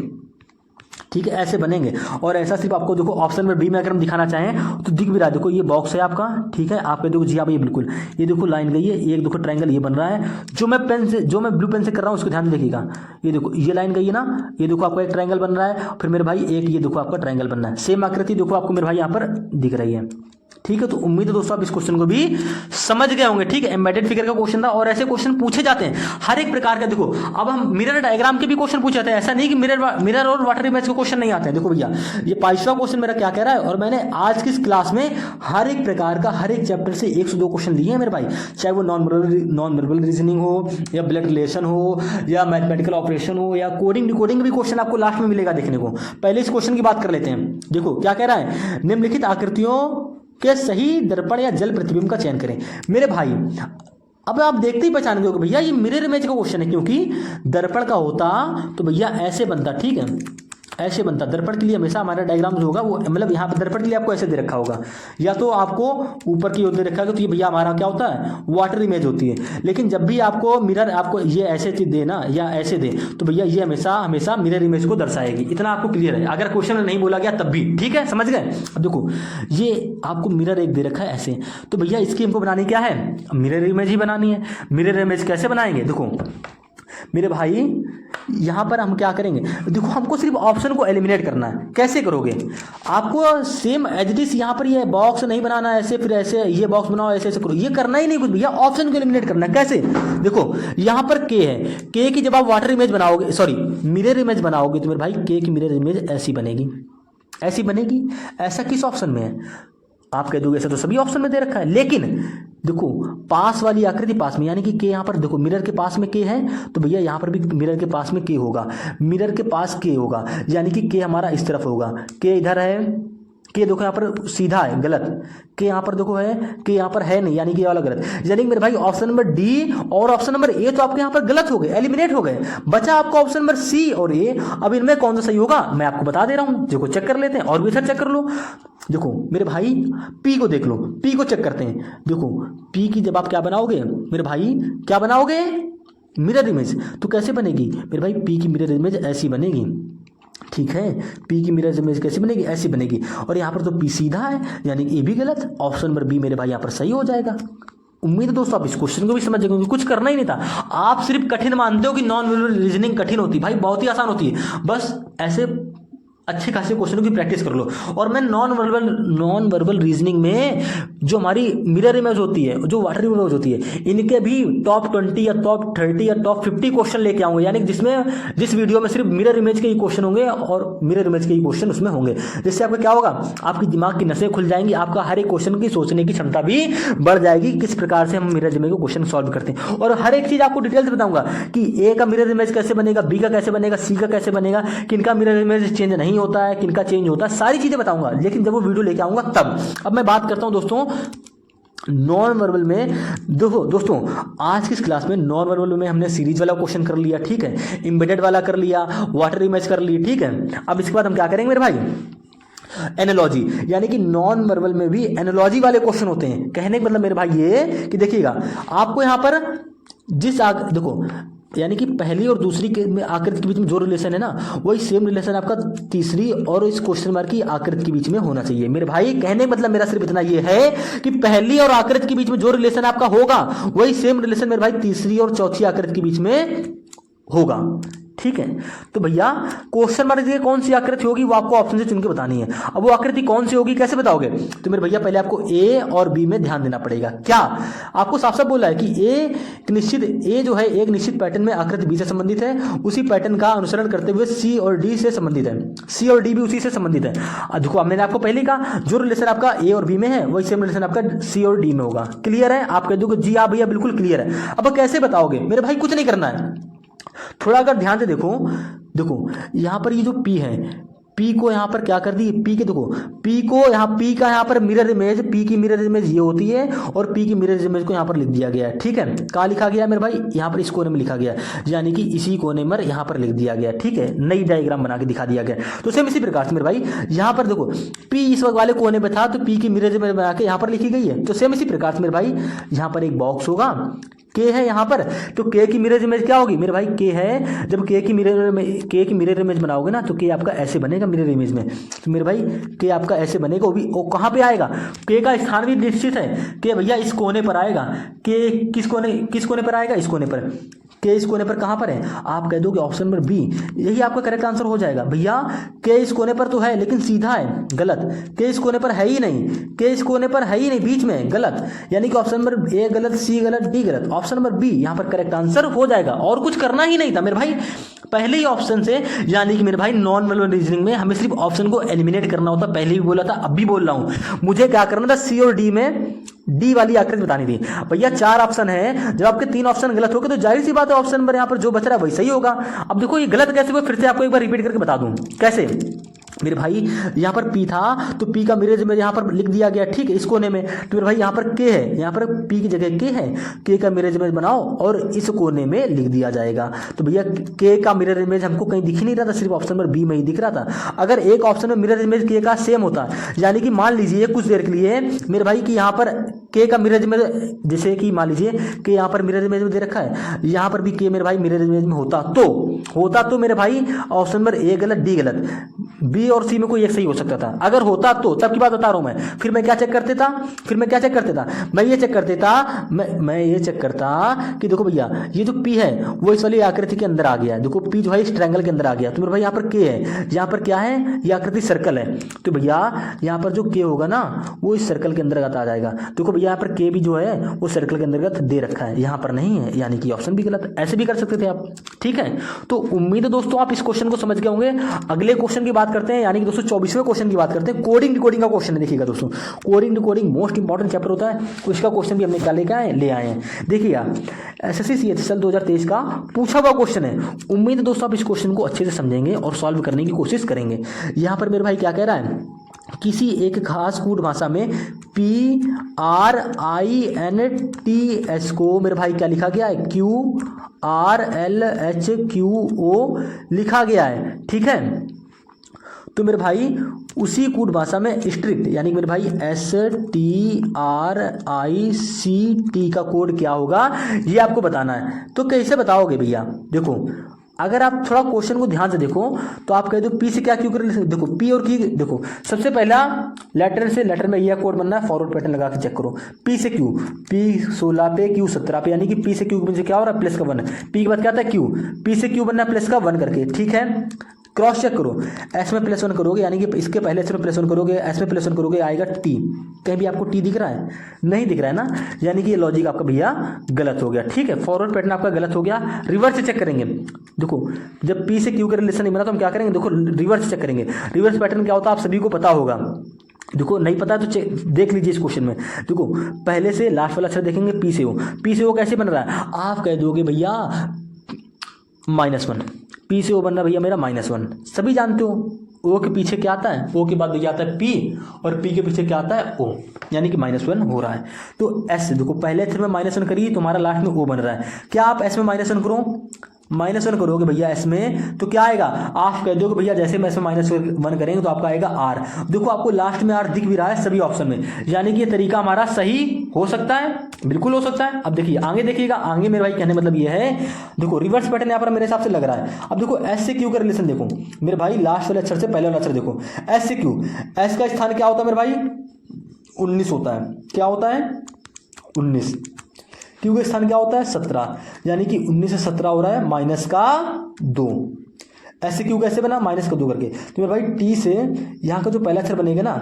ठीक है, ऐसे बनेंगे। और ऐसा सिर्फ आपको देखो ऑप्शन नंबर बी में अगर हम दिखाना चाहें तो दिख भी रहा है। देखो ये बॉक्स है आपका, ठीक है, आपके देखो जी, आप ये बिल्कुल, ये देखो लाइन गई है, एक देखो ट्रायंगल ये बन रहा है। जो मैं ब्लू पेन से कर रहा हूँ उसको ध्यान से देखिएगा। ये देखो ये लाइन गई है ना, ये देखो आपका एक ट्रायंगल बन रहा है, फिर मेरे भाई एक ये देखो आपका ट्रायंगल बन रहा है। सेम आकृति देखो आपको मेरे भाई यहाँ पर दिख रही है, ठीक है। तो उम्मीद है दोस्तों आप इस क्वेश्चन को भी समझ गए होंगे, ठीक है। एम्बेडेड फिगर का क्वेश्चन था और ऐसे क्वेश्चन पूछे जाते हैं हर एक प्रकार का। देखो अब हम मिरर डायग्राम के भी क्वेश्चन पूछे जाते हैं, ऐसा नहीं कि मिरर और वाटर इमेज के क्वेश्चन नहीं आते हैं। देखो भैया ये 22वां क्वेश्चन मेरा क्या कह रहा है, और मैंने आज की इस क्लास में हर एक प्रकार का, हर एक चैप्टर से 1 से 2 क्वेश्चन लिए हैं मेरे भाई। चाहे वो नॉन वर्बल रीजनिंग हो, या ब्लड रिलेशन हो, या मैथमेटिकल ऑपरेशन हो, या कोडिंग डिकोडिंग भी क्वेश्चन आपको लास्ट में मिलेगा देखने को। पहले इस क्वेश्चन की बात कर लेते हैं। देखो क्या कह रहा है, निम्नलिखित आकृतियों के सही दर्पण या जल प्रतिबिंब का चयन करें। मेरे भाई अब आप देखते ही पहचान गए भैया ये मिरर इमेज का क्वेश्चन है, क्योंकि दर्पण का होता तो भैया ऐसे बनता, ठीक है, ऐसे बनता। दर्पण के लिए हमेशा हमारा डायग्राम जो होगा वो, मतलब यहाँ पर दर्पण के लिए आपको ऐसे दे रखा होगा, या तो आपको ऊपर की ओर दे रखा है, तो ये भैया हमारा क्या होता है, वाटर इमेज होती है। लेकिन जब भी आपको मिरर, आपको ये ऐसे दे ना, या ऐसे दे, तो भैया ये हमेशा मिरर इमेज को दर्शाएगी। इतना आपको क्लियर है, अगर क्वेश्चन में नहीं बोला गया तब भी, ठीक है, समझ गए। अब देखो ये आपको मिरर एक दे रखा है ऐसे, तो भैया इसकी हमको बनानी क्या है, मिरर इमेज ही बनानी है। मिरर इमेज कैसे बनाएंगे, देखो मेरे भाई यहां पर हम क्या करेंगे, देखो हमको सिर्फ ऑप्शन को एलिमिनेट करना है। कैसे करोगे, आपको सेम एज इट इज यहां पर ये बॉक्स नहीं बनाना है ऐसे, फिर ऐसे ये बॉक्स बनाओ, ऐसे ऐसे करो, ये करना ही नहीं कुछ भैया, ऑप्शन को एलिमिनेट करना है। कैसे, देखो यहां पर के है, के की जब आप वाटर इमेज बनाओगे, सॉरी मिरर इमेज बनाओगे, तो मेरे भाई के की मिरर इमेज ऐसी बनेगी, ऐसी बनेगी। ऐसा किस ऑप्शन में है, आप कह दोगे ऐसा तो सभी ऑप्शन में दे रखा है, लेकिन देखो पास वाली आकृति पास में, यानी कि के यहाँ पर देखो मिरर के पास में के है, तो भैया यहाँ पर भी मिरर के पास में के होगा, मिरर के पास के होगा, यानी कि के हमारा इस तरफ होगा, के इधर है, के देखो यहाँ पर सीधा है, गलत, के यहाँ पर देखो है, के यहाँ पर है नहीं, यानी कि ये वाला गलत, यानी कि मेरे भाई ऑप्शन नंबर डी और ऑप्शन नंबर ए तो आपके यहाँ पर गलत हो गए, एलिमिनेट हो गए, बचा आपका ऑप्शन नंबर सी और ए। अब इनमें कौन सा सही होगा मैं आपको बता दे रहा हूँ, देखो चेक कर लेते हैं, और भी सर चेक कर लो। देखो मेरे भाई पी को देख लो, पी को चेक करते हैं। देखो पी की जब आप क्या बनाओगे मेरे भाई, क्या बनाओगे, मिरर इमेज, तो कैसे बनेगी मेरे भाई, पी की मिरर इमेज ऐसी बनेगी, ठीक है, पी की मिरर इमेज कैसी बनेगी, ऐसी बनेगी, और यहाँ पर तो पी सीधा है, यानी कि ए भी गलत, ऑप्शन नंबर बी मेरे भाई यहाँ पर सही हो जाएगा। उम्मीद है दोस्तों आप इस क्वेश्चन को भी समझ जाएंगे, कुछ करना ही नहीं था। आप सिर्फ कठिन मानते हो कि नॉन वर्बल रीजनिंग कठिन होती है, भाई बहुत ही आसान होती है, बस ऐसे अच्छे खासे क्वेश्चनों की प्रैक्टिस कर लो। और मैं नॉन वर्बल रीजनिंग में जो हमारी मिरर इमेज होती है, जो वाटर इमेज होती है, इनके भी टॉप 20 या टॉप 30 या टॉप 50 क्वेश्चन लेके आऊंगा, यानी जिसमें जिस वीडियो में सिर्फ मिरर इमेज के ही क्वेश्चन होंगे और मिरर इमेज के ही क्वेश्चन उसमें होंगे, जिससे आपका क्या होगा, आपकी दिमाग की नसें खुल जाएंगी, आपका हर एक क्वेश्चन की सोचने की क्षमता भी बढ़ जाएगी, किस प्रकार से हम मिरर इमेज को क्वेश्चन सॉल्व करते हैं। और हर एक चीज आपको डिटेल से बताऊंगा कि ए का मिरर इमेज कैसे बनेगा, बी का कैसे बनेगा, सी का कैसे बनेगा, किनका मिरर इमेज चेंज नहीं होता है, किनका चेंज होता है, सारी चीजें बताऊंगा, लेकिन जब वो वीडियो लेके आऊंगा तब। अब मैं बात करता हूं दोस्तों नॉन वर्बल में। देखो दोस्तों आज की इस क्लास में नॉन वर्बल में हमने सीरीज वाला क्वेश्चन कर लिया, ठीक है, एम्बेडेड वाला कर लिया, वाटर इमेज कर ली, ठीक है। अब इसके बाद हम क्या करेंगे मेरे भाई, एनालॉजी, यानी कि नॉन वर्बल में भी एनालॉजी वाले क्वेश्चन होते हैं। कहने का मतलब मेरे भाई ये कि देखिएगा आपको यहां पर देखो यानी कि पहली और दूसरी के आकृति के बीच में जो रिलेशन है ना, वही सेम रिलेशन आपका तीसरी और इस क्वेश्चन मार्क की आकृति के बीच में होना चाहिए मेरे भाई। कहने का मतलब मेरा सिर्फ इतना ये है कि पहली और आकृति के बीच में जो रिलेशन आपका होगा वही सेम रिलेशन मेरे भाई तीसरी और चौथी आकृति के बीच में होगा, ठीक है। तो भैया क्वेश्चन मार्क की कौन सी आकृति होगी वो आपको ऑप्शन से चुन के बतानी है। अब वो आकृति कौन सी होगी कैसे बताओगे, तो मेरे भैया पहले आपको ए और बी में ध्यान देना पड़ेगा। क्या आपको साफ साफ बोला है कि ए जो है एक निश्चित पैटर्न में आकृति बी से संबंधित है, उसी पैटर्न का अनुसरण करते हुए सी और डी से संबंधित है, सी और डी भी उसी से संबंधित है। देखो मैंने आपको पहले कहा जो रिलेशन आपका ए और बी में है वही सेम रिलेशन आपका सी और डी में होगा। क्लियर है, आप कह दोगे जी हाँ भैया बिल्कुल क्लियर है। अब कैसे बताओगे मेरे भाई, कुछ नहीं करना है, थोड़ा अगर ध्यान से देखो यहां पर ये जो P है, P को यहां पर क्या कर दी, P के देखो P को यहाँ P का यहाँ पर मिरर इमेज, P की मिरर इमेज ये होती है और P की मिरर इमेज को यहाँ पर लिख दिया गया है, ठीक है। कहाँ लिखा गया मेरे भाई, यहाँ पर इस कोने में लिखा गया है, यानी कि इसी कोने में यहाँ पर लिख दिया गया, ठीक है, नई डायग्राम बना के दिखा दिया गया। तो सेम इसी प्रकार से मेरे भाई यहाँ पर देखो P इस वाले कोने में था तो P की मिरर इमेज बना के यहाँ पर लिखी गई है। तो सेम इसी प्रकार से मेरे भाई यहाँ पर एक बॉक्स होगा, के है यहाँ पर, तो के की मिरर इमेज क्या होगी मेरे भाई, के है, जब के की मिरर इमेज बनाओगे ना तो के आपका ऐसे बनेगा मिरर इमेज में, तो मेरे भाई के आपका ऐसे बनेगा, वो कहाँ पे आएगा, के का स्थान भी निश्चित है, के भैया इस कोने पर आएगा, के किस कोने पर आएगा, इस कोने पर, के इस कोने पर कहाँ पर है, आप कह दोगे ऑप्शन नंबर बी, यही आपका करेक्ट आंसर हो जाएगा। भैया के इस कोने पर तो है लेकिन सीधा है, गलत, के इस कोने पर है ही नहीं, के इस कोने पर है ही नहीं, बीच में, गलत, यानी कि ऑप्शन नंबर ए गलत, सी गलत, डी गलत, ऑप्शन नंबर बी यहाँ पर करेक्ट आंसर हो जाएगा। और कुछ करना ही नहीं था मेरे भाई पहले ही ऑप्शन से, यानी कि मेरे भाई नॉन वर्बल रीजनिंग में हमें सिर्फ ऑप्शन को एलिमिनेट करना होता। पहले भी बोला था अब भी बोल रहा हूं, मुझे क्या करना था, सी और डी में डी वाली आकृति बतानी थी। भैया 4 ऑप्शन है, जब आपके 3 ऑप्शन गलत हो गए तो जाहिर सी बात है ऑप्शन नंबर यहाँ पर जो बच रहा है वही सही होगा। अब देखो ये गलत कैसे हुआ, फिर से आपको एक बार रिपीट करके बता दूं कैसे। मेरे भाई यहाँ पर P था तो P का मिरर इमेज यहाँ पर लिख दिया गया, ठीक है, इस कोने में, तो मेरे भाई यहाँ पर K है, यहाँ पर P की जगह K है, K का मिरर इमेज बनाओ और इस कोने में लिख दिया जाएगा। तो भैया K का मिरर इमेज हमको कहीं दिख ही नहीं रहा था, सिर्फ ऑप्शन नंबर बी में ही दिख रहा था। अगर एक ऑप्शन में मिरर इमेज K का सेम होता, यानी कि मान लीजिए कुछ देर के लिए मेरे भाई कि यहाँ पर K का मिरर इमेज, जैसे कि मान लीजिए कि यहाँ पर मिरर इमेज में दे रखा है, यहाँ पर भी K मेरे भाई मिरर इमेज में होता तो मेरे भाई ऑप्शन नंबर ए गलत, डी गलत, बी और सी में कोई एक सही हो सकता था। अगर होता तो तब की बात बता रहा हूं मैं, फिर मैं क्या चेक करते था, मैं ये चेक करता कि देखो भैया ये जो P है वो इस वाली आकृति के अंदर आ गया, देखो P जो है इस ट्रायंगल के अंदर आ गया, तो मेरे भाई यहाँ पर K है, यहाँ पर क्या है, ये आकृति सर्कल है, तो भैया यहाँ पर जो K होगा ना वो इस सर्कल के अंदर आ जाएगा। देखो भैया यहाँ पर के भी जो है वो सर्कल के अंतर्गत दे रखा है, यहाँ पर नहीं है, यानी कि ऑप्शन भी गलत है। ऐसे भी कर सकते थे आप, ठीक है। तो उम्मीद है दोस्तों आप इस क्वेश्चन को समझ गए होंगे। अगले क्वेश्चन की बात करते हैं, यानी कि दोस्तों 24वें क्वेश्चन की बात करते हैं। कोडिंग डिकोडिंग का क्वेश्चन है, देखिएगा दोस्तों, coding decoding most important chapter होता है, उसका क्वेश्चन भी हमने क्या लेके आए, ले आए हैं। देखिएगा एसएससी CHSL 2023 का पूछा हुआ क्वेश्चन है। उम्मीद है दोस्तों आप इस क्वेश्चन को अच्छे से समझेंगे और सॉल्व करने की कोशिश करेंगे। यहाँ पर मेरे भाई क्या कह रहा है, किसी एक खास कूट भाषा में PRINTS को मेरे भाई क्या लिखा गया है, QRLHQO लिखा गया है, ठीक है। तो मेरे भाई उसी कूट भाषा में स्ट्रिक्ट, यानी मेरे भाई STRICT का कोड क्या होगा, ये आपको बताना है। तो कैसे बताओगे भैया, देखो अगर आप थोड़ा क्वेश्चन को ध्यान से देखो तो आप कह दो पी से क्या क्यू कर, देखो पी और क्यू, देखो सबसे पहला लेटर से लेटर में यह कोड बनना है, फॉरवर्ड पैटर्न लगा के चेक करो। पी से क्यू, P16 पे Q 17 पे, यानी कि पी से क्यू में क्या हो रहा है, प्लस का 1, पी के बाद क्या आता है क्यू, पी से क्यू बनना है प्लस का 1 करके, ठीक है। क्रॉस चेक करो, एस में प्लस 1 करोगे, यानी कि इसके पहले एस में प्लस 1 करोगे, एस में प्लस 1 करोगे, आएगा टी। कहीं भी आपको टी दिख रहा है, नहीं दिख रहा है ना, यानी कि ये लॉजिक आपका भैया गलत हो गया, ठीक है। फॉरवर्ड पैटर्न आपका गलत हो गया। रिवर्स चेक करेंगे, देखो जब पी से क्यू का रिलेशन नहीं बना तो हम क्या करेंगे, देखो रिवर्स चेक करेंगे। रिवर्स पैटर्न क्या होता है आप सभी को पता होगा, देखो नहीं पता तो देख लीजिए इस क्वेश्चन में। देखो पहले से लास्ट वाला अक्षर देखेंगे, पी से ओ कैसे बन रहा है, आप कह दोगे भैया -1, पी से ओ बनना भैया मेरा -1, सभी जानते हो। ओ के पीछे क्या आता है, ओ के बाद भैया आता है पी, और पी के पीछे क्या आता है ओ, यानी कि -1 हो रहा है। तो एस देखो पहले अक्षर में -1 करिए तो हमारा लास्ट में ओ बन रहा है। क्या आप एस में -1 करो, -1 करोगे भैया एस में तो क्या आएगा, आप कह दोगे भैया जैसे में एस में -1 करेंगे तो आपका आएगा आर। देखो आपको लास्ट में आर दिख भी रहा है सभी ऑप्शन में, यानी कि ये तरीका हमारा सही हो सकता है, बिल्कुल हो सकता है। अब देखिए आगे देखिएगा, आगे मेरे भाई कहने मतलब ये है, देखो रिवर्स पैटर्न यहाँ पर मेरे हिसाब से लग रहा है। अब देखो एस से क्यू का रिलेशन देखो मेरे भाई, लास्ट वाले अक्षर से पहले वाला अक्षर देखो, एस से क्यू, एस का स्थान क्या होता है मेरे भाई 19 होता है, क्या होता है 19, क्यू का स्थान क्या होता है 17, यानी कि 19 से 17 हो रहा है -2। ऐसे क्यू कैसे बना, -2 करके। तो मेरे भाई टी से यहाँ का जो पहला अक्षर बनेगा ना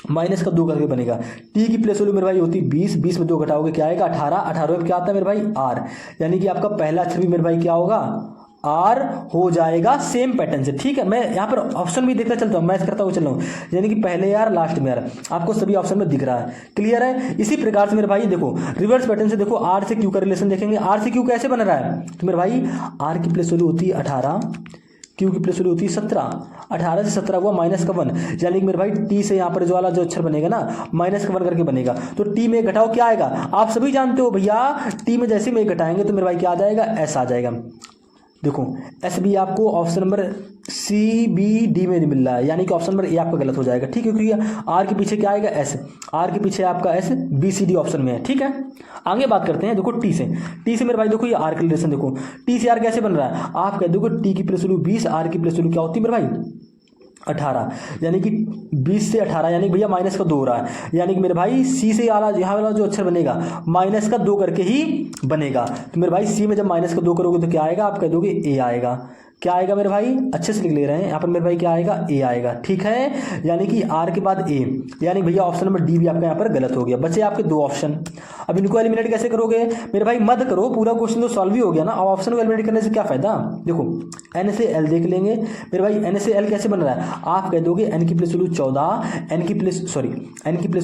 -2 करके बनेगा। टी की प्लेस वैल्यू मेरे भाई होती 20, 20 में 2 घटाओगे क्या आएगा 18, 18 में क्या आता है मेरे भाई आर, यानी कि आपका पहला अक्षर भी मेरे भाई क्या होगा आर हो जाएगा, सेम पैटर्न से, ठीक है। मैं यहाँ पर ऑप्शन भी देखता चलता हूँ, मैच करता हुआ चल रहा हूँ, यानी कि पहले यार लास्ट में यार, आपको सभी ऑप्शन में दिख रहा है, क्लियर है। इसी प्रकार से मेरे भाई देखो रिवर्स पैटर्न से देखो आर से क्यू का रिलेशन देखेंगे, आर से क्यू कैसे बन रहा है, तो मेरे भाई आर की प्लेस वैल्यू होती है 18, क्यू की प्लेस वैल्यू होती है 17, 18 से 17 हुआ -1, यानी कि मेरे भाई टी से यहाँ पर जो वाला जो अक्षर बनेगा ना -1 करके बनेगा। तो टी में घटाओ क्या आएगा, आप सभी जानते हो भैया, टी में जैसे में घटाएंगे तो मेरे भाई क्या आ जाएगा एस आ जाएगा। देखो एस बी आपको ऑप्शन नंबर CBD में मिल रहा है, यानी कि ऑप्शन नंबर ए आपका गलत हो जाएगा, ठीक है, क्योंकि आर के पीछे क्या आएगा एस, आर के पीछे आपका एस, BCD ऑप्शन में है, ठीक है। आगे बात करते हैं, देखो टी से मेरे भाई देखो ये आर का रिलेशन देखो, टी से आर कैसे बन रहा है, आप कह दोगे टी की प्लेस वैल्यू 20, आर की प्लेस वैल्यू क्या होती है मेरे भाई 18, यानी कि 20 से 18, यानी कि भैया -2 हो रहा है, यानी कि मेरे भाई सी से यहाँ वाला जो अक्षर बनेगा -2 करके ही बनेगा। तो मेरे भाई सी में जब -2 करोगे तो क्या आएगा, आप कह दोगे ए आएगा, क्या आएगा मेरे भाई, अच्छे से लिख ले रहे हैं यहाँ पर मेरे भाई, क्या आएगा ए आएगा, ठीक है, यानी कि आर के बाद ए, यानी भैया ऑप्शन नंबर डी भी आपका यहाँ पर गलत हो गया। बचे आपके 2 ऑप्शन, अब इनको एलिमिनेट कैसे करोगे मेरे भाई, मत करो, पूरा क्वेश्चन तो सॉल्व ही हो गया ना, अब ऑप्शन को एलिमिनेट करने से क्या फायदा। देखो एन से एल देख लेंगे मेरे भाई, एन से एल कैसे बन रहा है, आप कह दोगे एन की प्लेस वैल्यू 14, एन की प्लेस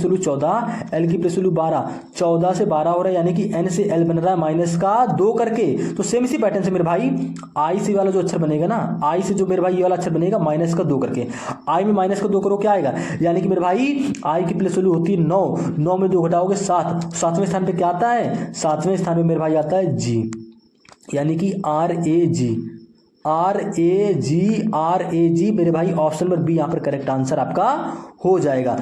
वैल्यू 14, एल की प्लेस वैल्यू 12, 14 से 12 हो रहा है, यानी कि एन से एल बन रहा है -2 करके। तो सेम इसी पैटर्न से मेरे भाई आई से वाला जो अक्षर बनेगा ना, आई से जो मेरे भाई ये वाला अक्षर बनेगा -2 करके, आई में -2 करो क्या आएगा, यानी कि मेरे भाई आई की प्लेस वैल्यू होती है 9, 9 में 2 घटाओगे 7, 7वें स्थान पे क्या आता है, 7वें स्थान पे मेरे भाई आता है जी, यानी कि RAG मेरे भाई ऑप्शन नंबर बी यहाँ पर करेक्ट आंसर आपका हो जाएगा,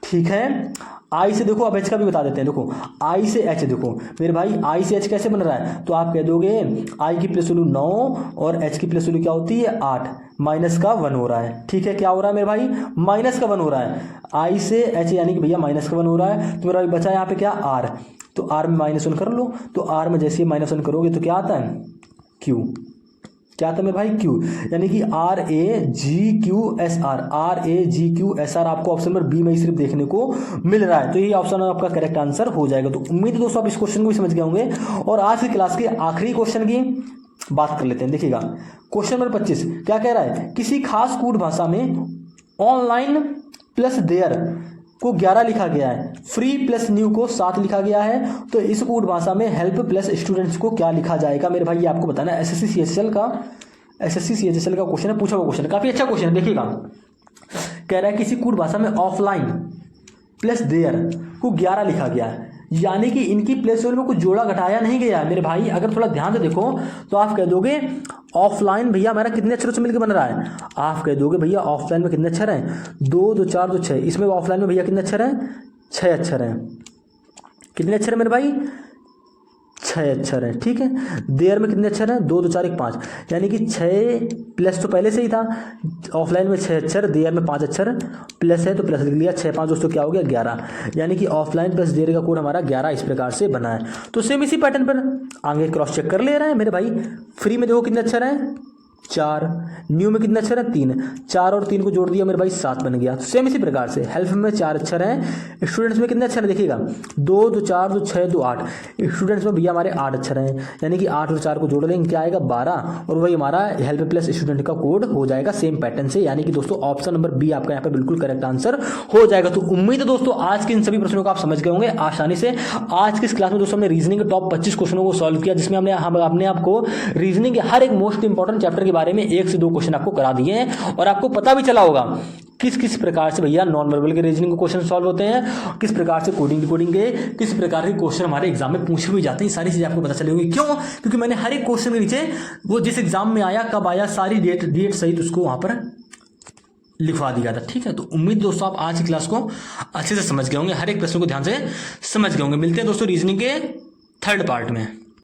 ठीक है। आई से देखो अब एच का भी बता देते हैं, देखो आई से एच देखो मेरे भाई, आई से एच कैसे बन रहा है, तो आप कह दोगे आई की प्लेस वैल्यू 9 और एच की प्लेस वैल्यू क्या होती है 8, -1 हो रहा है, ठीक है, क्या हो रहा है मेरे भाई -1 हो रहा है, आई से एच यानी कि भैया -1 हो रहा है। तो मेरा भाई बचा यहाँ पे क्या आर, तो आर में -1 कर लो, तो आर में जैसे -1 करोगे तो क्या आता है क्यू, क्या था मेरे भाई, क्यू, यानी कि RAGQSR, RAGQSR आपको ऑप्शन नंबर बी में ही सिर्फ देखने को मिल रहा है। तो ये ऑप्शन आपका करेक्ट आंसर हो जाएगा। तो उम्मीद है दोस्तों आप इस क्वेश्चन को भी समझ गए होंगे। और आज की क्लास के आखिरी क्वेश्चन की बात कर लेते हैं। देखिएगा क्वेश्चन नंबर 25 क्या कह रहा है, किसी खास कूट भाषा में ऑनलाइन प्लस देयर को 11 लिखा गया है, फ्री प्लस न्यू को 7 लिखा गया है, तो इस कूट भाषा में हेल्प प्लस स्टूडेंट्स को क्या लिखा जाएगा। मेरे भाई ये आपको बताना है। एसएससी सीएचएसएल का क्वेश्चन है, पूछा हुआ क्वेश्चन है, काफी अच्छा क्वेश्चन है। देखिएगा कह रहा है किसी कूट भाषा में ऑफलाइन प्लस देयर को 11 लिखा गया है, यानी कि इनकी प्लेस में कुछ जोड़ा घटाया नहीं गया है। मेरे भाई अगर थोड़ा ध्यान से देखो तो आप कह दोगे ऑफलाइन भैया हमारा कितने अक्षरों से मिलकर बन रहा है, आप कह दोगे भैया ऑफलाइन में कितने अक्षर हैं, 2 2 4 2 6, इसमें ऑफलाइन में भैया कितने अक्षर हैं, 6 अक्षर हैं। कितने अक्षर है मेरे भाई, 6 अक्षर है। ठीक है, देयर में कितने अक्षर हैं, 2 2 4 1 5, यानी कि 6 प्लस तो पहले से ही था, ऑफलाइन में 6 अक्षर, देयर में 5 अक्षर, प्लस है तो प्लस लिख लिया, 6 5 दोस्तों क्या हो गया 11, यानी कि ऑफलाइन प्लस देयर का कोड हमारा 11 इस प्रकार से बना है। तो सेम इसी पैटर्न पर आगे क्रॉस चेक कर ले रहे हैं मेरे भाई। फ्री में देखो कितने अक्षर हैं, 4, न्यू में कितने अक्षर है, 3, 4 और 3 को जोड़ दिया मेरे भाई 7 बन गया। सेम इसी प्रकार से हेल्प में 4 अक्षर हैं, स्टूडेंट्स में कितने अक्षर है, देखिएगा 2 2 4 2 6 2 8, स्टूडेंट्स में भैया हमारे 8 अक्षर हैं, यानी कि 8 और 4 को जोड़ लेंगे क्या आएगा 12, और वही हमारा हेल्प प्लस स्टूडेंट का कोड हो जाएगा सेम पैटर्न से, यानी कि दोस्तों ऑप्शन नंबर बी आपका यहाँ पे बिल्कुल करेक्ट आंसर हो जाएगा। तो उम्मीद है दोस्तों आज के इन सभी प्रश्नों को आप समझ गए होंगे आसानी से। आज की इस क्लास में दोस्तों हमने रीजनिंग के टॉप 25 क्वेश्चनों को सॉल्व किया, जिसमें हमने आपको रीजनिंग के हर एक मोस्ट इंपॉर्टेंट चैप्टर के बारे में 1 से 2 क्वेश्चन आपको करा दिए हैं, और आपको पता भी चला होगा किस किस प्रकार से भैया नॉन वर्बल के रीजनिंग के क्वेश्चन सॉल्व होते हैं, किस प्रकार से कोडिंग डिकोडिंग के किस प्रकार के क्वेश्चन हमारे एग्जाम में पूछे भी जाते हैं। सारी चीजें आपको पता चली होगी। क्यों? क्योंकि मैंने हर एक क्वेश्चन के नीचे वो जिस एग्जाम में आया, कब आया, सारी डेट सहित उसको वहां पर लिखवा दिया था। ठीक है, तो उम्मीद दोस्तों आप आज की क्लास को अच्छे से समझ गए होंगे, हर एक प्रश्न को ध्यान से समझ गए होंगे। मिलते हैं दोस्तों रीजनिंग के 3rd पार्ट में।